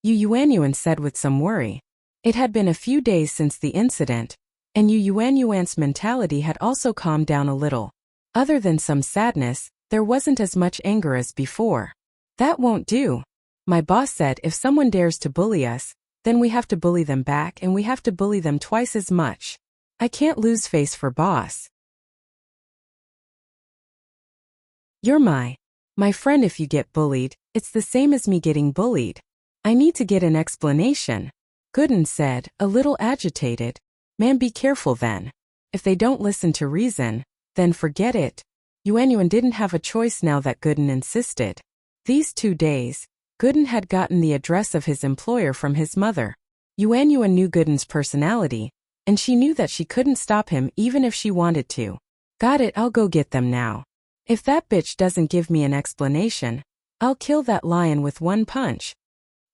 Yuan said with some worry. It had been a few days since the incident, and Yuan's mentality had also calmed down a little. Other than some sadness, there wasn't as much anger as before. That won't do. My boss said if someone dares to bully us, then we have to bully them back and we have to bully them twice as much. I can't lose face for boss. You're my friend. If you get bullied, it's the same as me getting bullied. I need to get an explanation. Gooden said, a little agitated. Man, be careful then. If they don't listen to reason, then forget it. Yuan didn't have a choice now that Gooden insisted. These 2 days, Gooden had gotten the address of his employer from his mother. Yuan knew Gooden's personality, and she knew that she couldn't stop him even if she wanted to. Got it, I'll go get them now. If that bitch doesn't give me an explanation, I'll kill that lion with one punch.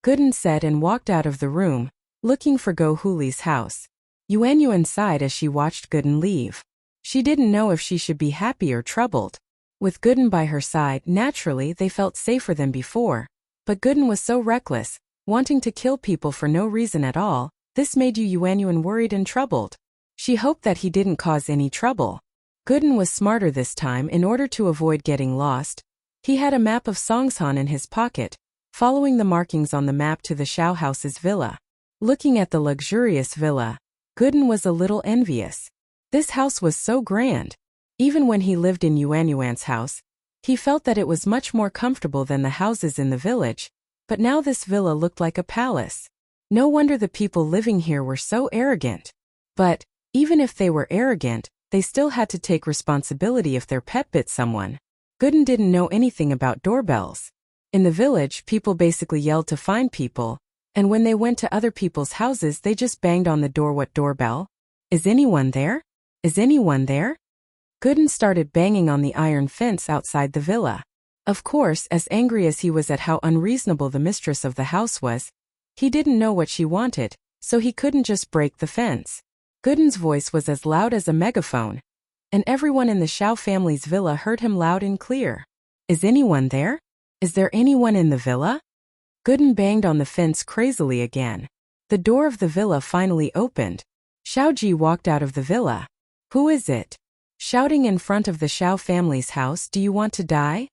Gooden said and walked out of the room, looking for Go Huli's house. Yuan sighed as she watched Gooden leave. She didn't know if she should be happy or troubled. With Gooden by her side, naturally they felt safer than before. But Gooden was so reckless, wanting to kill people for no reason at all. This made Yuan worried and troubled. She hoped that he didn't cause any trouble. Gooden was smarter this time. In order to avoid getting lost, he had a map of Songshan in his pocket, following the markings on the map to the Shao house's villa. Looking at the luxurious villa, Gooden was a little envious. This house was so grand. Even when he lived in Yuan's house, he felt that it was much more comfortable than the houses in the village, but now this villa looked like a palace. No wonder the people living here were so arrogant. But, even if they were arrogant, they still had to take responsibility if their pet bit someone. Gooden didn't know anything about doorbells. In the village, people basically yelled to find people, and when they went to other people's houses they just banged on the door. What doorbell? Is anyone there? Is anyone there? Gooden started banging on the iron fence outside the villa. Of course, as angry as he was at how unreasonable the mistress of the house was, he didn't know what she wanted, so he couldn't just break the fence. Gooden's voice was as loud as a megaphone, and everyone in the Shao family's villa heard him loud and clear. Is anyone there? Is there anyone in the villa? Gooden banged on the fence crazily again. The door of the villa finally opened. Shaoji walked out of the villa. Who is it? Shouting in front of the Shao family's house, do you want to die?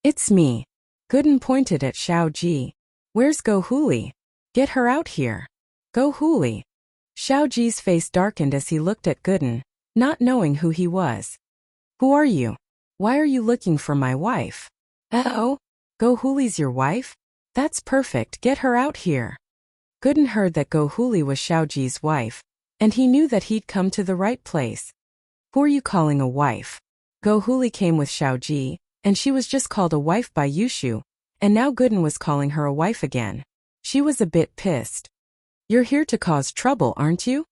It's me. Gooden pointed at Shaoji. Where's Go Huli? Get her out here. Go Huli. Shaoji's face darkened as he looked at Gooden, not knowing who he was. Who are you? Why are you looking for my wife? Oh, Go Huli's your wife? That's perfect, get her out here. Gooden heard that Go Huli was Shaoji's wife, and he knew that he'd come to the right place. Who are you calling a wife? Go Huli came with Shaoji, and she was just called a wife by Yushu, and now Gooden was calling her a wife again. She was a bit pissed. You're here to cause trouble, aren't you?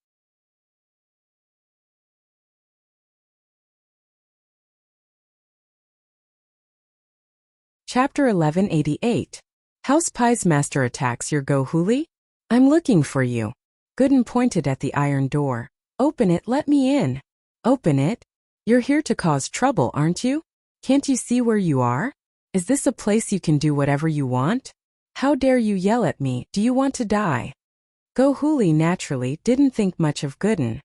Chapter 1188. House Pie's master attacks your Go Huli? I'm looking for you. Gooden pointed at the iron door. Open it, let me in. Open it? You're here to cause trouble, aren't you? Can't you see where you are? Is this a place you can do whatever you want? How dare you yell at me, do you want to die? Go Huli naturally didn't think much of Gooden.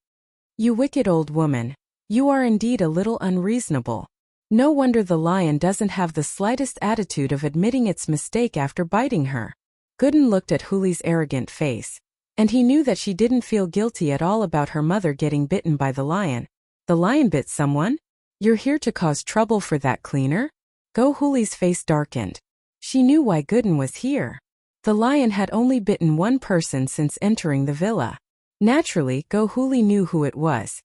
You wicked old woman. You are indeed a little unreasonable. No wonder the lion doesn't have the slightest attitude of admitting its mistake after biting her. Gooden looked at Huli's arrogant face, and he knew that she didn't feel guilty at all about her mother getting bitten by the lion. The lion bit someone? You're here to cause trouble for that cleaner? Go Huli's face darkened. She knew why Gooden was here. The lion had only bitten one person since entering the villa. Naturally, Go Huli knew who it was.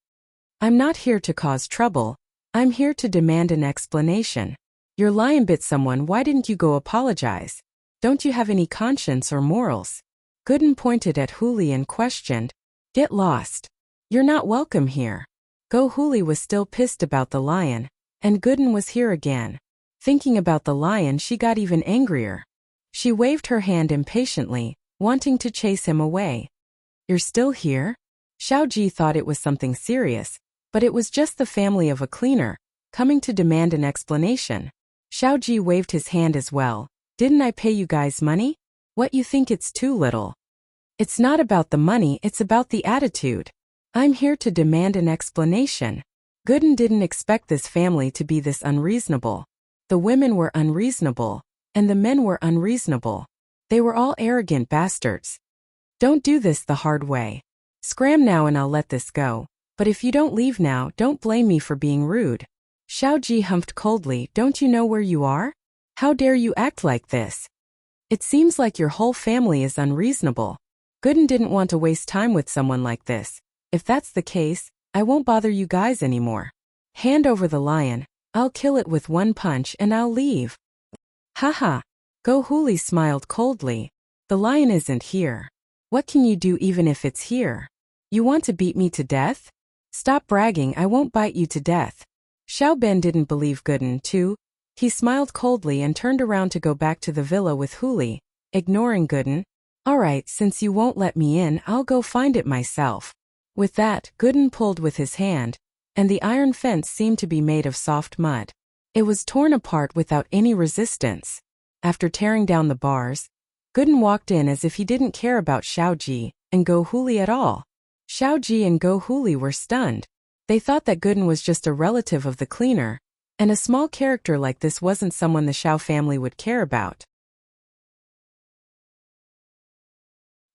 I'm not here to cause trouble. I'm here to demand an explanation. Your lion bit someone, why didn't you go apologize? Don't you have any conscience or morals? Gooden pointed at Huli and questioned. Get lost. You're not welcome here. Go. Huli was still pissed about the lion, and Gooden was here again. Thinking about the lion, she got even angrier. She waved her hand impatiently, wanting to chase him away. You're still here? Xiaoji thought it was something serious, but it was just the family of a cleaner, coming to demand an explanation. Xiaoji waved his hand as well. Didn't I pay you guys money? What, you think it's too little? It's not about the money, it's about the attitude. I'm here to demand an explanation. Gooden didn't expect this family to be this unreasonable. The women were unreasonable, and the men were unreasonable. They were all arrogant bastards. Don't do this the hard way. Scram now and I'll let this go. But if you don't leave now, don't blame me for being rude. Xiaoji humphed coldly. Don't you know where you are? How dare you act like this? It seems like your whole family is unreasonable. Gooden didn't want to waste time with someone like this. If that's the case, I won't bother you guys anymore. Hand over the lion. I'll kill it with one punch and I'll leave. Haha. Go. Huli smiled coldly. The lion isn't here. What can you do even if it's here? You want to beat me to death? Stop bragging, I won't bite you to death. Xiao Ben didn't believe Gooden too. He smiled coldly and turned around to go back to the villa with Huli, ignoring Gooden. Alright, since you won't let me in, I'll go find it myself. With that, Gooden pulled with his hand, and the iron fence seemed to be made of soft mud. It was torn apart without any resistance. After tearing down the bars, Gooden walked in as if he didn't care about Xiaoji and Go Huli at all. Xiaoji and Go Huli were stunned. They thought that Gooden was just a relative of the cleaner, and a small character like this wasn't someone the Xiao family would care about.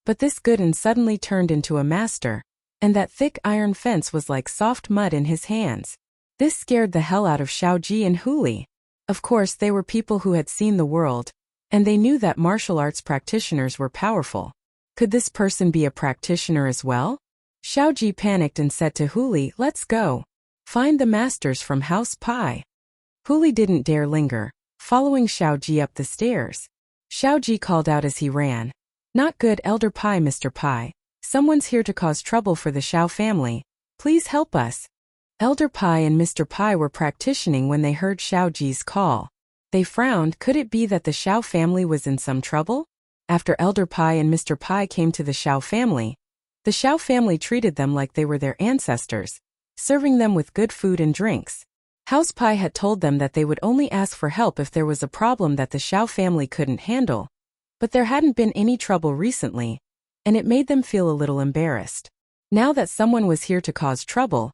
But this Gooden suddenly turned into a master, and that thick iron fence was like soft mud in his hands. This scared the hell out of Xiaoji and Huli. Of course, they were people who had seen the world, and they knew that martial arts practitioners were powerful. Could this person be a practitioner as well? Xiaoji panicked and said to Huli, let's go. Find the masters from House Pai. Huli didn't dare linger, following Xiaoji up the stairs. Xiaoji called out as he ran. Not good, Elder Pai, Mr. Pai. Someone's here to cause trouble for the Xiao family. Please help us. Elder Pai and Mr. Pai were practicing when they heard Xiaoji's call. They frowned. Could it be that the Xiao family was in some trouble? After Elder Pai and Mr. Pai came to the Xiao family, the Xiao family treated them like they were their ancestors, serving them with good food and drinks. House Pai had told them that they would only ask for help if there was a problem that the Xiao family couldn't handle. But there hadn't been any trouble recently, and it made them feel a little embarrassed. Now that someone was here to cause trouble,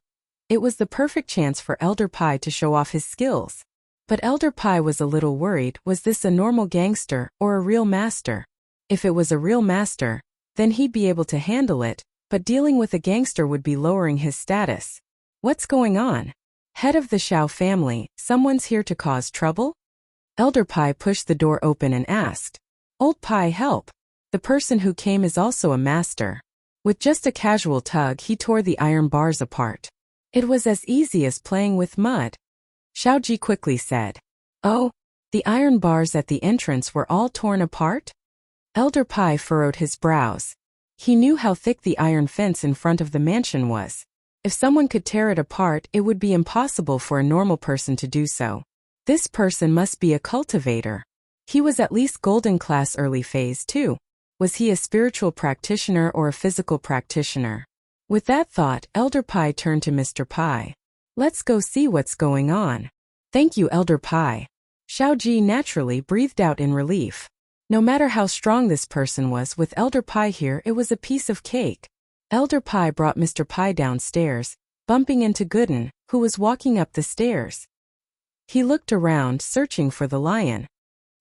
it was the perfect chance for Elder Pai to show off his skills. But Elder Pai was a little worried. Was this a normal gangster or a real master? If it was a real master, then he'd be able to handle it, but dealing with a gangster would be lowering his status. What's going on? Head of the Xiao family, someone's here to cause trouble? Elder Pai pushed the door open and asked. Old Pai, help. The person who came is also a master. With just a casual tug, he tore the iron bars apart. It was as easy as playing with mud. Xiaoji quickly said. Oh, the iron bars at the entrance were all torn apart? Elder Pai furrowed his brows. He knew how thick the iron fence in front of the mansion was. If someone could tear it apart, it would be impossible for a normal person to do so. This person must be a cultivator. He was at least golden class early phase too. Was he a spiritual practitioner or a physical practitioner? With that thought, Elder Pai turned to Mr. Pai. Let's go see what's going on. Thank you, Elder Pai. Xiaoji naturally breathed out in relief. No matter how strong this person was, with Elder Pai here, it was a piece of cake. Elder Pai brought Mr. Pai downstairs, bumping into Gooden, who was walking up the stairs. He looked around, searching for the lion.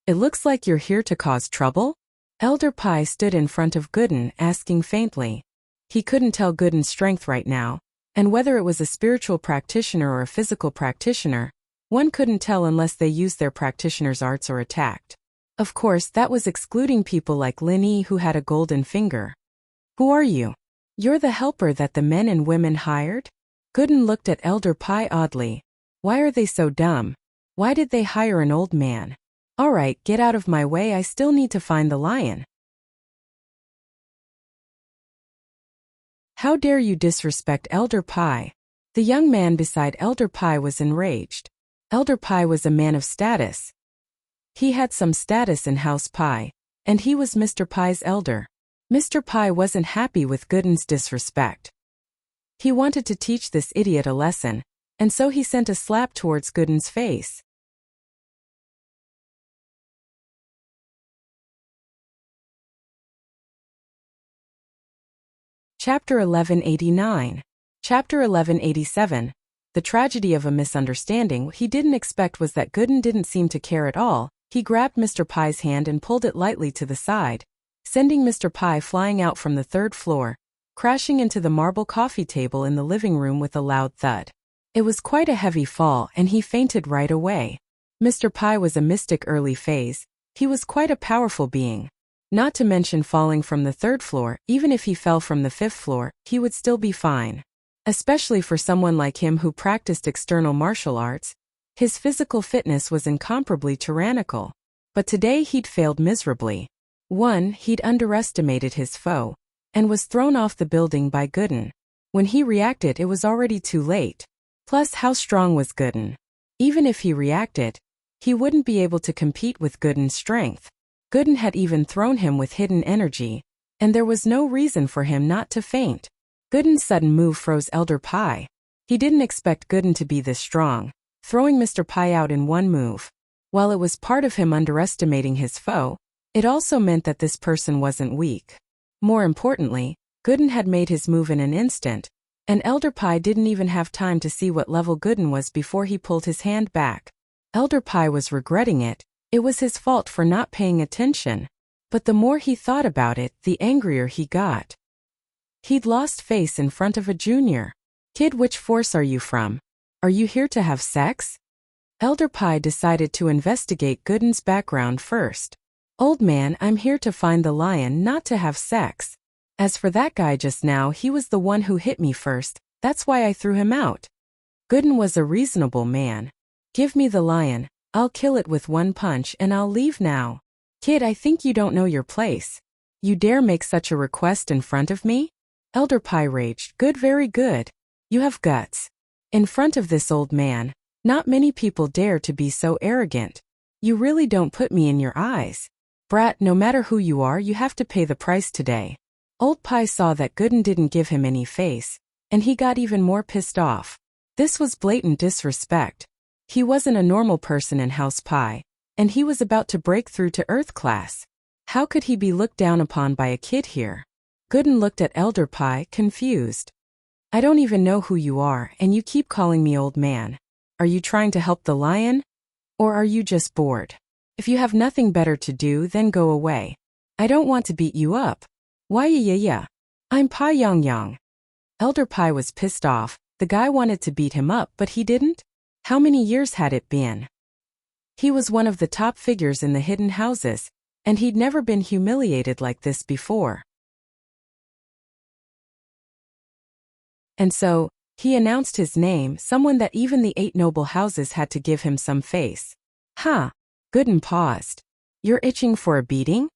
It looks like you're here to cause trouble? Elder Pai stood in front of Gooden, asking faintly. He couldn't tell Gooden's strength right now, and whether it was a spiritual practitioner or a physical practitioner, one couldn't tell unless they used their practitioner's arts or attacked. Of course, that was excluding people like Lin Yi who had a golden finger. Who are you? You're the helper that the men and women hired? Gooden looked at Elder Pai oddly. Why are they so dumb? Why did they hire an old man? All right, get out of my way, I still need to find the lion. How dare you disrespect Elder Pai? The young man beside Elder Pai was enraged. Elder Pai was a man of status. He had some status in House Pai, and he was Mr. Pai's elder. Mr. Pai wasn't happy with Gooden's disrespect. He wanted to teach this idiot a lesson, and so he sent a slap towards Gooden's face. Chapter 1189. Chapter 1187. The tragedy of a misunderstanding. What he didn't expect was that Gooden didn't seem to care at all. He grabbed Mr. Pai's hand and pulled it lightly to the side, sending Mr. Pai flying out from the third floor, crashing into the marble coffee table in the living room with a loud thud. It was quite a heavy fall, and he fainted right away. Mr. Pai was a mystic early phase. He was quite a powerful being. Not to mention falling from the third floor. Even if he fell from the fifth floor, he would still be fine. Especially for someone like him who practiced external martial arts. His physical fitness was incomparably tyrannical. But today he'd failed miserably. 1. He'd underestimated his foe, and was thrown off the building by Gooden. When he reacted, it was already too late. Plus, how strong was Gooden? Even if he reacted, he wouldn't be able to compete with Gooden's strength. Gooden had even thrown him with hidden energy, and there was no reason for him not to faint. Gooden's sudden move froze Elder Pai. He didn't expect Gooden to be this strong, throwing Mr. Pai out in one move. While it was part of him underestimating his foe, it also meant that this person wasn't weak. More importantly, Gooden had made his move in an instant, and Elder Pai didn't even have time to see what level Gooden was before he pulled his hand back. Elder Pai was regretting it. It was his fault for not paying attention. But the more he thought about it, the angrier he got. He'd lost face in front of a junior. Kid, which force are you from? Are you here to have sex? Elder Pai decided to investigate Gooden's background first. Old man, I'm here to find the lion, not to have sex. As for that guy just now, he was the one who hit me first. That's why I threw him out. Gooden was a reasonable man. Give me the lion. I'll kill it with one punch and I'll leave now. Kid, I think you don't know your place. You dare make such a request in front of me? Elder Pai raged. Good, very good. You have guts. In front of this old man, not many people dare to be so arrogant. You really don't put me in your eyes. Brat, no matter who you are, you have to pay the price today. Old Pai saw that Gooden didn't give him any face, and he got even more pissed off. This was blatant disrespect. He wasn't a normal person in House Pai, and he was about to break through to Earth class. How could he be looked down upon by a kid here? Gooden looked at Elder Pai, confused. I don't even know who you are, and you keep calling me old man. Are you trying to help the lion? Or are you just bored? If you have nothing better to do, then go away. I don't want to beat you up. Why yeah. I'm Pai Yang. Elder Pai was pissed off. The guy wanted to beat him up, but he didn't? How many years had it been? He was one of the top figures in the hidden houses, and he'd never been humiliated like this before. And so, he announced his name, someone that even the 8 noble houses had to give him some face. Ha! Gooden paused. You're itching for a beating?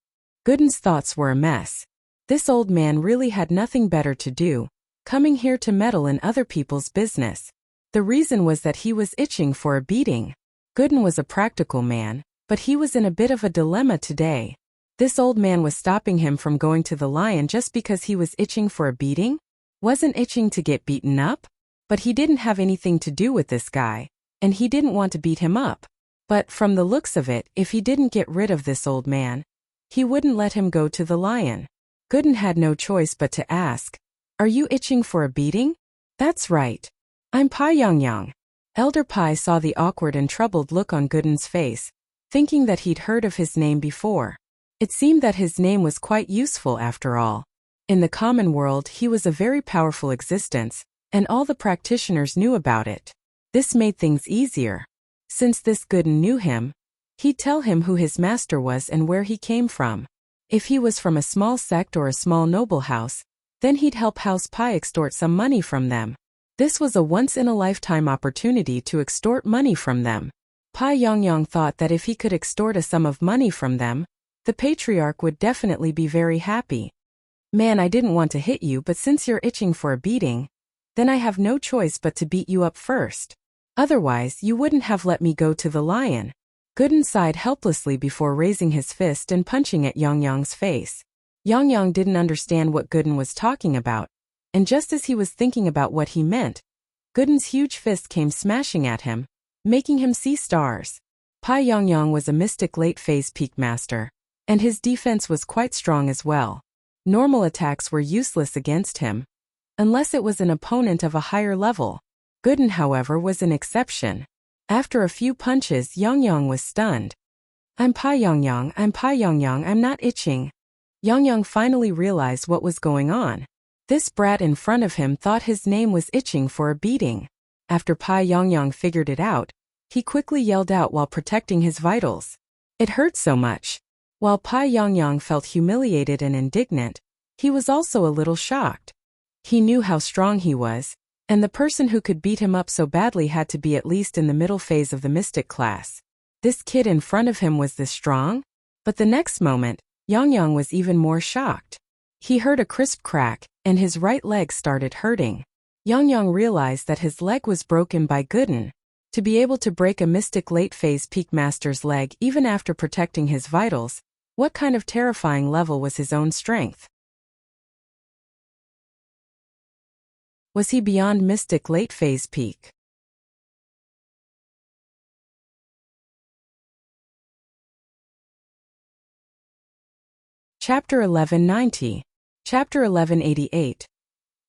Gooden's thoughts were a mess. This old man really had nothing better to do, coming here to meddle in other people's business. The reason was that he was itching for a beating. Gooden was a practical man, but he was in a bit of a dilemma today. This old man was stopping him from going to the lion just because he was itching for a beating? Wasn't itching to get beaten up? But he didn't have anything to do with this guy, and he didn't want to beat him up. But from the looks of it, if he didn't get rid of this old man, he wouldn't let him go to the lion. Gooden had no choice but to ask, are you itching for a beating? That's right. I'm Pai Yang. Elder Pai saw the awkward and troubled look on Gooden's face, thinking that he'd heard of his name before. It seemed that his name was quite useful after all. In the common world, he was a very powerful existence, and all the practitioners knew about it. This made things easier. Since this Gooden knew him, he'd tell him who his master was and where he came from. If he was from a small sect or a small noble house, then he'd help House Pai extort some money from them. This was a once-in-a-lifetime opportunity to extort money from them. Pai Yongyong thought that if he could extort a sum of money from them, the patriarch would definitely be very happy. Man, I didn't want to hit you, but since you're itching for a beating, then I have no choice but to beat you up first. Otherwise, you wouldn't have let me go to the lion. Gooden sighed helplessly before raising his fist and punching at Yongyong's face. Yongyong didn't understand what Gooden was talking about, and just as he was thinking about what he meant, Gooden's huge fist came smashing at him, making him see stars. Pai Yongyong was a mystic late-phase peak master, and his defense was quite strong as well. Normal attacks were useless against him, unless it was an opponent of a higher level. Gooden, however, was an exception. After a few punches, Yongyong was stunned. I'm Pai Yongyong, I'm not itching. Yongyong finally realized what was going on. This brat in front of him thought his name was itching for a beating. After Pai Yongyong figured it out, he quickly yelled out while protecting his vitals. It hurt so much. While Pai Yongyong felt humiliated and indignant, he was also a little shocked. He knew how strong he was, and the person who could beat him up so badly had to be at least in the middle phase of the mystic class. This kid in front of him was this strong? But the next moment, Yongyong was even more shocked. He heard a crisp crack, and his right leg started hurting. Yongyong realized that his leg was broken by Gooden. To be able to break a mystic late-phase peak master's leg even after protecting his vitals, what kind of terrifying level was his own strength? Was he beyond mystic late-phase peak? Chapter 1190. Chapter 1188.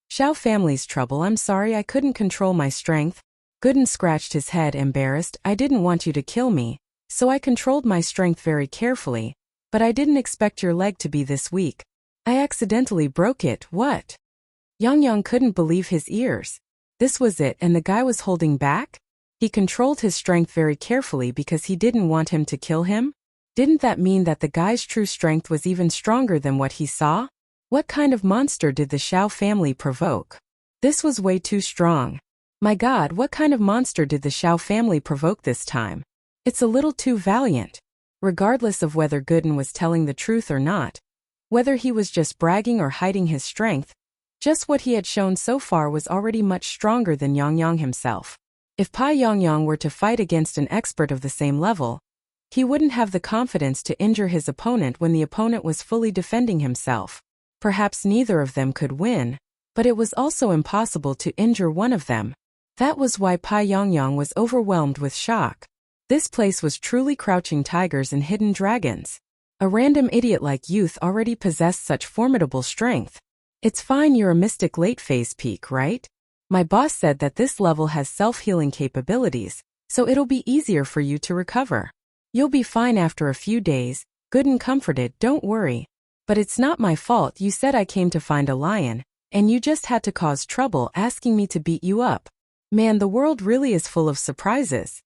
Xiao family's trouble. I'm sorry I couldn't control my strength. Gooden scratched his head, embarrassed. I didn't want you to kill me, so I controlled my strength very carefully, but I didn't expect your leg to be this weak. I accidentally broke it. What? Yongyong couldn't believe his ears. This was it, and the guy was holding back? He controlled his strength very carefully because he didn't want him to kill him? Didn't that mean that the guy's true strength was even stronger than what he saw? What kind of monster did the Xiao family provoke? This was way too strong. My God, what kind of monster did the Xiao family provoke this time? It's a little too valiant. Regardless of whether Gooden was telling the truth or not, whether he was just bragging or hiding his strength, just what he had shown so far was already much stronger than Yongyong himself. If Pai Yongyong were to fight against an expert of the same level, he wouldn't have the confidence to injure his opponent when the opponent was fully defending himself. Perhaps neither of them could win, but it was also impossible to injure one of them. That was why Pai Yongyong was overwhelmed with shock. This place was truly crouching tigers and hidden dragons. A random idiot like youth already possessed such formidable strength. It's fine, you're a mystic late-phase peak, right? My boss said that this level has self-healing capabilities, so it'll be easier for you to recover. You'll be fine after a few days. Gooden comforted, don't worry. But it's not my fault. You said I came to find a lion, and you just had to cause trouble asking me to beat you up. Man, the world really is full of surprises.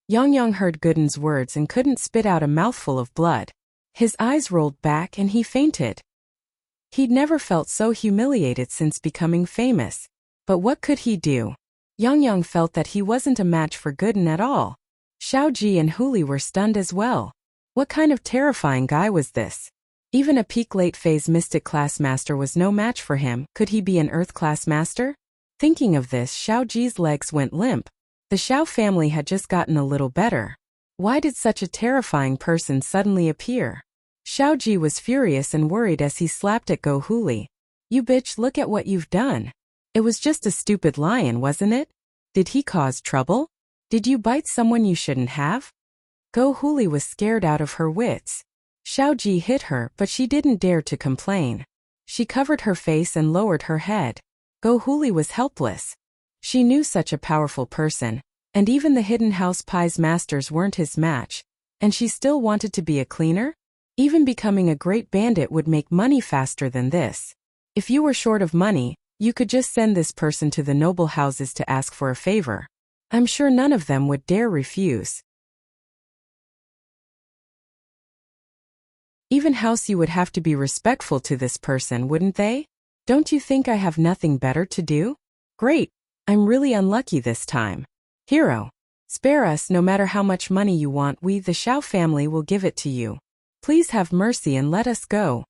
Yongyong heard Gooden's words and couldn't spit out a mouthful of blood. His eyes rolled back and he fainted. He'd never felt so humiliated since becoming famous. But what could he do? Yongyong felt that he wasn't a match for Gooden at all. Xiaoji and Huli were stunned as well. What kind of terrifying guy was this? Even a peak late-phase mystic class master was no match for him. Could he be an earth class master? Thinking of this, Xiaoji's legs went limp. The Xiao family had just gotten a little better. Why did such a terrifying person suddenly appear? Xiaoji was furious and worried as he slapped at Go Huli. You bitch, look at what you've done. It was just a stupid lion, wasn't it? Did he cause trouble? Did you bite someone you shouldn't have? Go Huli was scared out of her wits. Xiaoji hit her, but she didn't dare to complain. She covered her face and lowered her head. Go Huli was helpless. She knew such a powerful person, and even the Hidden House Pie's masters weren't his match, and she still wanted to be a cleaner? Even becoming a great bandit would make money faster than this. If you were short of money, you could just send this person to the noble houses to ask for a favor. I'm sure none of them would dare refuse. Even house, you would have to be respectful to this person, wouldn't they? Don't you think I have nothing better to do? Great. I'm really unlucky this time. Hero. Spare us. No matter how much money you want, we, the Xiao family, will give it to you. Please have mercy and let us go.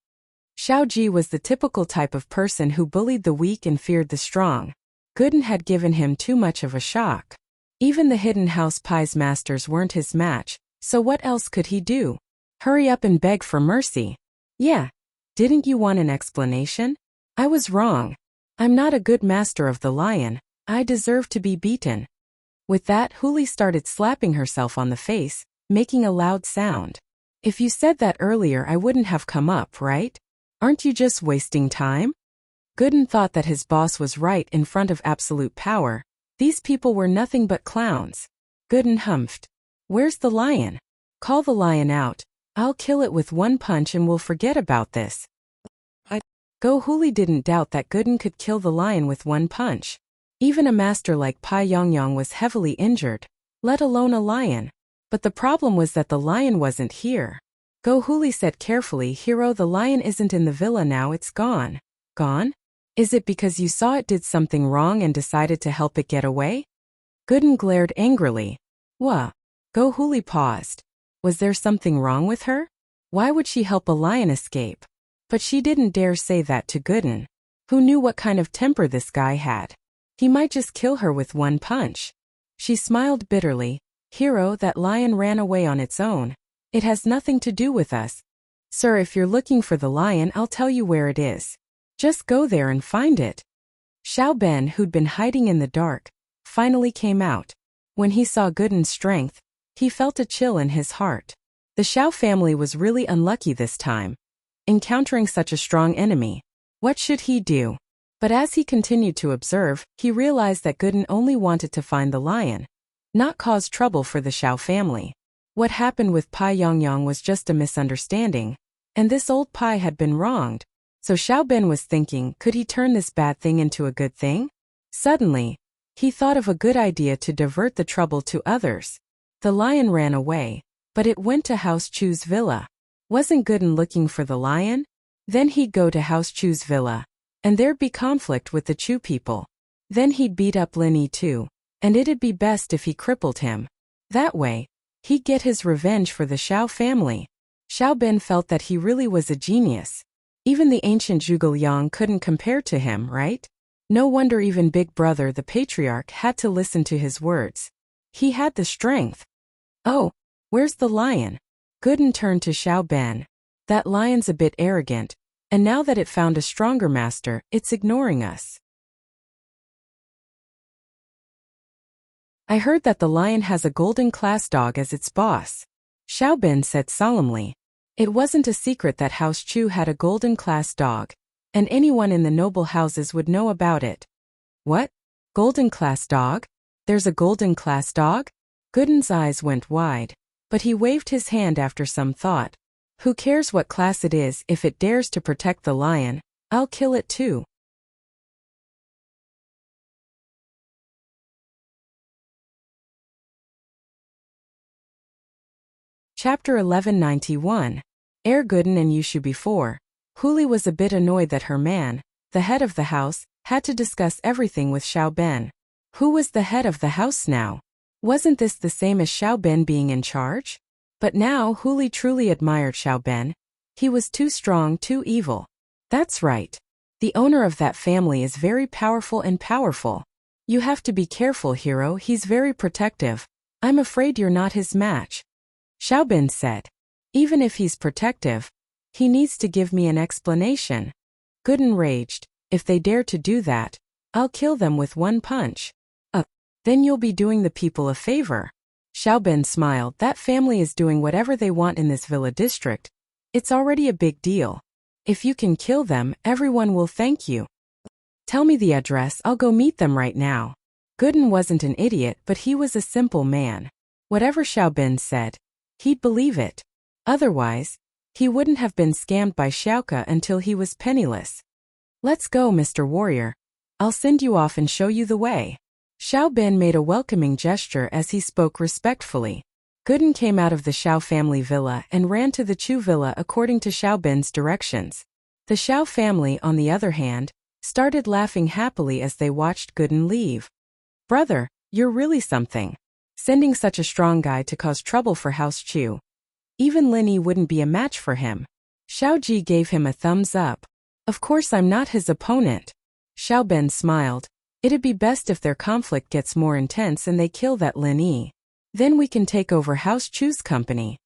Xiao Ji was the typical type of person who bullied the weak and feared the strong. Gooden had given him too much of a shock. Even the hidden house pie's masters weren't his match, so what else could he do? Hurry up and beg for mercy. Yeah. Didn't you want an explanation? I was wrong. I'm not a good master of the lion. I deserve to be beaten. With that, Huli started slapping herself on the face, making a loud sound. If you said that earlier, I wouldn't have come up, right? Aren't you just wasting time? Gooden thought that his boss was right in front of absolute power. These people were nothing but clowns. Gooden humphed. Where's the lion? Call the lion out. I'll kill it with one punch and we'll forget about this. Go Huli didn't doubt that Gooden could kill the lion with one punch. Even a master like Pai Yongyang was heavily injured, let alone a lion. But the problem was that the lion wasn't here. Go Huli said carefully, Hero, the lion isn't in the villa now, it's gone. Gone? Is it because you saw it did something wrong and decided to help it get away? Gooden glared angrily. What? Go Huli paused. Was there something wrong with her? Why would she help a lion escape? But she didn't dare say that to Gooden. Who knew what kind of temper this guy had? He might just kill her with one punch. She smiled bitterly. Hero, that lion ran away on its own. It has nothing to do with us. Sir, if you're looking for the lion, I'll tell you where it is. Just go there and find it. Xiao Ben, who'd been hiding in the dark, finally came out. When he saw Gooden's strength, he felt a chill in his heart. The Xiao family was really unlucky this time, encountering such a strong enemy. What should he do? But as he continued to observe, he realized that Gooden only wanted to find the lion, not cause trouble for the Xiao family. What happened with Pai Yongyang was just a misunderstanding, and this old Pai had been wronged. So Xiao Ben was thinking, could he turn this bad thing into a good thing? Suddenly, he thought of a good idea to divert the trouble to others. The lion ran away, but it went to House Chu's villa. Wasn't Gooden looking for the lion? Then he'd go to House Chu's villa, and there'd be conflict with the Chu people. Then he'd beat up Lin Yi too, and it'd be best if he crippled him. That way, he'd get his revenge for the Xiao family. Xiao Ben felt that he really was a genius. Even the ancient Zhuge Liang couldn't compare to him, right? No wonder even Big Brother the Patriarch had to listen to his words. He had the strength. Oh, where's the lion? Gooden turned to Xiao Ben. That lion's a bit arrogant, and now that it found a stronger master, it's ignoring us. I heard that the lion has a golden class dog as its boss. Xiao Ben said solemnly. It wasn't a secret that House Chu had a golden class dog, and anyone in the noble houses would know about it. What? Golden class dog? There's a golden class dog? Gooden's eyes went wide, but he waved his hand after some thought. Who cares what class it is? If it dares to protect the lion, I'll kill it too. Chapter 1191. Gooden and Yushu. Before, Huli was a bit annoyed that her man, the head of the house, had to discuss everything with Xiao Ben. Who was the head of the house now? Wasn't this the same as Xiao Ben being in charge? But now Huli truly admired Xiao Ben. He was too strong, too evil. That's right. The owner of that family is very powerful and powerful. You have to be careful, Hero. He's very protective. I'm afraid you're not his match. Xiao Ben said. Even if he's protective, he needs to give me an explanation. Gooden raged. If they dare to do that, I'll kill them with one punch. Then you'll be doing the people a favor. Xiao Ben smiled. That family is doing whatever they want in this villa district. It's already a big deal. If you can kill them, everyone will thank you. Tell me the address, I'll go meet them right now. Gooden wasn't an idiot, but he was a simple man. Whatever Xiao Ben said, he'd believe it. Otherwise, he wouldn't have been scammed by Xiaoke until he was penniless. Let's go, Mr. Warrior. I'll send you off and show you the way. Xiao Ben made a welcoming gesture as he spoke respectfully. Gooden came out of the Xiao family villa and ran to the Chu villa according to Xiao Ben's directions. The Xiao family, on the other hand, started laughing happily as they watched Gooden leave. Brother, you're really something. sending such a strong guy to cause trouble for House Chu. Even Lin Yi wouldn't be a match for him. Xiao Ji gave him a thumbs up. Of course I'm not his opponent. Xiao Ben smiled. It'd be best if their conflict gets more intense and they kill that Lin Yi. Then we can take over House Chu's company.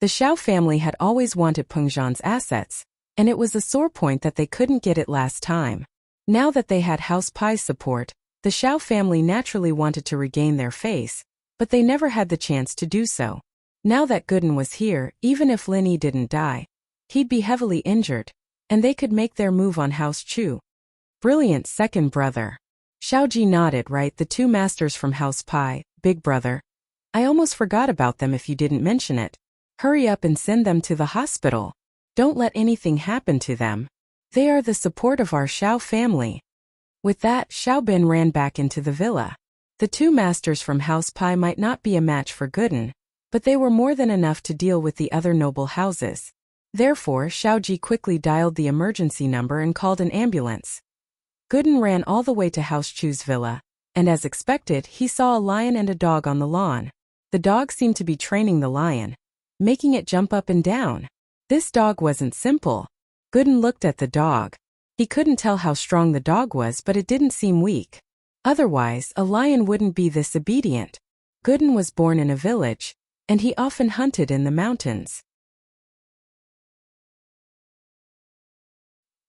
The Xiao family had always wanted Peng Zhan's assets, and it was a sore point that they couldn't get it last time. Now that they had House Pai's support, the Xiao family naturally wanted to regain their face, but they never had the chance to do so. Now that Gooden was here, even if Lin Yi didn't die, he'd be heavily injured, and they could make their move on House Chu. Brilliant second brother. Xiao Ji nodded. Right, the two masters from House Pai, big brother. I almost forgot about them if you didn't mention it. Hurry up and send them to the hospital. Don't let anything happen to them. They are the support of our Xiao family. With that, Xiao Ben ran back into the villa. The two masters from House Pai might not be a match for Gooden, but they were more than enough to deal with the other noble houses. Therefore, Xiao Ji quickly dialed the emergency number and called an ambulance. Gooden ran all the way to House Chu's villa, and as expected, he saw a lion and a dog on the lawn. The dog seemed to be training the lion, making it jump up and down. This dog wasn't simple. Gooden looked at the dog. He couldn't tell how strong the dog was, but it didn't seem weak. Otherwise, a lion wouldn't be this obedient. Gooden was born in a village, and he often hunted in the mountains.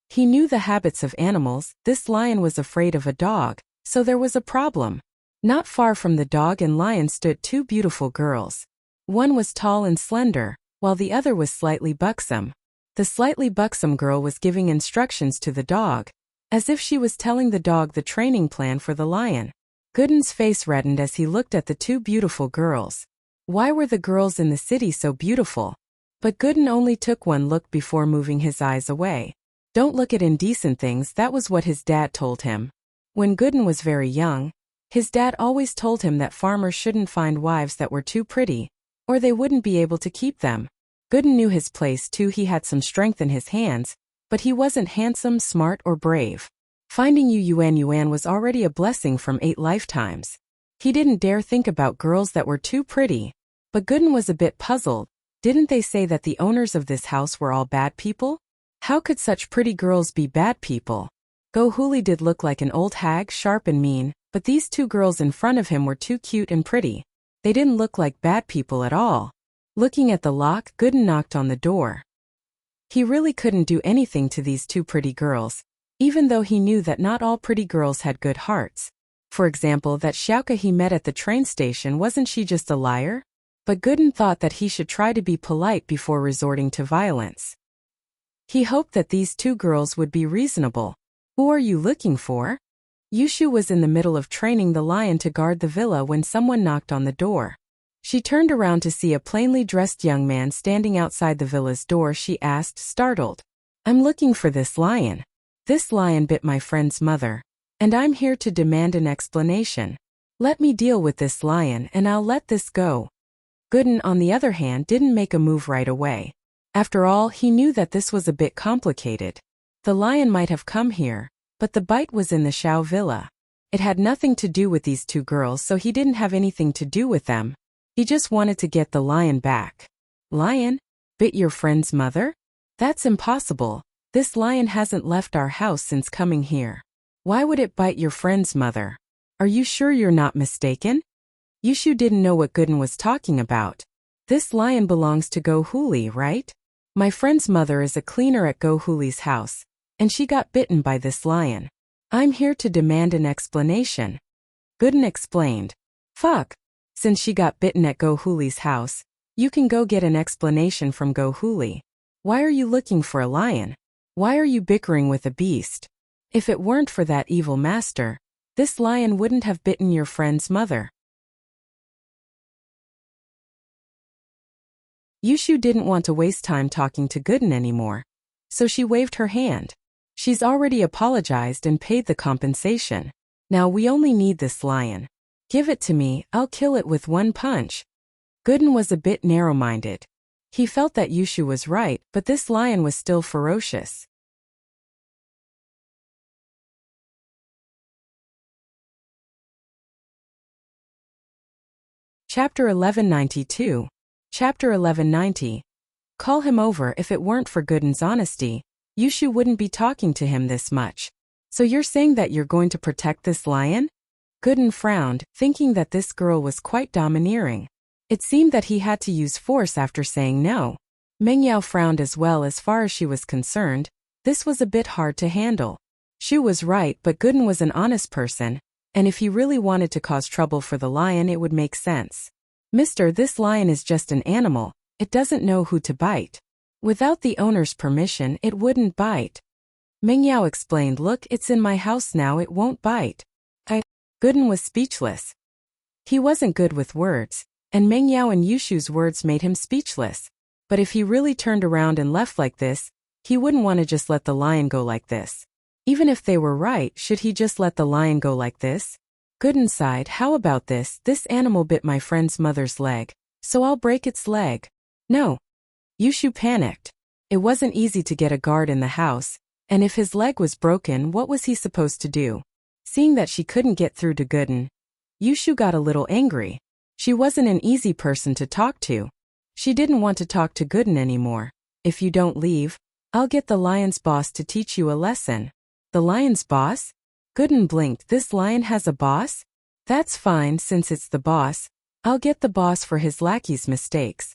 He knew the habits of animals. This lion was afraid of a dog, so there was a problem. Not far from the dog and lion stood two beautiful girls. One was tall and slender, while the other was slightly buxom. The slightly buxom girl was giving instructions to the dog, as if she was telling the dog the training plan for the lion. Gooden's face reddened as he looked at the two beautiful girls. Why were the girls in the city so beautiful? But Gooden only took one look before moving his eyes away. Don't look at indecent things, that was what his dad told him. When Gooden was very young, his dad always told him that farmers shouldn't find wives that were too pretty, or they wouldn't be able to keep them. Gooden knew his place too. He had some strength in his hands, but he wasn't handsome, smart, or brave. Finding Yuan was already a blessing from 8 lifetimes. He didn't dare think about girls that were too pretty. But Gooden was a bit puzzled. Didn't they say that the owners of this house were all bad people? How could such pretty girls be bad people? Go Huli did look like an old hag, sharp and mean, but these two girls in front of him were too cute and pretty. They didn't look like bad people at all. Looking at the lock, Gooden knocked on the door. He really couldn't do anything to these two pretty girls, even though he knew that not all pretty girls had good hearts. For example, that Xiaoke he met at the train station, wasn't she just a liar? But Gooden thought that he should try to be polite before resorting to violence. He hoped that these two girls would be reasonable. Who are you looking for? Yushu was in the middle of training the lion to guard the villa when someone knocked on the door. She turned around to see a plainly dressed young man standing outside the villa's door. She asked, startled, I'm looking for this lion. This lion bit my friend's mother, and I'm here to demand an explanation. Let me deal with this lion and I'll let this go. Gooden, on the other hand, didn't make a move right away. After all, he knew that this was a bit complicated. The lion might have come here, but the bite was in the Xiao villa. It had nothing to do with these two girls, so he didn't have anything to do with them. He just wanted to get the lion back. Lion? Bit your friend's mother? That's impossible. This lion hasn't left our house since coming here. Why would it bite your friend's mother? Are you sure you're not mistaken? Yushu didn't know what Gooden was talking about. This lion belongs to Go Huli, right? My friend's mother is a cleaner at Go Huli's house, and she got bitten by this lion. I'm here to demand an explanation. Gooden explained. Fuck. Since she got bitten at Go Huli's house, you can go get an explanation from Go Huli. Why are you looking for a lion? Why are you bickering with a beast? If it weren't for that evil master, this lion wouldn't have bitten your friend's mother. Yushu didn't want to waste time talking to Gooden anymore, so she waved her hand. She's already apologized and paid the compensation. Now we only need this lion. Give it to me, I'll kill it with one punch. Gooden was a bit narrow-minded. He felt that Yushu was right, but this lion was still ferocious. Chapter 1192. Chapter 1190. Call him over. If it weren't for Gooden's honesty, Yushu wouldn't be talking to him this much. So you're saying that you're going to protect this lion? Gooden frowned, thinking that this girl was quite domineering. It seemed that he had to use force after saying no. Mengyao frowned as well. As far as she was concerned, this was a bit hard to handle. Shu was right, but Gooden was an honest person, and if he really wanted to cause trouble for the lion, it would make sense. Mister, this lion is just an animal. It doesn't know who to bite. Without the owner's permission, it wouldn't bite. Mengyao explained, look, it's in my house now, it won't bite. Gooden was speechless. He wasn't good with words, and Mengyao and Yushu's words made him speechless. But if he really turned around and left like this, he wouldn't want to just let the lion go like this. Even if they were right, should he just let the lion go like this? Gooden sighed, how about this? This animal bit my friend's mother's leg, so I'll break its leg. No. Yushu panicked. It wasn't easy to get a guard in the house, and if his leg was broken, what was he supposed to do? Seeing that she couldn't get through to Gooden, Yushu got a little angry. She wasn't an easy person to talk to. She didn't want to talk to Gooden anymore. If you don't leave, I'll get the lion's boss to teach you a lesson. The lion's boss? Gooden blinked. This lion has a boss? That's fine, since it's the boss. I'll get the boss for his lackey's mistakes.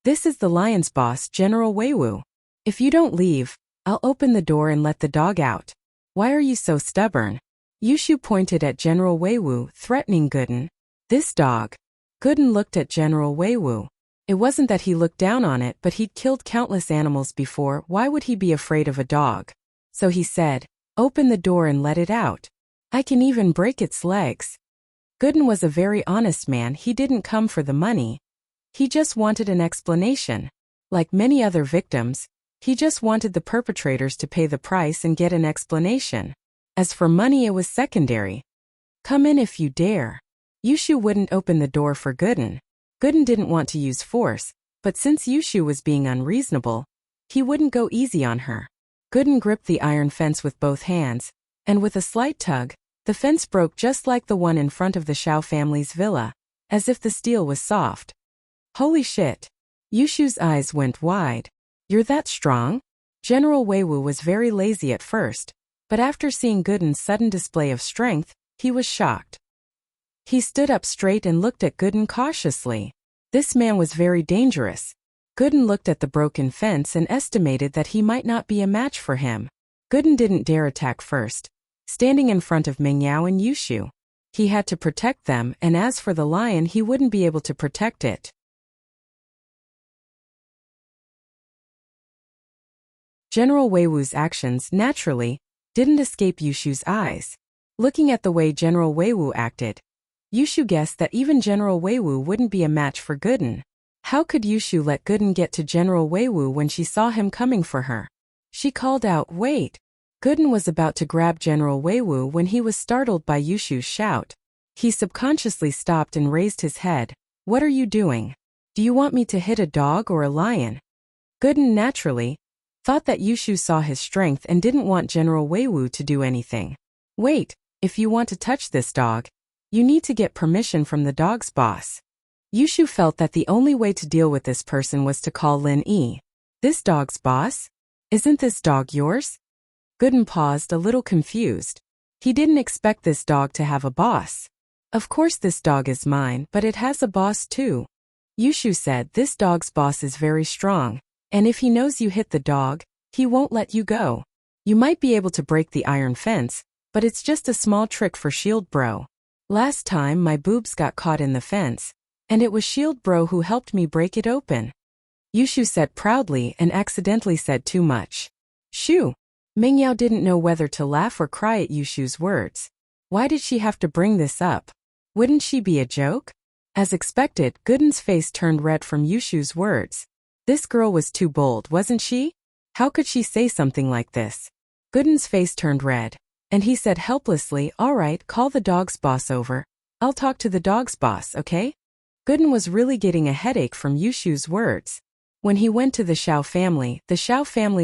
This is the lion's boss, General Weiwu. If you don't leave, I'll open the door and let the dog out. Why are you so stubborn? Yushu pointed at General Weiwu, threatening Gooden. This dog. Gooden looked at General Weiwu. It wasn't that he looked down on it, but he'd killed countless animals before. Why would he be afraid of a dog? So he said, open the door and let it out. I can even break its legs. Gooden was a very honest man. He didn't come for the money. He just wanted an explanation. Like many other victims, he just wanted the perpetrators to pay the price and get an explanation. As for money, it was secondary. Come in if you dare. Yushu wouldn't open the door for Gooden. Gooden didn't want to use force, but since Yushu was being unreasonable, he wouldn't go easy on her. Gooden gripped the iron fence with both hands, and with a slight tug, the fence broke just like the one in front of the Shao family's villa, as if the steel was soft. Holy shit! Yushu's eyes went wide. You're that strong? General Weiwu was very lazy at first, but after seeing Gooden's sudden display of strength, he was shocked. He stood up straight and looked at Gooden cautiously. This man was very dangerous. Gooden looked at the broken fence and estimated that he might not be a match for him. Gooden didn't dare attack first, standing in front of Mengyao and Yushu. He had to protect them, and as for the lion, he wouldn't be able to protect it. General Weiwu's actions, naturally, didn't escape Yushu's eyes. Looking at the way General Weiwu acted, Yushu guessed that even General Weiwu wouldn't be a match for Gooden. How could Yushu let Gooden get to General Weiwu when she saw him coming for her? She called out, wait! Gooden was about to grab General Weiwu when he was startled by Yushu's shout. He subconsciously stopped and raised his head. What are you doing? Do you want me to hit a dog or a lion? Gooden naturally thought that Yushu saw his strength and didn't want General Weiwu to do anything. Wait, if you want to touch this dog, you need to get permission from the dog's boss. Yushu felt that the only way to deal with this person was to call Lin Yi. This dog's boss? Isn't this dog yours? Gooden paused, a little confused. He didn't expect this dog to have a boss. Of course this dog is mine, but it has a boss too. Yushu said, this dog's boss is very strong, and if he knows you hit the dog, he won't let you go. You might be able to break the iron fence, but it's just a small trick for Shield Bro. Last time my boobs got caught in the fence, and it was Shield Bro who helped me break it open. Yushu said proudly and accidentally said too much. Shoo! Mengyao didn't know whether to laugh or cry at Yushu's words. Why did she have to bring this up? Wouldn't she be a joke? As expected, Gooden's face turned red from Yushu's words. This girl was too bold, wasn't she? How could she say something like this? Gooden's face turned red, and he said helplessly, all right, call the dog's boss over. I'll talk to the dog's boss, okay? Gooden was really getting a headache from Yushu's words. When he went to the Shao family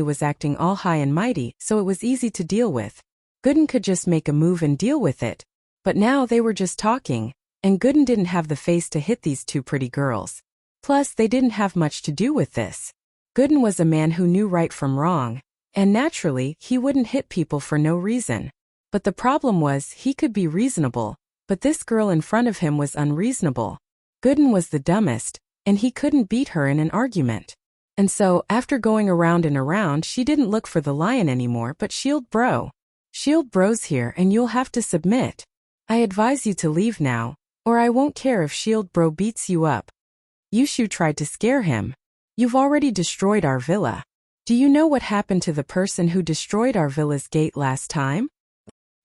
was acting all high and mighty, so it was easy to deal with. Gooden could just make a move and deal with it. But now they were just talking, and Gooden didn't have the face to hit these two pretty girls. Plus, they didn't have much to do with this. Gooden was a man who knew right from wrong, and naturally, he wouldn't hit people for no reason. But the problem was, he could be reasonable, but this girl in front of him was unreasonable. Gooden was the dumbest, and he couldn't beat her in an argument. And so, after going around and around, she didn't look for the lion anymore but Shield Bro. Shield Bro's here and you'll have to submit. I advise you to leave now, or I won't care if Shield Bro beats you up. Yushu tried to scare him. You've already destroyed our villa. Do you know what happened to the person who destroyed our villa's gate last time?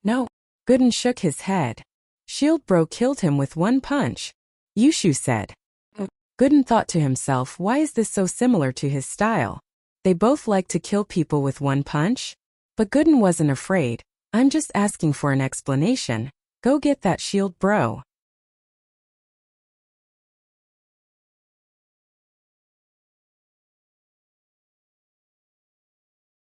No. Gooden shook his head. Shield Bro killed him with one punch. Yushu said. Gooden thought to himself, why is this so similar to his style? They both like to kill people with one punch? But Gooden wasn't afraid. I'm just asking for an explanation. Go get that Shield Bro.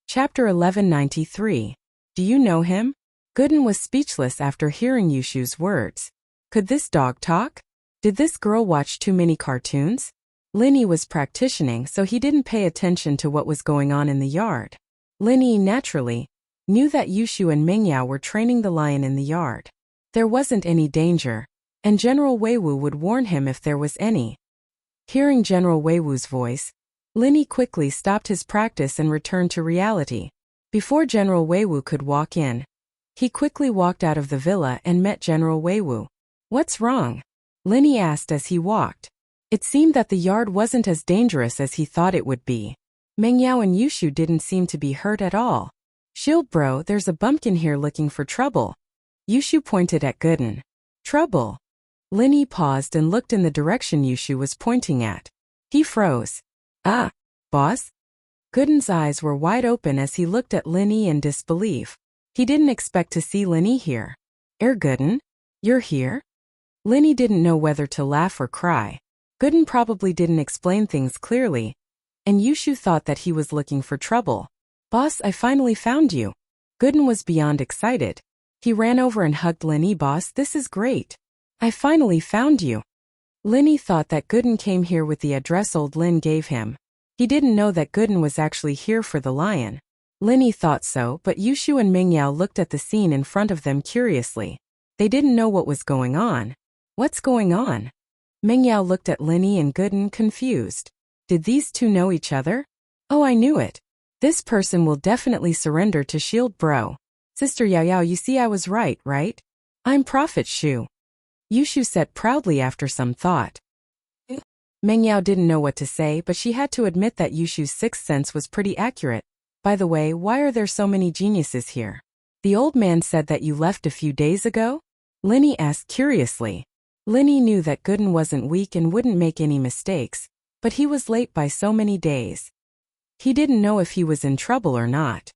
Chapter 1193. Do you know him? Gooden was speechless after hearing Yushu's words. Could this dog talk? Did this girl watch too many cartoons? Linny was practicing, so he didn't pay attention to what was going on in the yard. Linny, naturally, knew that Yushu and Mingyao were training the lion in the yard. There wasn't any danger, and General Weiwu would warn him if there was any. Hearing General Weiwu's voice, Linny quickly stopped his practice and returned to reality. Before General Weiwu could walk in, he quickly walked out of the villa and met General Weiwu. What's wrong? Linny asked as he walked. It seemed that the yard wasn't as dangerous as he thought it would be. Mingyao and Yushu didn't seem to be hurt at all. Shield Bro, there's a bumpkin here looking for trouble. Yushu pointed at Gooden. Trouble? Linny paused and looked in the direction Yushu was pointing at. He froze. Ah, boss? Gooden's eyes were wide open as he looked at Linny in disbelief. He didn't expect to see Linny here. Gooden? You're here? Linny didn't know whether to laugh or cry. Gooden probably didn't explain things clearly, and Yushu thought that he was looking for trouble. Boss, I finally found you. Gooden was beyond excited. He ran over and hugged Linny. Boss, this is great. I finally found you. Linny thought that Gooden came here with the address old Lin gave him. He didn't know that Gooden was actually here for the lion. Linny thought so, but Yushu and Mingyao looked at the scene in front of them curiously. They didn't know what was going on. What's going on? Mingyao looked at Linny and Gooden, confused. Did these two know each other? Oh, I knew it. This person will definitely surrender to Shield Bro. Sister Yao Yao, you see I was right? I'm Prophet Shu. Yushu said proudly after some thought. Mingyao didn't know what to say, but she had to admit that Yushu's sixth sense was pretty accurate. By the way, why are there so many geniuses here? The old man said that you left a few days ago? Linny asked curiously. Linny knew that Gooden wasn't weak and wouldn't make any mistakes, but he was late by so many days. He didn't know if he was in trouble or not.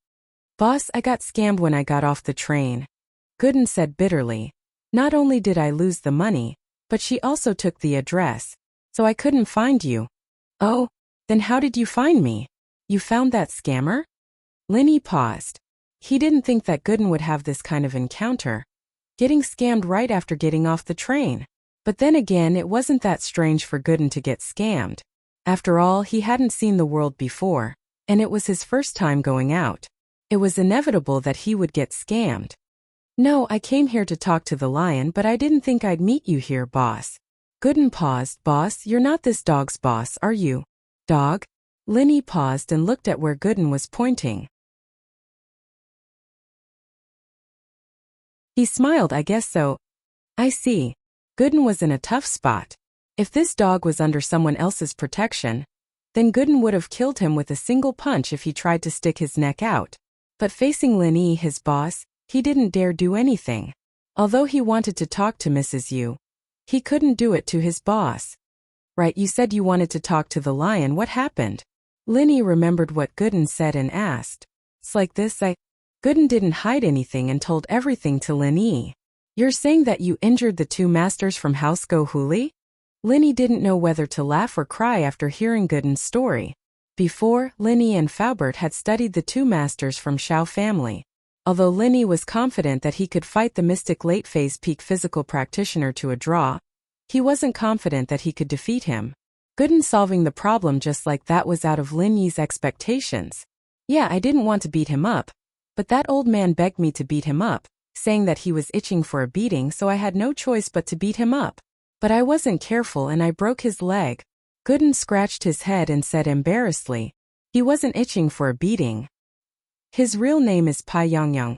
Boss, I got scammed when I got off the train. Gooden said bitterly. Not only did I lose the money, but she also took the address, so I couldn't find you. Oh, then how did you find me? You found that scammer? Linny paused. He didn't think that Gooden would have this kind of encounter. Getting scammed right after getting off the train. But then again, it wasn't that strange for Gooden to get scammed. After all, he hadn't seen the world before, and it was his first time going out. It was inevitable that he would get scammed. No, I came here to talk to the lion, but I didn't think I'd meet you here, boss. Gooden paused. Boss, you're not this dog's boss, are you? Dog? Linny paused and looked at where Gooden was pointing. He smiled. I guess so. I see. Gooden was in a tough spot. If this dog was under someone else's protection, then Gooden would have killed him with a single punch if he tried to stick his neck out. But facing Linny, his boss, he didn't dare do anything. Although he wanted to talk to Mrs. Yu, he couldn't do it to his boss. Right, you said you wanted to talk to the lion. What happened? Linny remembered what Gooden said and asked. It's like this, Gooden didn't hide anything and told everything to Linny. You're saying that you injured the two masters from House Go Huli? Linny didn't know whether to laugh or cry after hearing Gooden's story. Before, Linny and Faubert had studied the two masters from Shao family. Although Linny was confident that he could fight the mystic late-phase peak physical practitioner to a draw, he wasn't confident that he could defeat him. Gooden solving the problem just like that was out of Linny's expectations. Yeah, I didn't want to beat him up, but that old man begged me to beat him up, saying that he was itching for a beating, so I had no choice but to beat him up. But I wasn't careful and I broke his leg. Gooden scratched his head and said embarrassedly, he wasn't itching for a beating. His real name is Pai Yongyang.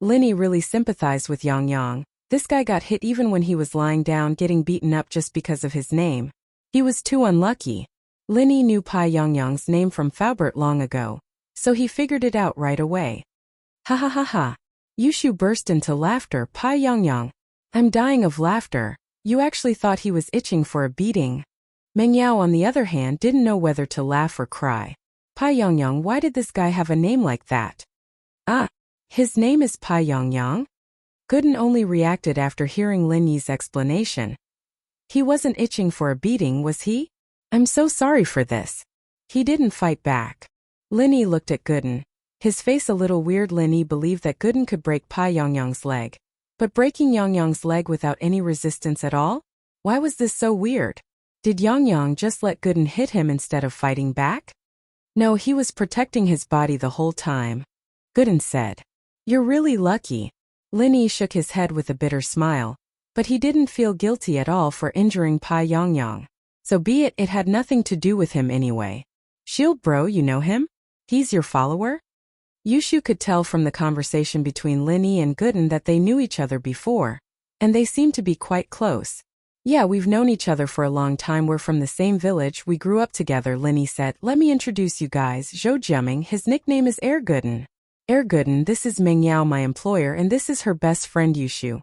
Linny really sympathized with Yongyang. This guy got hit even when he was lying down getting beaten up just because of his name. He was too unlucky. Linny knew Pai Yongyang's name from Faubert long ago, so he figured it out right away. Ha ha ha ha. Yushu burst into laughter. Pai Yongyang, I'm dying of laughter. You actually thought he was itching for a beating. Meng Yao on the other hand didn't know whether to laugh or cry. Pai Yongyang, why did this guy have a name like that? Ah, his name is Pai Yongyang? Gooden only reacted after hearing Lin Yi's explanation. He wasn't itching for a beating, was he? I'm so sorry for this. He didn't fight back. Lin Yi looked at Gooden. His face a little weird. Lin Yi believed that Gooden could break Pai Yongyang's leg. But breaking Yongyang's leg without any resistance at all? Why was this so weird? Did Yongyang just let Gooden hit him instead of fighting back? No, he was protecting his body the whole time. Gooden said, You're really lucky. Lin Yi shook his head with a bitter smile, but he didn't feel guilty at all for injuring Pai Yongyang. So be it, it had nothing to do with him anyway. Shield bro, you know him? He's your follower? Yushu could tell from the conversation between Lin Yi and Gooden that they knew each other before, and they seemed to be quite close. Yeah, we've known each other for a long time. We're from the same village. We grew up together, Lin Yi said. Let me introduce you guys. Zhou Jiaming, his nickname is Air Gooden. Air Gooden, this is Meng Yao, my employer, and this is her best friend Yushu.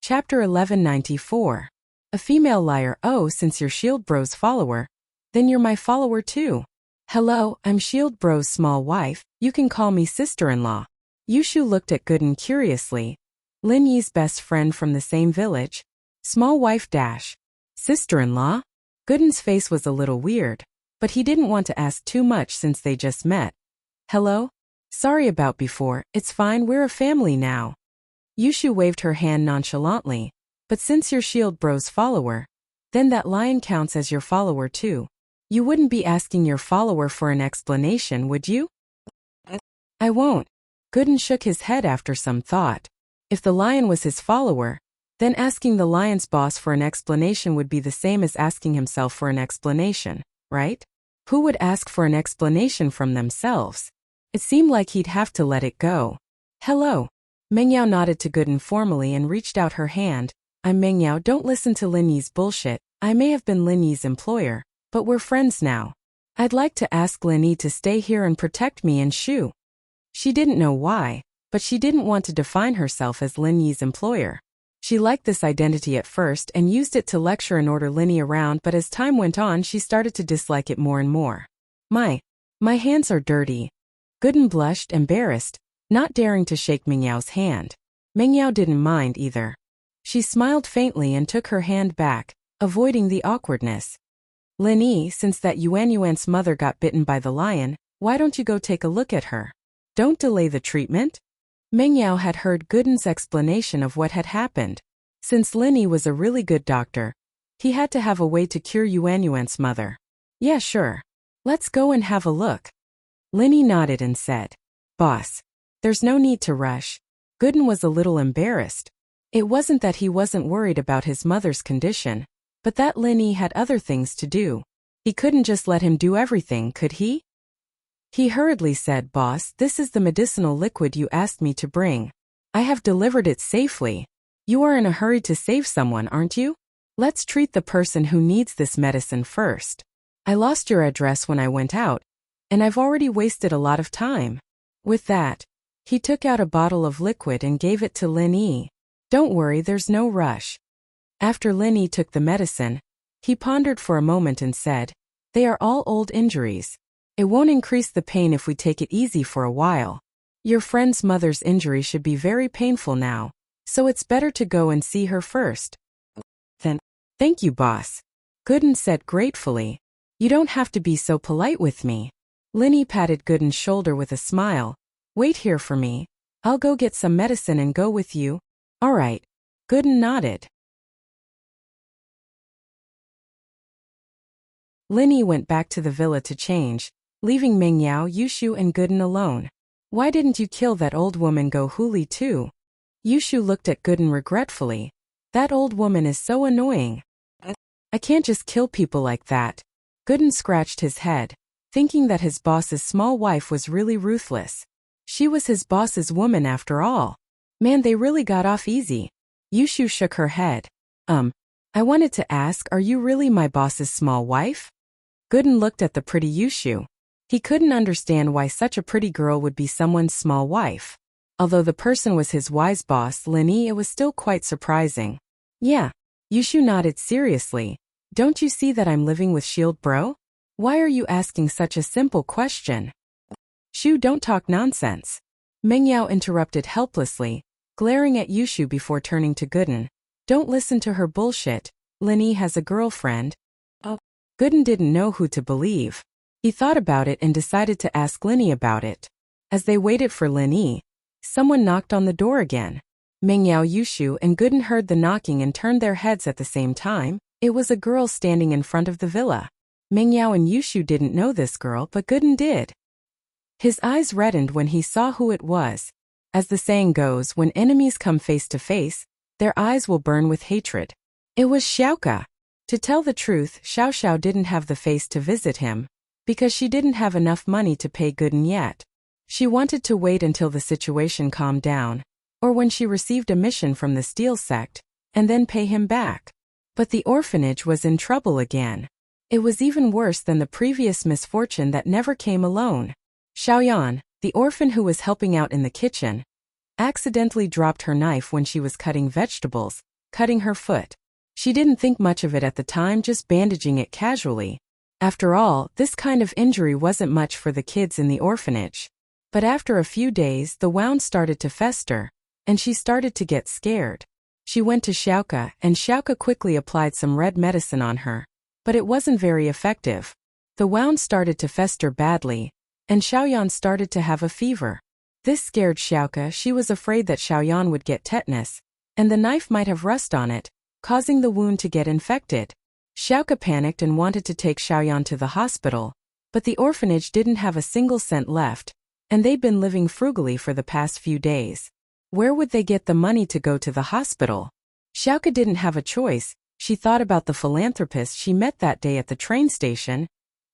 Chapter 1194. A female liar. Oh, since you're Shield Bro's follower, then you're my follower too. Hello, I'm Shield Bro's small wife. You can call me sister-in-law. Yushu looked at Gooden curiously. Lin Yi's best friend from the same village. Small wife dash. Sister-in-law? Gooden's face was a little weird, but he didn't want to ask too much since they just met. Hello? Sorry about before, it's fine, we're a family now. Yushu waved her hand nonchalantly. But since you're Shield Bro's follower, then that lion counts as your follower too. You wouldn't be asking your follower for an explanation, would you? I won't. Gooden shook his head after some thought. If the lion was his follower, then asking the lion's boss for an explanation would be the same as asking himself for an explanation, right? Who would ask for an explanation from themselves? It seemed like he'd have to let it go. Hello. Meng Yao nodded to Gooden formally and reached out her hand. I'm Meng Yao, don't listen to Lin Yi's bullshit. I may have been Lin Yi's employer, but we're friends now. I'd like to ask Lin Yi to stay here and protect me and Shu. She didn't know why, but she didn't want to define herself as Lin Yi's employer. She liked this identity at first and used it to lecture and order Lin Yi around, but as time went on she started to dislike it more and more. My hands are dirty. Gooden blushed, embarrassed, not daring to shake Meng Yao's hand. Meng Yao didn't mind either. She smiled faintly and took her hand back, avoiding the awkwardness. Lin Yi, since that Yuan's mother got bitten by the lion, why don't you go take a look at her? Don't delay the treatment? Meng Yao had heard Gooden's explanation of what had happened. Since Lin Yi was a really good doctor, he had to have a way to cure Yuan's mother. Yeah, sure. Let's go and have a look. Lin Yi nodded and said, Boss, there's no need to rush. Gooden was a little embarrassed. It wasn't that he wasn't worried about his mother's condition, but that Lin Yi had other things to do. He couldn't just let him do everything, could he? He hurriedly said, Boss, this is the medicinal liquid you asked me to bring. I have delivered it safely. You are in a hurry to save someone, aren't you? Let's treat the person who needs this medicine first. I lost your address when I went out, and I've already wasted a lot of time. With that, he took out a bottle of liquid and gave it to Lin Yi. Don't worry, there's no rush. After Lin Yi took the medicine, he pondered for a moment and said, They are all old injuries. It won't increase the pain if we take it easy for a while. Your friend's mother's injury should be very painful now, so it's better to go and see her first. Then, thank you, boss. Gooden said gratefully. You don't have to be so polite with me. Linny patted Gooden's shoulder with a smile. Wait here for me. I'll go get some medicine and go with you. All right. Gooden nodded. Linny went back to the villa to change, leaving Mengyao, Yushu and Gooden alone. Why didn't you kill that old woman Go Huli too? Yushu looked at Gooden regretfully. That old woman is so annoying. I can't just kill people like that. Gooden scratched his head, thinking that his boss's small wife was really ruthless. She was his boss's woman after all. Man, they really got off easy. Yushu shook her head. I wanted to ask, are you really my boss's small wife? Gooden looked at the pretty Yushu. He couldn't understand why such a pretty girl would be someone's small wife. Although the person was his wise boss, Linny, it was still quite surprising. Yeah. Yushu nodded seriously. Don't you see that I'm living with Shield Bro? Why are you asking such a simple question? Shu, don't talk nonsense. Mengyao interrupted helplessly, glaring at Yushu before turning to Gooden. Don't listen to her bullshit. Linny has a girlfriend. Oh. Gooden didn't know who to believe. He thought about it and decided to ask Linny about it. As they waited for Linny, someone knocked on the door again. Mengyao, Yushu and Gooden heard the knocking and turned their heads at the same time. It was a girl standing in front of the villa. Mengyao and Yushu didn't know this girl, but Gooden did. His eyes reddened when he saw who it was. As the saying goes, when enemies come face to face, their eyes will burn with hatred. It was Xiaoka. To tell the truth, Xiao Xiao didn't have the face to visit him, because she didn't have enough money to pay Gooden yet. She wanted to wait until the situation calmed down, or when she received a mission from the Steel Sect, and then pay him back. But the orphanage was in trouble again. It was even worse than the previous misfortune that never came alone. Xiaoyan, the orphan who was helping out in the kitchen, accidentally dropped her knife when she was cutting vegetables, cutting her foot. She didn't think much of it at the time, just bandaging it casually. After all, this kind of injury wasn't much for the kids in the orphanage. But after a few days, the wound started to fester, and she started to get scared. She went to Xiaoka, and Xiaoka quickly applied some red medicine on her. But it wasn't very effective. The wound started to fester badly, and Xiaoyan started to have a fever. This scared Xiaoka. She was afraid that Xiaoyan would get tetanus, and the knife might have rust on it, causing the wound to get infected. Xiaoka panicked and wanted to take Xiaoyan to the hospital, but the orphanage didn't have a single cent left, and they'd been living frugally for the past few days. Where would they get the money to go to the hospital? Xiaoka didn't have a choice. She thought about the philanthropist she met that day at the train station,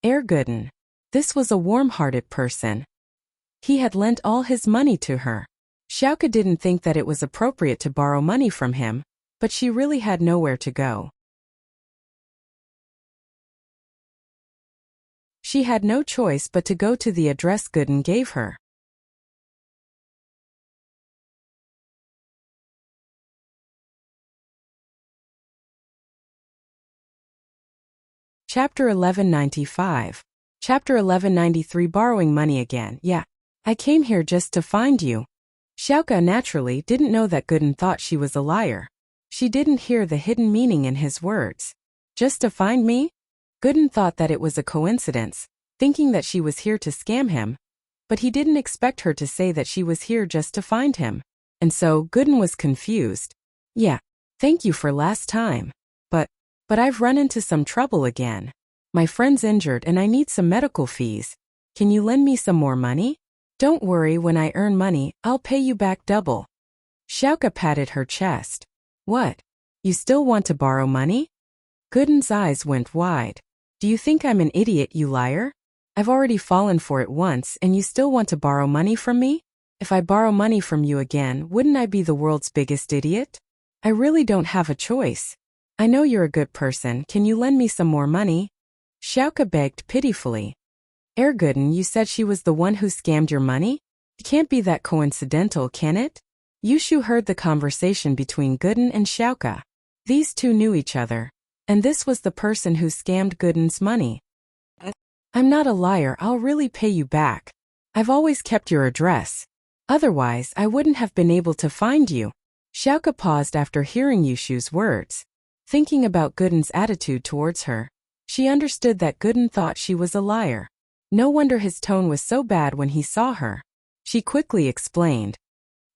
Gooden. This was a warm-hearted person. He had lent all his money to her. Xiaoka didn't think that it was appropriate to borrow money from him, but she really had nowhere to go. She had no choice but to go to the address Gooden gave her. Chapter 1195. Chapter 1193. Borrowing money again. Yeah. I came here just to find you. Xiaoka naturally didn't know that Gooden thought she was a liar. She didn't hear the hidden meaning in his words. Just to find me? Gooden thought that it was a coincidence, thinking that she was here to scam him. But he didn't expect her to say that she was here just to find him. And so Gooden was confused. Yeah. Thank you for last time. But I've run into some trouble again. My friend's injured and I need some medical fees. Can you lend me some more money? Don't worry, when I earn money, I'll pay you back double. Xiaoka patted her chest. What? You still want to borrow money? Gooden's eyes went wide. Do you think I'm an idiot, you liar? I've already fallen for it once and you still want to borrow money from me? If I borrow money from you again, wouldn't I be the world's biggest idiot? I really don't have a choice. I know you're a good person. Can you lend me some more money? Xiaoka begged pitifully. Gooden, you said she was the one who scammed your money? It can't be that coincidental, can it? Yushu heard the conversation between Gooden and Xiaoka. These two knew each other, and this was the person who scammed Gooden's money. I'm not a liar, I'll really pay you back. I've always kept your address. Otherwise, I wouldn't have been able to find you. Xiaoka paused after hearing Yushu's words. Thinking about Gooden's attitude towards her, she understood that Gooden thought she was a liar. No wonder his tone was so bad when he saw her. She quickly explained.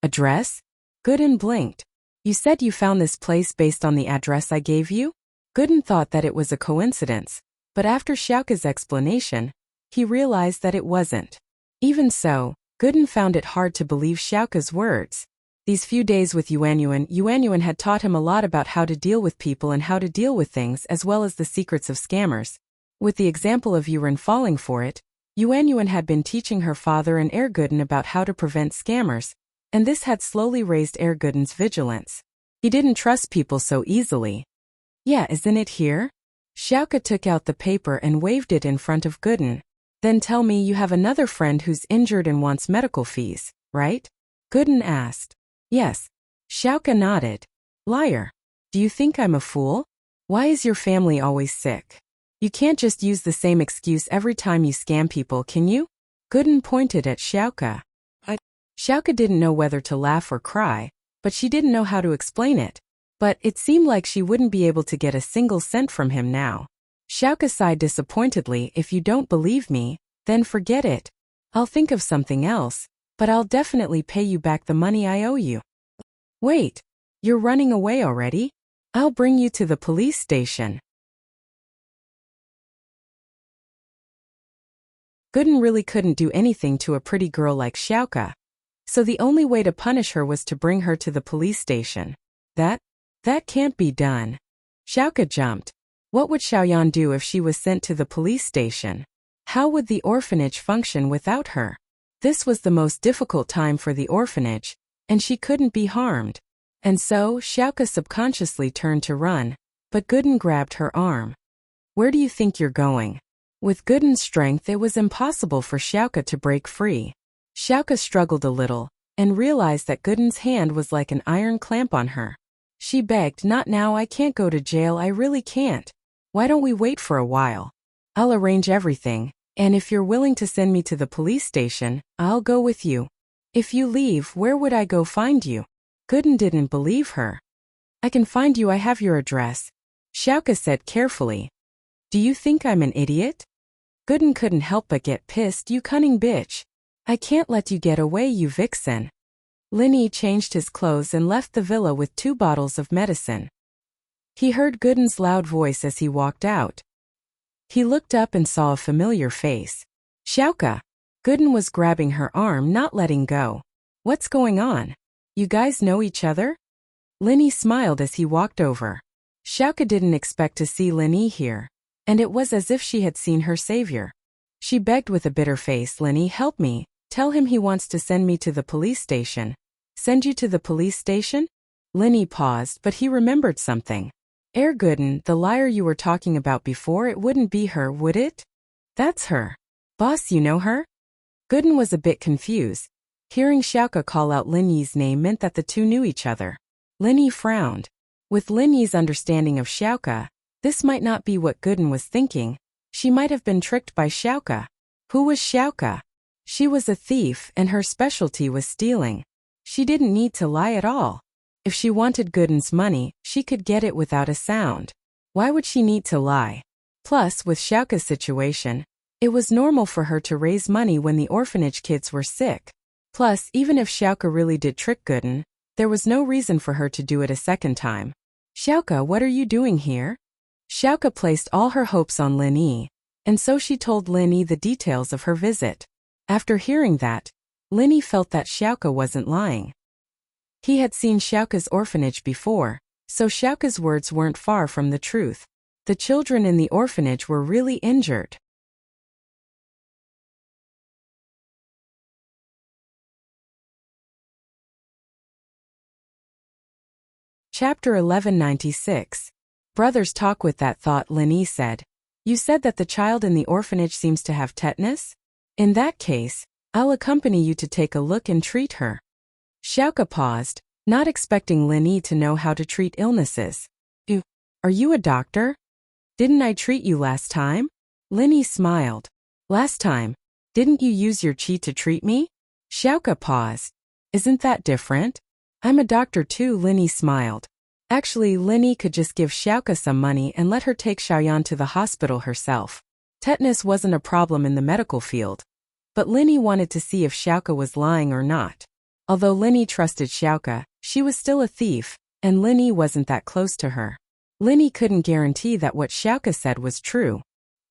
Address? Gooden blinked. You said you found this place based on the address I gave you? Gooden thought that it was a coincidence, but after Xiaoka's explanation, he realized that it wasn't. Even so, Gooden found it hard to believe Xiaoka's words. These few days with Yuanyuan had taught him a lot about how to deal with people and how to deal with things, as well as the secrets of scammers. With the example of Yuren falling for it, Yuanyuan had been teaching her father and Gooden about how to prevent scammers, and this had slowly raised Gooden's vigilance. He didn't trust people so easily. Yeah, isn't it here? Xiaoka took out the paper and waved it in front of Gooden. Then tell me you have another friend who's injured and wants medical fees, right? Gooden asked. Yes. Xiaoka nodded. Liar. Do you think I'm a fool? Why is your family always sick? You can't just use the same excuse every time you scam people, can you? Gooden pointed at Xiaoka. Xiaoka didn't know whether to laugh or cry, but she didn't know how to explain it. But it seemed like she wouldn't be able to get a single cent from him now. Xiaoka sighed disappointedly. If you don't believe me, then forget it. I'll think of something else, but I'll definitely pay you back the money I owe you. Wait, you're running away already? I'll bring you to the police station. Gooden really couldn't do anything to a pretty girl like Xiaoka, so the only way to punish her was to bring her to the police station. That can't be done. Xiaoka jumped. What would Xiaoyan do if she was sent to the police station? How would the orphanage function without her? This was the most difficult time for the orphanage, and she couldn't be harmed. And so, Xiaoka subconsciously turned to run, but Gooden grabbed her arm. Where do you think you're going? With Gooden's strength, it was impossible for Xiaoka to break free. Xiaoka struggled a little, and realized that Gooden's hand was like an iron clamp on her. She begged, not now, I can't go to jail, I really can't. Why don't we wait for a while? I'll arrange everything, and if you're willing to send me to the police station, I'll go with you. If you leave, where would I go find you? Gooden didn't believe her. I can find you, I have your address. Xiaoka said carefully. Do you think I'm an idiot? Gooden couldn't help but get pissed. You cunning bitch. I can't let you get away, you vixen. Linny changed his clothes and left the villa with 2 bottles of medicine. He heard Gooden's loud voice as he walked out. He looked up and saw a familiar face. Xiaoka. Gooden was grabbing her arm, not letting go. What's going on? You guys know each other? Linny smiled as he walked over. Xiaoka didn't expect to see Linny here, and it was as if she had seen her savior. She begged with a bitter face, Linny, help me. Tell him he wants to send me to the police station. Send you to the police station? Linny paused, but he remembered something. Gooden, the liar you were talking about before, it wouldn't be her, would it? That's her. Boss, you know her? Gooden was a bit confused. Hearing Xiaoka call out Linny's name meant that the two knew each other. Linny frowned. With Linny's understanding of Xiaoka, this might not be what Gooden was thinking. She might have been tricked by Xiaoka. Who was Xiaoka? She was a thief, and her specialty was stealing. She didn't need to lie at all. If she wanted Gooden's money, she could get it without a sound. Why would she need to lie? Plus, with Xiaoka's situation, it was normal for her to raise money when the orphanage kids were sick. Plus, even if Xiaoka really did trick Gooden, there was no reason for her to do it a second time. Xiaoka, what are you doing here? Xiaoka placed all her hopes on Linny, and so she told Linny the details of her visit. After hearing that, Linny felt that Xiaoka wasn't lying. He had seen Xiaoka's orphanage before, so Xiaoka's words weren't far from the truth. The children in the orphanage were really injured. Chapter 1196. Brothers talk with that thought, Linny said. You said that the child in the orphanage seems to have tetanus? In that case, I'll accompany you to take a look and treat her. Xiaoka paused, not expecting Linny to know how to treat illnesses. Are you a doctor? Didn't I treat you last time? Linny smiled. Last time? Didn't you use your qi to treat me? Xiaoka paused. Isn't that different? I'm a doctor too, Linny smiled. Actually, Linny could just give Xiaoka some money and let her take Xiaoyan to the hospital herself. Tetanus wasn't a problem in the medical field. But Linny wanted to see if Xiaoka was lying or not. Although Linny trusted Xiaoka, she was still a thief, and Linny wasn't that close to her. Linny couldn't guarantee that what Xiaoka said was true.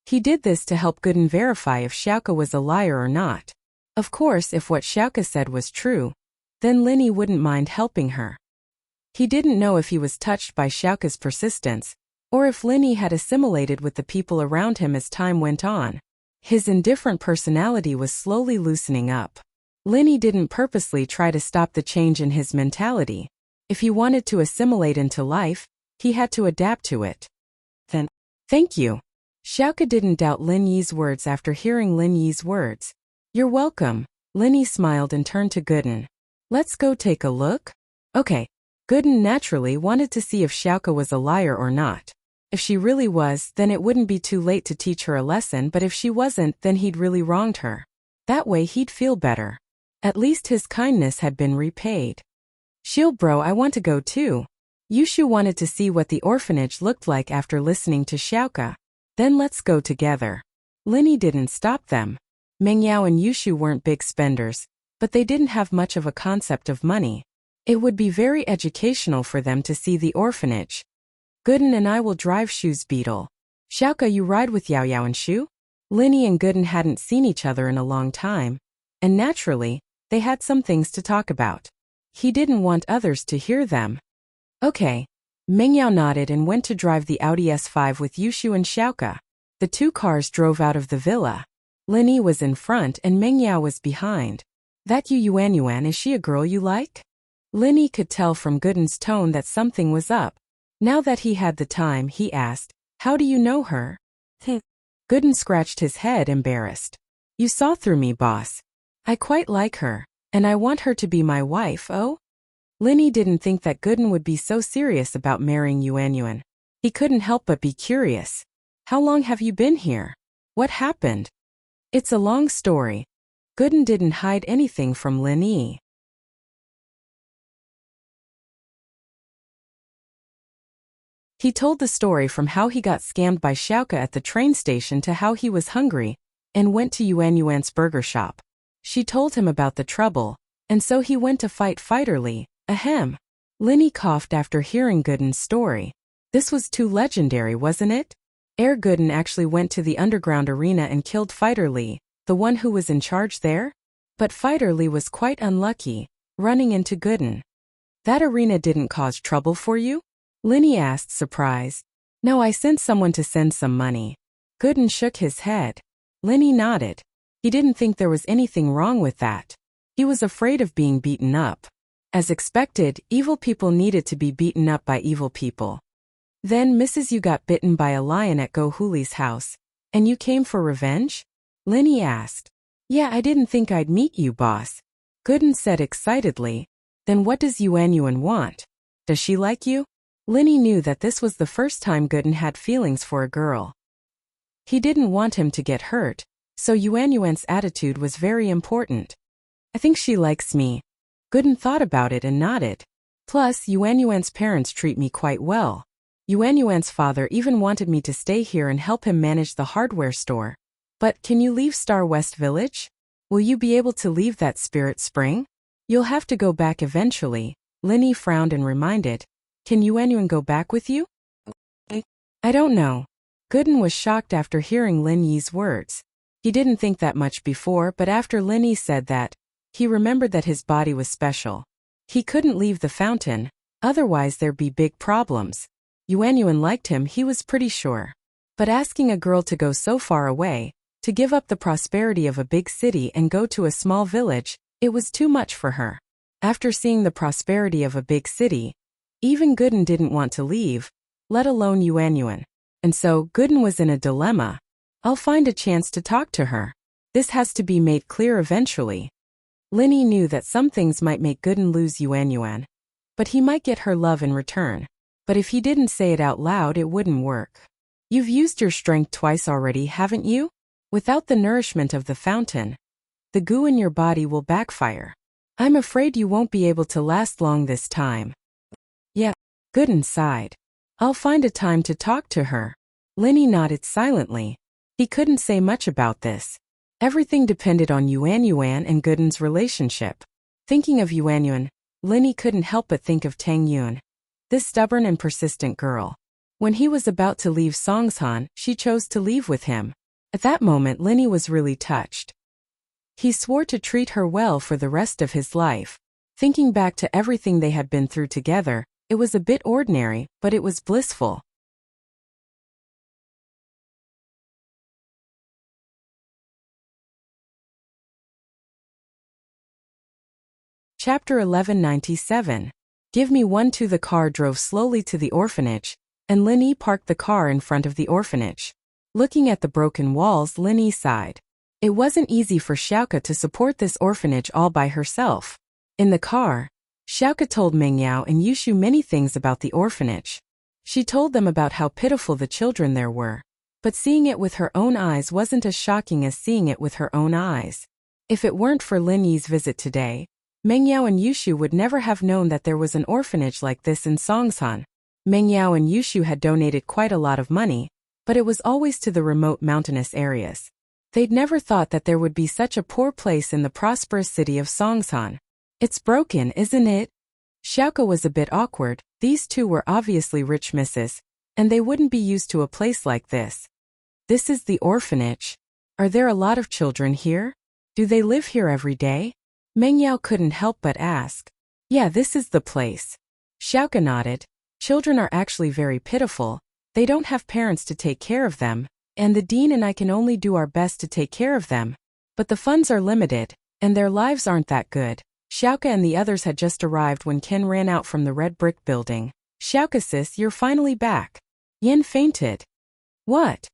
He did this to help Gooden verify if Xiaoka was a liar or not. Of course, if what Xiaoka said was true, then Linny wouldn't mind helping her. He didn't know if he was touched by Xiaoka's persistence, or if Linny had assimilated with the people around him as time went on. His indifferent personality was slowly loosening up. Linny didn't purposely try to stop the change in his mentality. If he wanted to assimilate into life, he had to adapt to it. Then, thank you. Xiaoka didn't doubt Lin Yi's words after hearing Lin Yi's words. You're welcome. Linny smiled and turned to Gooden. Let's go take a look? Okay. Gooden naturally wanted to see if Xiaoka was a liar or not. If she really was, then it wouldn't be too late to teach her a lesson, but if she wasn't, then he'd really wronged her. That way he'd feel better. At least his kindness had been repaid. Shield bro, I want to go too. Yushu wanted to see what the orphanage looked like after listening to Xiaoka. Then let's go together. Linny didn't stop them. Mengyao and Yushu weren't big spenders, but they didn't have much of a concept of money. It would be very educational for them to see the orphanage. Gooden and I will drive Shu's beetle. Xiaoka, you ride with Yao Yao and Shu? Linny and Gooden hadn't seen each other in a long time, and naturally, they had some things to talk about. He didn't want others to hear them. Okay. Mengyao nodded and went to drive the Audi S5 with Yushu and Xiaoka. The two cars drove out of the villa. Linny was in front and Mengyao was behind. That Yuan Yuan, is she a girl you like? Linny could tell from Gooden's tone that something was up. Now that he had the time, he asked, how do you know her? Gooden scratched his head, embarrassed. You saw through me, boss. I quite like her, and I want her to be my wife, oh? Linny didn't think that Gooden would be so serious about marrying Yuan Yuan. He couldn't help but be curious. How long have you been here? What happened? It's a long story. Gooden didn't hide anything from Linny. He told the story from how he got scammed by Xiaoka at the train station to how he was hungry and went to Yuan Yuan's burger shop. She told him about the trouble, and so he went to fight Fighter Lee. Ahem. Linny coughed after hearing Gooden's story. This was too legendary, wasn't it? Gooden actually went to the underground arena and killed Fighter Lee, the one who was in charge there? But Fighter Lee was quite unlucky, running into Gooden. That arena didn't cause trouble for you? Linny asked, surprised. No, I sent someone to send some money. Gooden shook his head. Linny nodded. He didn't think there was anything wrong with that. He was afraid of being beaten up. As expected, evil people needed to be beaten up by evil people. Then Mrs. You got bitten by a lion at Go Huli's house, and you came for revenge? Linny asked. Yeah, I didn't think I'd meet you, boss. Gooden said excitedly. Then what does Yuan Yuan want? Does she like you? Linny knew that this was the first time Gooden had feelings for a girl. He didn't want him to get hurt, so Yuan Yuan's attitude was very important. I think she likes me. Gooden thought about it and nodded. Plus, Yuan Yuan's parents treat me quite well. Yuan Yuan's father even wanted me to stay here and help him manage the hardware store. But can you leave Star West Village? Will you be able to leave that Spirit Spring? You'll have to go back eventually. Linny frowned and reminded. Can Yuan Yuan go back with you? I don't know. Gooden was shocked after hearing Lin Yi's words. He didn't think that much before, but after Lin Yi said that, he remembered that his body was special. He couldn't leave the fountain, otherwise there'd be big problems. Yuan Yuan liked him, he was pretty sure. But asking a girl to go so far away, to give up the prosperity of a big city and go to a small village, it was too much for her. After seeing the prosperity of a big city, even Gooden didn't want to leave, let alone Yuan Yuan. And so, Gooden was in a dilemma. I'll find a chance to talk to her. This has to be made clear eventually. Linny knew that some things might make Gooden lose Yuan Yuan, but he might get her love in return. But if he didn't say it out loud, it wouldn't work. You've used your strength twice already, haven't you? Without the nourishment of the fountain, the goo in your body will backfire. I'm afraid you won't be able to last long this time. Yeah. Gooden sighed. I'll find a time to talk to her. Linny nodded silently. He couldn't say much about this. Everything depended on Yuan Yuan and Gooden's relationship. Thinking of Yuan Yuan, Linny couldn't help but think of Tang Yun. This stubborn and persistent girl. When he was about to leave Songshan, she chose to leave with him. At that moment, Linny was really touched. He swore to treat her well for the rest of his life. Thinking back to everything they had been through together, it was a bit ordinary, but it was blissful. Chapter 1197. Give me one. The car drove slowly to the orphanage, and Linny parked the car in front of the orphanage. Looking at the broken walls, Linny sighed. It wasn't easy for Xiaoke to support this orphanage all by herself. In the car, Xiaoke told Mengyao and Yushu many things about the orphanage. She told them about how pitiful the children there were. But seeing it with her own eyes wasn't as shocking as seeing it with her own eyes. If it weren't for Lin Yi's visit today, Mengyao and Yushu would never have known that there was an orphanage like this in Songshan. Mengyao and Yushu had donated quite a lot of money, but it was always to the remote mountainous areas. They'd never thought that there would be such a poor place in the prosperous city of Songshan. It's broken, isn't it? Xiaoke was a bit awkward. These two were obviously rich misses, and they wouldn't be used to a place like this. This is the orphanage. Are there a lot of children here? Do they live here every day? Mengyao couldn't help but ask. Yeah, this is the place. Xiaoke nodded. Children are actually very pitiful. They don't have parents to take care of them, and the dean and I can only do our best to take care of them. But the funds are limited, and their lives aren't that good. Xiaoke and the others had just arrived when Ken ran out from the red brick building. Xiaoke sis, you're finally back. Yen fainted. What?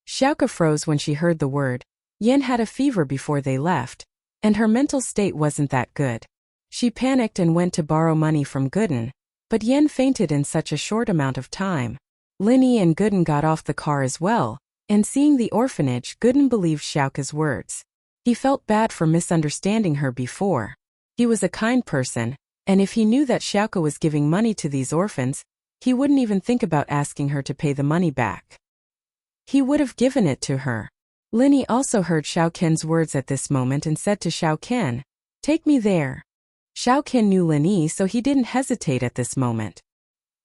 Xiaoke froze when she heard the word. Yen had a fever before they left, and her mental state wasn't that good. She panicked and went to borrow money from Gooden, but Yen fainted in such a short amount of time. Lin Yi and Gooden got off the car as well, and seeing the orphanage, Gooden believed Xiaoke's words. He felt bad for misunderstanding her before. He was a kind person, and if he knew that Xiaoke was giving money to these orphans, he wouldn't even think about asking her to pay the money back. He would have given it to her. Lin Yi also heard Xiao Ken's words at this moment and said to Xiao Ken, "Take me there." Xiao Ken knew Lin Yi, so he didn't hesitate at this moment.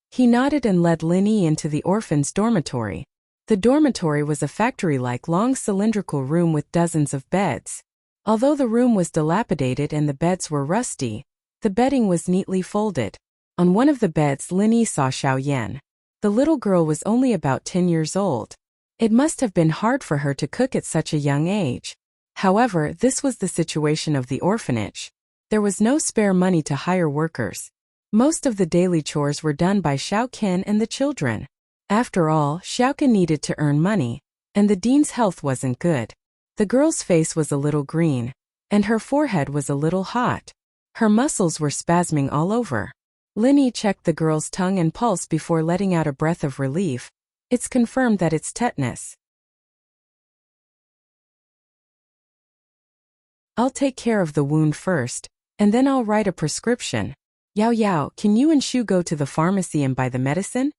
He nodded and led Lin Yi into the orphans' dormitory. The dormitory was a factory-like long cylindrical room with dozens of beds. Although the room was dilapidated and the beds were rusty, the bedding was neatly folded. On one of the beds, Lin Yi saw Xiao Yan. The little girl was only about 10 years old. It must have been hard for her to cook at such a young age. However, this was the situation of the orphanage. There was no spare money to hire workers. Most of the daily chores were done by Xiao Ken and the children. After all, Xiaoke needed to earn money, and the dean's health wasn't good. The girl's face was a little green, and her forehead was a little hot. Her muscles were spasming all over. Lin Yi checked the girl's tongue and pulse before letting out a breath of relief. It's confirmed that it's tetanus. I'll take care of the wound first, and then I'll write a prescription. Yao Yao, can you and Shu go to the pharmacy and buy the medicine?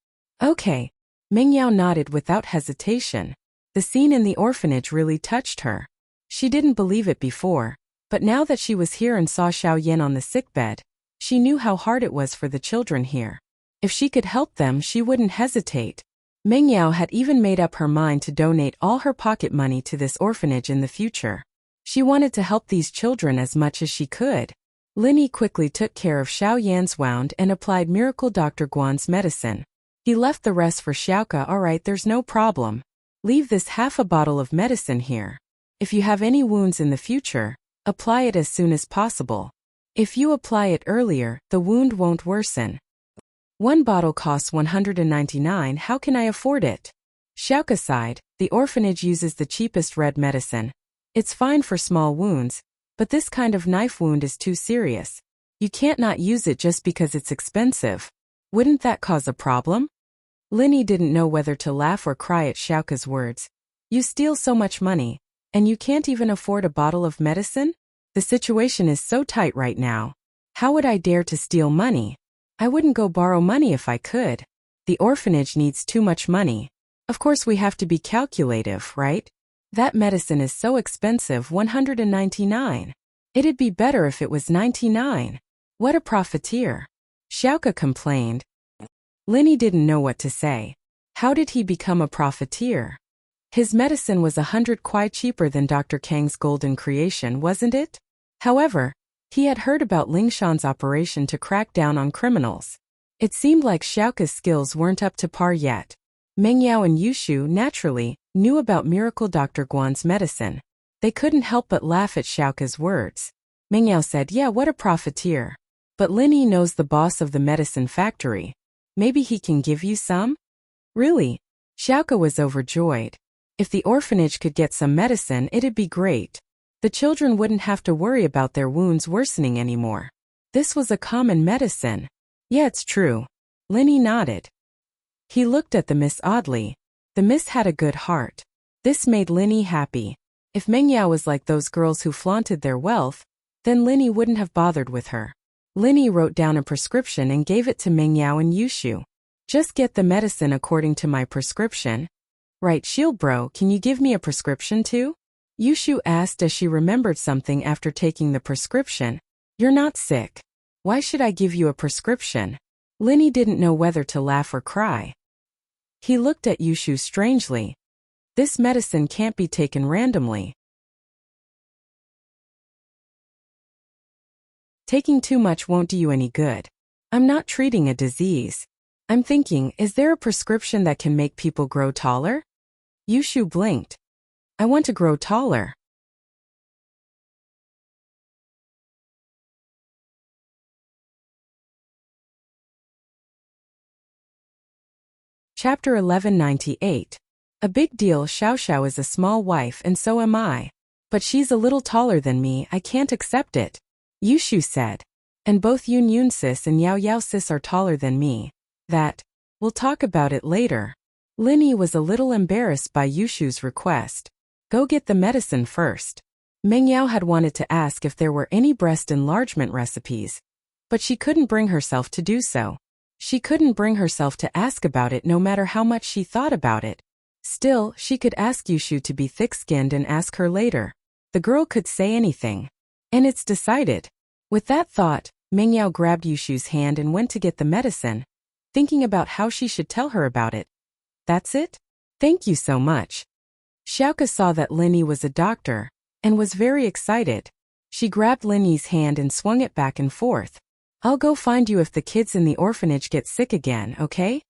Okay. Mengyao nodded without hesitation. The scene in the orphanage really touched her. She didn't believe it before, but now that she was here and saw Xiao Yan on the sickbed, she knew how hard it was for the children here. If she could help them, she wouldn't hesitate. Mengyao had even made up her mind to donate all her pocket money to this orphanage in the future. She wanted to help these children as much as she could. Lin Yi quickly took care of Xiao Yan's wound and applied Miracle Dr. Guan's medicine. He left the rest for Xiaoke. Alright, there's no problem. Leave this half a bottle of medicine here. If you have any wounds in the future, apply it as soon as possible. If you apply it earlier, the wound won't worsen. One bottle costs 199. How can I afford it? Xiaoke sighed. The orphanage uses the cheapest red medicine. It's fine for small wounds, but this kind of knife wound is too serious. You can't not use it just because it's expensive. Wouldn't that cause a problem? Lin Yi didn't know whether to laugh or cry at Xiaoke's words. You steal so much money, and you can't even afford a bottle of medicine? The situation is so tight right now. How would I dare to steal money? I wouldn't go borrow money if I could. The orphanage needs too much money. Of course we have to be calculative, right? That medicine is so expensive, 199. It'd be better if it was 99. What a profiteer. Xiaoka complained. Linny didn't know what to say. How did he become a profiteer? His medicine was 100 quite cheaper than Dr. Kang's golden creation, wasn't it? However, he had heard about Lingshan's operation to crack down on criminals. It seemed like Xiaoka's skills weren't up to par yet. Meng Yao and Yushu, naturally, knew about Miracle Dr. Guan's medicine. They couldn't help but laugh at Xiaoka's words. Meng Yao said, yeah, what a profiteer. But Linny knows the boss of the medicine factory. Maybe he can give you some? Really? Xiaoka was overjoyed. If the orphanage could get some medicine, it'd be great. The children wouldn't have to worry about their wounds worsening anymore. This was a common medicine. Yeah, it's true. Linny nodded. He looked at the miss oddly. The miss had a good heart. This made Linny happy. If Meng Yao was like those girls who flaunted their wealth, then Linny wouldn't have bothered with her. Linny wrote down a prescription and gave it to Meng Yao and Yushu. Just get the medicine according to my prescription. Right, Shield Bro, can you give me a prescription too? Yushu asked as she remembered something after taking the prescription. You're not sick. Why should I give you a prescription? Linny didn't know whether to laugh or cry. He looked at Yushu strangely. This medicine can't be taken randomly. Taking too much won't do you any good. I'm not treating a disease. I'm thinking, is there a prescription that can make people grow taller? Yushu blinked. I want to grow taller. Chapter 1198. A big deal. Xiao Xiao is a small wife and so am I. But she's a little taller than me, I can't accept it. Yushu said. And both Yun Yun sis and Yao Yao sis are taller than me. We'll talk about it later. Linny was a little embarrassed by Yushu's request. Go get the medicine first. Meng Yao had wanted to ask if there were any breast enlargement recipes. But she couldn't bring herself to do so. She couldn't bring herself to ask about it no matter how much she thought about it. Still, she could ask Yushu to be thick-skinned and ask her later. The girl could say anything. And it's decided. With that thought, Meng Yao grabbed Yushu's hand and went to get the medicine, thinking about how she should tell her about it. That's it? Thank you so much. Xiaoka saw that Linny was a doctor, and was very excited. She grabbed Linny's hand and swung it back and forth. I'll go find you if the kids in the orphanage get sick again, okay?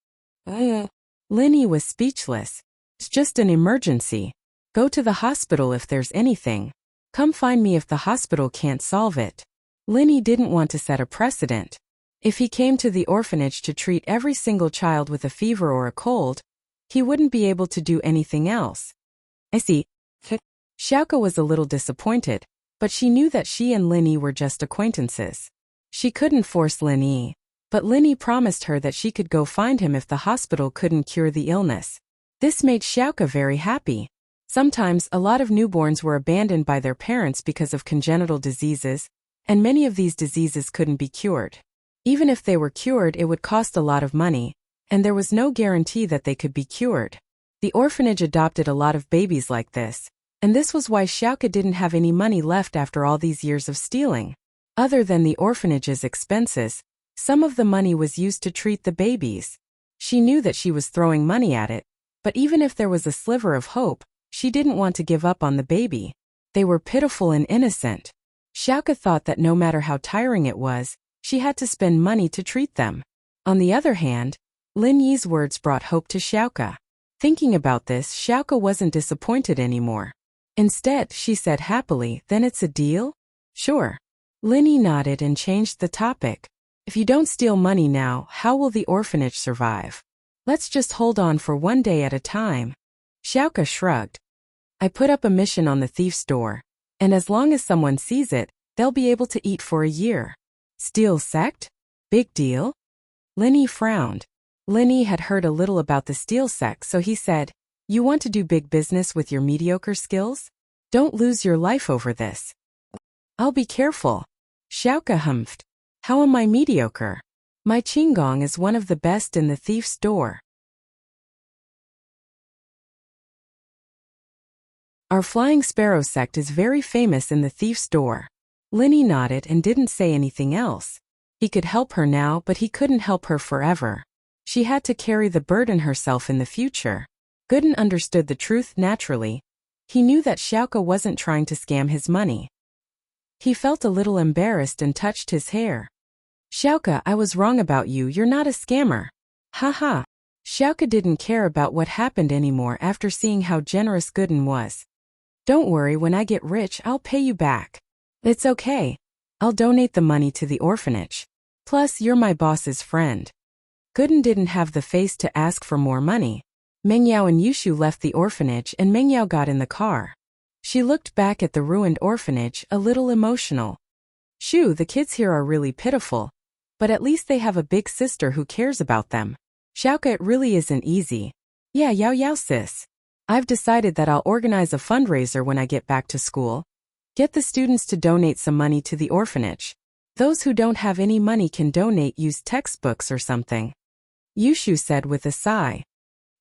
Linny was speechless. It's just an emergency. Go to the hospital if there's anything. Come find me if the hospital can't solve it. Linny didn't want to set a precedent. If he came to the orphanage to treat every single child with a fever or a cold, he wouldn't be able to do anything else. I see. Xiaoka was a little disappointed, but she knew that she and Linny were just acquaintances. She couldn't force Linny, but Linny promised her that she could go find him if the hospital couldn't cure the illness. This made Xiaoka very happy. Sometimes a lot of newborns were abandoned by their parents because of congenital diseases, and many of these diseases couldn't be cured. Even if they were cured, it would cost a lot of money, and there was no guarantee that they could be cured. The orphanage adopted a lot of babies like this, and this was why Xiaoka didn't have any money left after all these years of stealing. Other than the orphanage's expenses, some of the money was used to treat the babies. She knew that she was throwing money at it, but even if there was a sliver of hope, she didn't want to give up on the baby. They were pitiful and innocent. Xiaoka thought that no matter how tiring it was, she had to spend money to treat them. On the other hand, Lin Yi's words brought hope to Xiaoka. Thinking about this, Xiaoka wasn't disappointed anymore. Instead, she said happily, then it's a deal? Sure. Lin Yi nodded and changed the topic. If you don't steal money now, how will the orphanage survive? Let's just hold on for one day at a time. Xiaoka shrugged. I put up a mission on the thief's door, and as long as someone sees it, they'll be able to eat for a year. Steal sect? Big deal? Lin Yi frowned. Lin Yi had heard a little about the steal sect, so he said, you want to do big business with your mediocre skills? Don't lose your life over this. I'll be careful. Xiaoka humphed. How am I mediocre? My qinggong is one of the best in the thief's door. Our flying sparrow sect is very famous in the thief's door. Linny nodded and didn't say anything else. He could help her now, but he couldn't help her forever. She had to carry the burden herself in the future. Gooden understood the truth naturally. He knew that Xiaoke wasn't trying to scam his money. He felt a little embarrassed and touched his hair. Xiaoke, I was wrong about you, you're not a scammer. Haha. Xiaoke didn't care about what happened anymore after seeing how generous Gooden was. Don't worry, when I get rich I'll pay you back. It's okay. I'll donate the money to the orphanage. Plus, you're my boss's friend. Gooden didn't have the face to ask for more money. Mengyao and Yushu left the orphanage and Mengyao got in the car. She looked back at the ruined orphanage, a little emotional. Shoo, the kids here are really pitiful. But at least they have a big sister who cares about them. Xiaoke, it really isn't easy. Yeah, yao sis. I've decided that I'll organize a fundraiser when I get back to school. Get the students to donate some money to the orphanage. Those who don't have any money can donate, use textbooks or something. Yushu said with a sigh.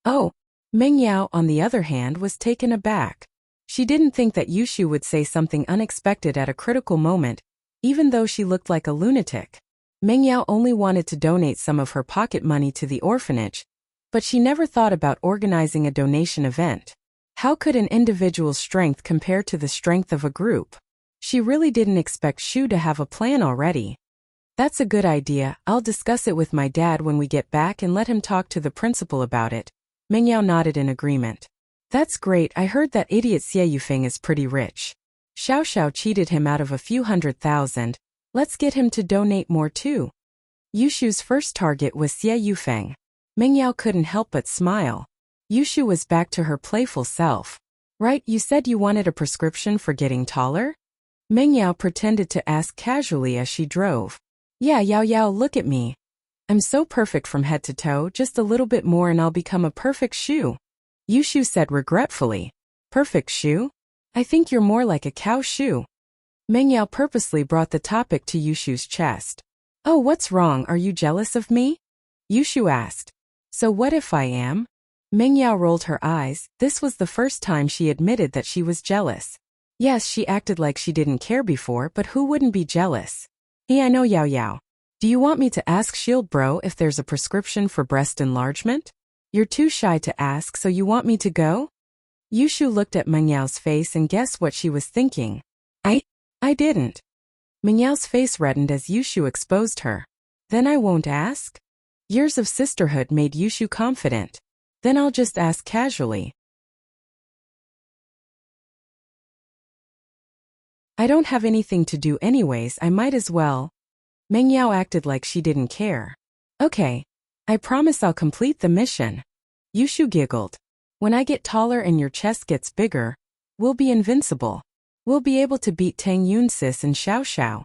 Oh. Mengyao, on the other hand, was taken aback. She didn't think that Yushu would say something unexpected at a critical moment, even though she looked like a lunatic. Mengyao only wanted to donate some of her pocket money to the orphanage, but she never thought about organizing a donation event. How could an individual's strength compare to the strength of a group? She really didn't expect Shu to have a plan already. That's a good idea, I'll discuss it with my dad when we get back and let him talk to the principal about it. Mengyao nodded in agreement. That's great, I heard that idiot Xie Yufeng is pretty rich. Xiao Xiao cheated him out of a few 100,000. Let's get him to donate more too. Yushu's first target was Xie Yufeng. Mengyao couldn't help but smile. Yushu was back to her playful self. Right, you said you wanted a prescription for getting taller? Mengyao pretended to ask casually as she drove. Yeah, Yao, look at me. I'm so perfect from head to toe, just a little bit more and I'll become a perfect shoe. Yushu said regretfully. Perfect shoe? I think you're more like a cow shoe. Mengyao purposely brought the topic to Yushu's chest. Oh, what's wrong, are you jealous of me? Yushu asked. So what if I am? Mengyao rolled her eyes. This was the first time she admitted that she was jealous. Yes, she acted like she didn't care before, but who wouldn't be jealous? Hey, I know Yao. Do you want me to ask Shield Bro if there's a prescription for breast enlargement? You're too shy to ask, so you want me to go? Yushu looked at Mengyao's face and guessed what she was thinking. I didn't. Mengyao's face reddened as Yushu exposed her. Then I won't ask? Years of sisterhood made Yushu confident. Then I'll just ask casually. I don't have anything to do anyways, I might as well. Mengyao acted like she didn't care. Okay. I promise I'll complete the mission. Yushu giggled. When I get taller and your chest gets bigger, we'll be invincible. We'll be able to beat Tang Yun Sis and Xiao Xiao.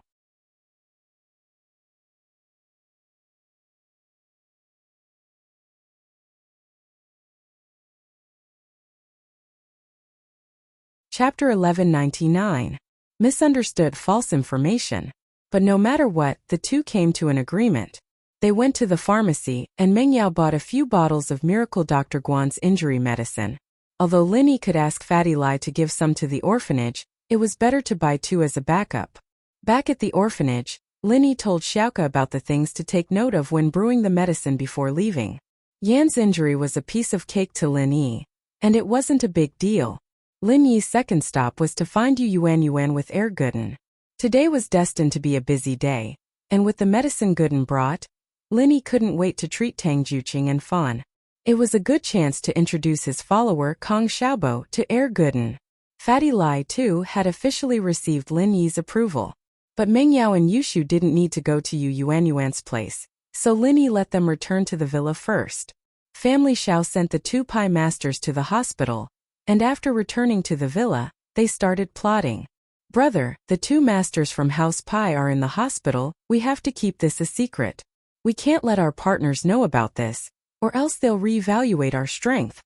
Chapter 1199. Misunderstood false information. But no matter what, the two came to an agreement. They went to the pharmacy, and Mengyao bought a few bottles of Miracle Dr. Guan's injury medicine. Although Linny could ask Fatty Lai to give some to the orphanage, it was better to buy 2 as a backup. Back at the orphanage, Linny told Xiaoke about the things to take note of when brewing the medicine before leaving. Yan's injury was a piece of cake to Lin Yi, and it wasn't a big deal. Lin Yi's second stop was to find Yuan with Air Gooden. Today was destined to be a busy day, and with the medicine Gooden brought, Lin Yi couldn't wait to treat Tang Juqing and Fan. It was a good chance to introduce his follower Kong Xiaobo to Air Gooden. Fatty Lai, too, had officially received Lin Yi's approval. But Mengyao and Yushu didn't need to go to Yuan's place, so Lin Yi let them return to the villa first. Family Xiao sent the 2 pie masters to the hospital, and after returning to the villa, they started plotting. Brother, the 2 masters from House Pi are in the hospital, we have to keep this a secret. We can't let our partners know about this, or else they'll reevaluate our strength.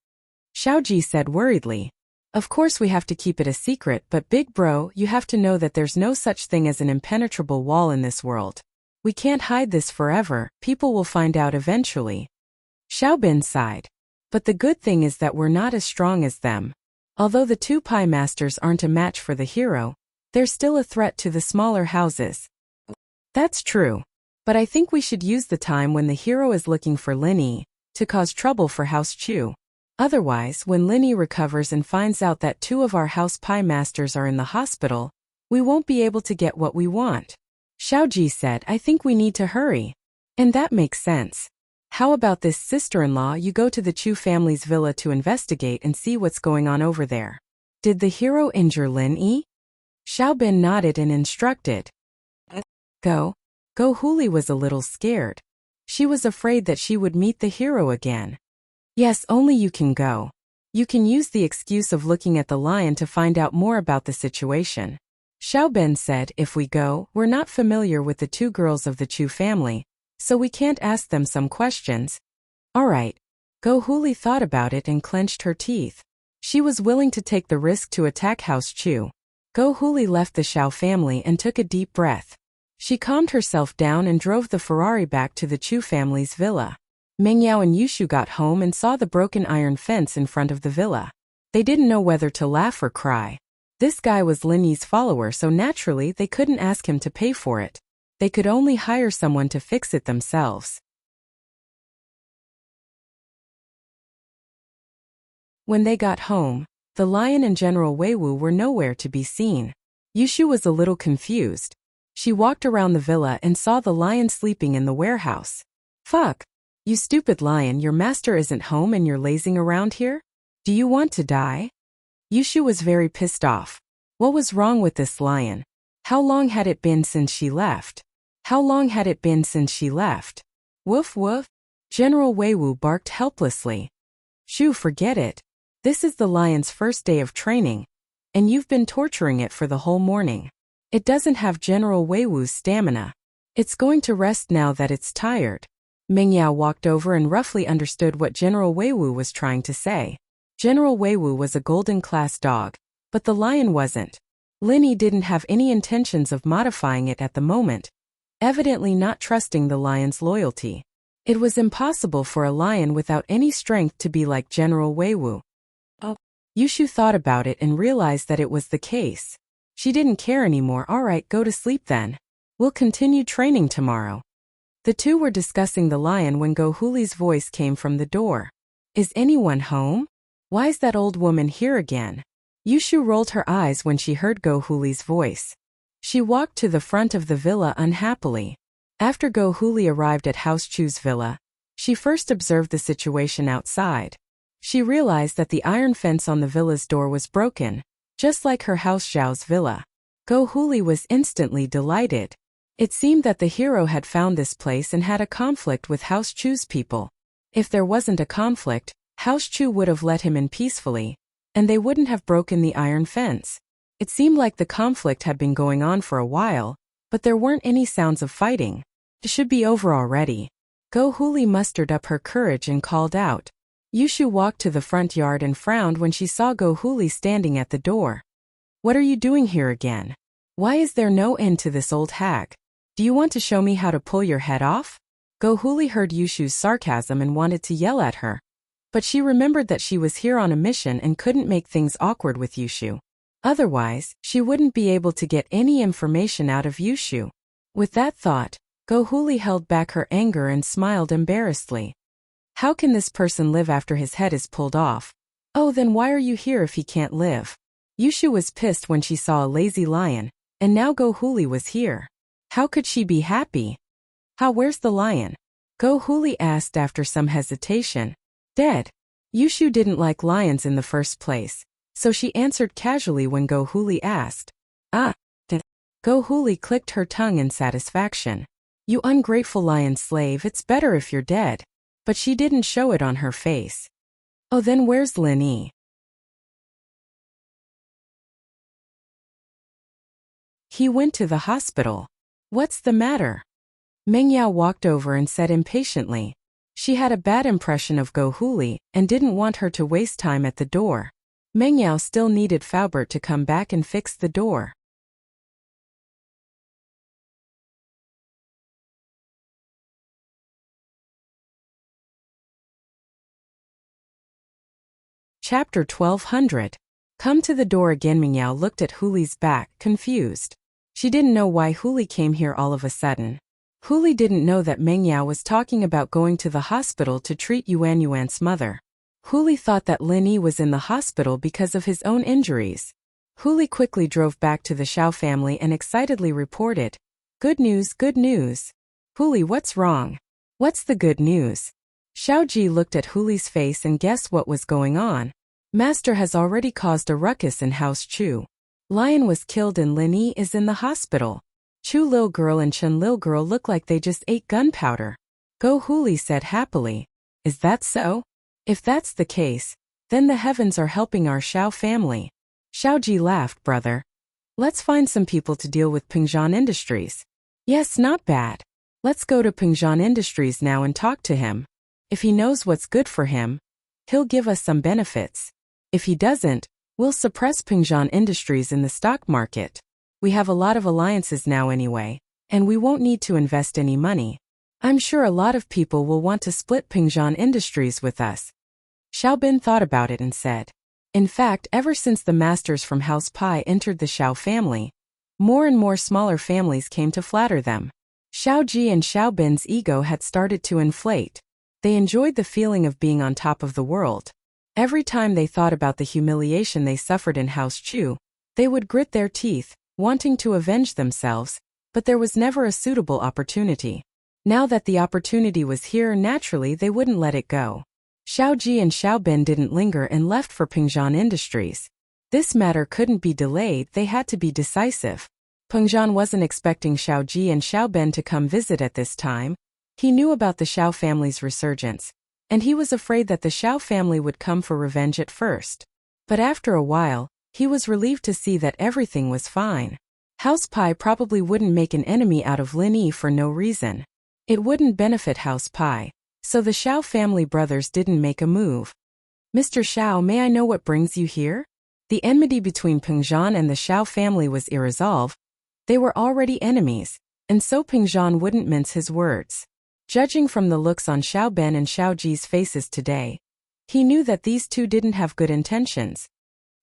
Xiaoji said worriedly. Of course we have to keep it a secret, but big bro, you have to know that there's no such thing as an impenetrable wall in this world. We can't hide this forever, people will find out eventually. Xiaobin sighed. But the good thing is that we're not as strong as them. Although the two pie masters aren't a match for the hero, they're still a threat to the smaller houses. That's true. But I think we should use the time when the hero is looking for Linny to cause trouble for House Chu. Otherwise, when Linny recovers and finds out that two of our house pie masters are in the hospital, we won't be able to get what we want. Xiaoji said, I think we need to hurry. And that makes sense. How about this, sister-in-law, you go to the Chu family's villa to investigate and see what's going on over there. Did the hero injure Linny? Xiaobin nodded and instructed. Go. Go Huli was a little scared. She was afraid that she would meet the hero again. Yes, only you can go. You can use the excuse of looking at the lion to find out more about the situation. Xiaobin said, if we go, we're not familiar with the two girls of the Chu family, so we can't ask them some questions. All right. Go Huli thought about it and clenched her teeth. She was willing to take the risk to attack House Chu. Go Huli left the Xiao family and took a deep breath. She calmed herself down and drove the Ferrari back to the Chu family's villa. Mengyao and Yushu got home and saw the broken iron fence in front of the villa. They didn't know whether to laugh or cry. This guy was Linny's follower, so naturally they couldn't ask him to pay for it. They could only hire someone to fix it themselves. When they got home, the lion and General Weiwu were nowhere to be seen. Yushu was a little confused. She walked around the villa and saw the lion sleeping in the warehouse. Fuck. You stupid lion, your master isn't home and you're lazing around here? Do you want to die? Yushu was very pissed off. What was wrong with this lion? How long had it been since she left? How long had it been since she left? Woof woof. General Weiwu barked helplessly. Shu, forget it. This is the lion's first day of training, and you've been torturing it for the whole morning. It doesn't have General Weiwu's stamina. It's going to rest now that it's tired. Mengyao walked over and roughly understood what General Weiwu was trying to say. General Weiwu was a golden class dog, but the lion wasn't. Linny didn't have any intentions of modifying it at the moment, evidently not trusting the lion's loyalty. It was impossible for a lion without any strength to be like General Weiwu. Yushu thought about it and realized that it was the case. She didn't care anymore. All right, go to sleep then. We'll continue training tomorrow. The two were discussing the lion when Go Huli's voice came from the door. Is anyone home? Why's that old woman here again? Yushu rolled her eyes when she heard Go Huli's voice. She walked to the front of the villa unhappily. After Go Huli arrived at House Chu's villa, she first observed the situation outside. She realized that the iron fence on the villa's door was broken, just like her house Xiao's villa. Go Huli was instantly delighted. It seemed that the hero had found this place and had a conflict with House Chu's people. If there wasn't a conflict, House Chu would have let him in peacefully, and they wouldn't have broken the iron fence. It seemed like the conflict had been going on for a while, but there weren't any sounds of fighting. It should be over already. Go Huli mustered up her courage and called out. Yushu walked to the front yard and frowned when she saw Go Huli standing at the door. What are you doing here again? Why is there no end to this old hag? Do you want to show me how to pull your head off? Go Huli heard Yushu's sarcasm and wanted to yell at her. But she remembered that she was here on a mission and couldn't make things awkward with Yushu. Otherwise, she wouldn't be able to get any information out of Yushu. With that thought, Go Huli held back her anger and smiled embarrassedly. How can this person live after his head is pulled off? Oh, then why are you here if he can't live? Yushu was pissed when she saw a lazy lion, and now Go Huli was here. How could she be happy? Where's the lion? Go Huli asked after some hesitation. Dead. Yushu didn't like lions in the first place, so she answered casually when Go Huli asked. Dead. Go Huli clicked her tongue in satisfaction. You ungrateful lion slave, it's better if you're dead. But she didn't show it on her face. Oh, then where's Linny? He went to the hospital. What's the matter? Mengyao walked over and said impatiently. She had a bad impression of Go Huli and didn't want her to waste time at the door. Mengyao still needed Faubert to come back and fix the door. Chapter 1200. Come to the door again. Mingyao looked at Huli's back, confused. She didn't know why Huli came here all of a sudden. Huli didn't know that Mingyao was talking about going to the hospital to treat Yuan Yuan's mother. Huli thought that Lin Yi was in the hospital because of his own injuries. Huli quickly drove back to the Xiao family and excitedly reported, "Good news, good news." "Huli, what's wrong? What's the good news?" Xiao Ji looked at Huli's face and guessed what was going on. Master has already caused a ruckus in House Chu. Lion was killed and Lin Yi is in the hospital. Chu Lil Girl and Chen Lil Girl look like they just ate gunpowder. Go, Huli said happily. Is that so? If that's the case, then the heavens are helping our Xiao family. Xiao Ji laughed, brother. Let's find some people to deal with Pingzhan Industries. Yes, not bad. Let's go to Pingzhan Industries now and talk to him. If he knows what's good for him, he'll give us some benefits. If he doesn't, we'll suppress Pingzhan Industries in the stock market. We have a lot of alliances now anyway, and we won't need to invest any money. I'm sure a lot of people will want to split Pingzhan Industries with us. Xiaobin thought about it and said, in fact, ever since the masters from House Pai entered the Xiao family, more and more smaller families came to flatter them. Xiao Ji and Xiaobin's ego had started to inflate. They enjoyed the feeling of being on top of the world. Every time they thought about the humiliation they suffered in House Chu, they would grit their teeth, wanting to avenge themselves, but there was never a suitable opportunity. Now that the opportunity was here, naturally they wouldn't let it go. Xiao Ji and Xiaobin didn't linger and left for Pingzhan Industries. This matter couldn't be delayed, they had to be decisive. Pingzhan wasn't expecting Xiao Ji and Xiaobin to come visit at this time. He knew about the Xiao family's resurgence, and he was afraid that the Xiao family would come for revenge at first. But after a while, he was relieved to see that everything was fine. House Pai probably wouldn't make an enemy out of Lin Yi for no reason. It wouldn't benefit House Pai, so the Xiao family brothers didn't make a move. Mr. Xiao, may I know what brings you here? The enmity between Pingzhan and the Xiao family was irresolved. They were already enemies, and so Pingzhan wouldn't mince his words. Judging from the looks on Xiaobin and Xiao Ji's faces today, he knew that these two didn't have good intentions.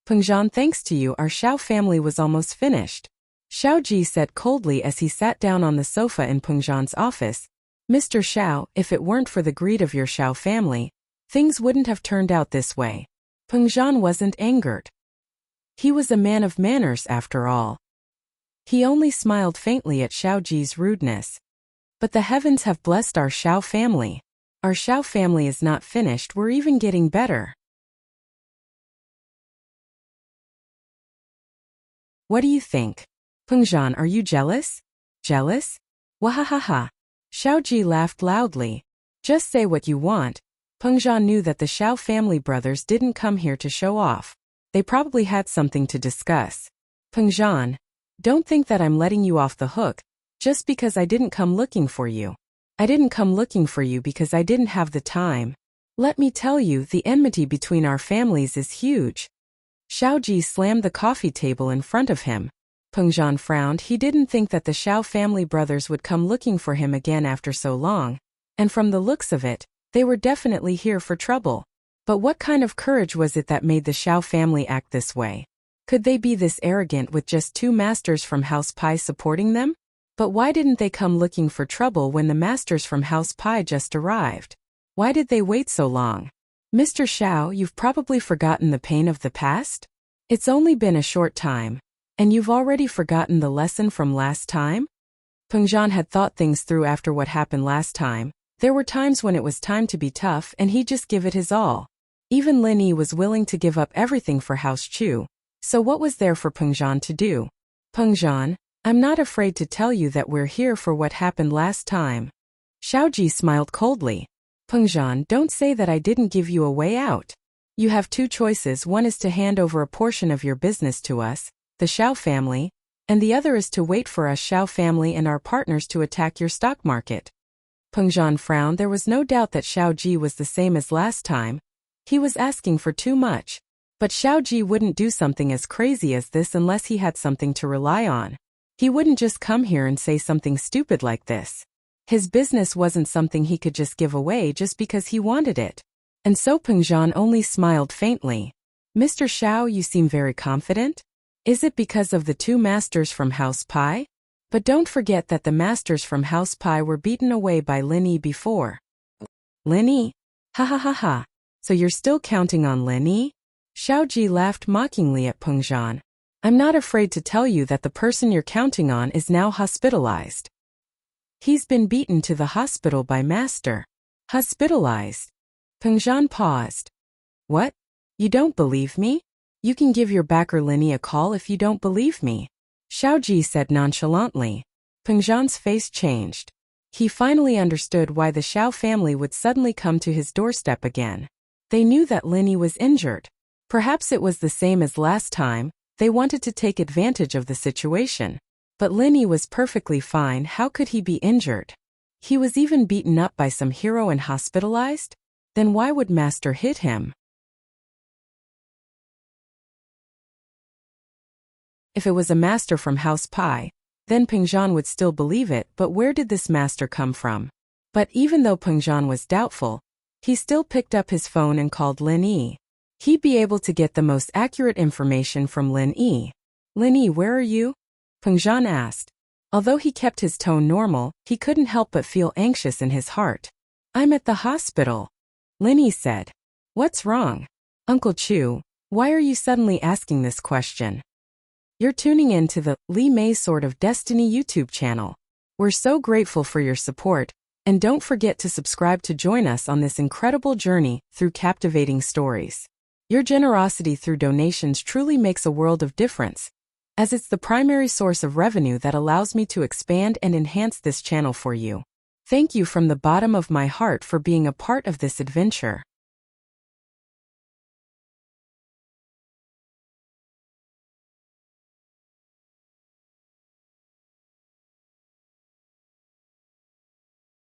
Pingzhan, thanks to you, our Xiao family was almost finished. Xiao Ji said coldly as he sat down on the sofa in Pingzhan's office. Mr. Xiao, if it weren't for the greed of your Xiao family, things wouldn't have turned out this way. Pingzhan wasn't angered. He was a man of manners after all. He only smiled faintly at Xiao Ji's rudeness. But the heavens have blessed our Xiao family. Our Xiao family is not finished, we're even getting better. What do you think? Pingzhan, are you jealous? Jealous? Wahahaha. Xiao Ji laughed loudly. Just say what you want. Pingzhan knew that the Xiao family brothers didn't come here to show off. They probably had something to discuss. Pingzhan, don't think that I'm letting you off the hook, just because I didn't come looking for you. I didn't come looking for you because I didn't have the time. Let me tell you, the enmity between our families is huge. Xiao Ji slammed the coffee table in front of him. Pingzhan frowned. He didn't think that the Xiao family brothers would come looking for him again after so long, and from the looks of it, they were definitely here for trouble. But what kind of courage was it that made the Xiao family act this way? Could they be this arrogant with just two masters from House Pai supporting them? But why didn't they come looking for trouble when the masters from House Pai just arrived? Why did they wait so long? Mr. Xiao, you've probably forgotten the pain of the past? It's only been a short time, and you've already forgotten the lesson from last time? Pingzhan had thought things through after what happened last time. There were times when it was time to be tough and he'd just give it his all. Even Lin Yi was willing to give up everything for House Chu. So what was there for Pingzhan to do? Pingzhan, I'm not afraid to tell you that we're here for what happened last time. Xiao Ji smiled coldly. Pingzhan, don't say that I didn't give you a way out. You have two choices. One is to hand over a portion of your business to us, the Xiao family, and the other is to wait for us Xiao family and our partners to attack your stock market. Pingzhan frowned. There was no doubt that Xiao Ji was the same as last time. He was asking for too much. But Xiao Ji wouldn't do something as crazy as this unless he had something to rely on. He wouldn't just come here and say something stupid like this. His business wasn't something he could just give away just because he wanted it. And so Pengzhan only smiled faintly. Mr. Xiao, you seem very confident? Is it because of the two masters from House Pi? But don't forget that the masters from House Pi were beaten away by Lin Yi before. Lin Yi? Ha ha ha ha. So you're still counting on Lin Yi? Xiao Ji laughed mockingly at Pengzhan. I'm not afraid to tell you that the person you're counting on is now hospitalized. He's been beaten to the hospital by Master. Hospitalized? Pengzhan paused. What? You don't believe me? You can give your backer Lin Yi a call if you don't believe me. Xiao Ji said nonchalantly. Pengzhan's face changed. He finally understood why the Xiao family would suddenly come to his doorstep again. They knew that Lin Yi was injured. Perhaps it was the same as last time, they wanted to take advantage of the situation. But Lin Yi was perfectly fine. How could he be injured? He was even beaten up by some hero and hospitalized? Then why would Master hit him? If it was a master from House Pi, then Pengzhan would still believe it, but where did this master come from? But even though Pengzhan was doubtful, he still picked up his phone and called Lin Yi. He'd be able to get the most accurate information from Lin Yi. Lin Yi, where are you? Pengzhan asked. Although he kept his tone normal, he couldn't help but feel anxious in his heart. I'm at the hospital. Lin Yi said. What's wrong? Uncle Chu, why are you suddenly asking this question? You're tuning in to the Li Mei Sword of Destiny YouTube channel. We're so grateful for your support, and don't forget to subscribe to join us on this incredible journey through captivating stories. Your generosity through donations truly makes a world of difference, as it's the primary source of revenue that allows me to expand and enhance this channel for you. Thank you from the bottom of my heart for being a part of this adventure.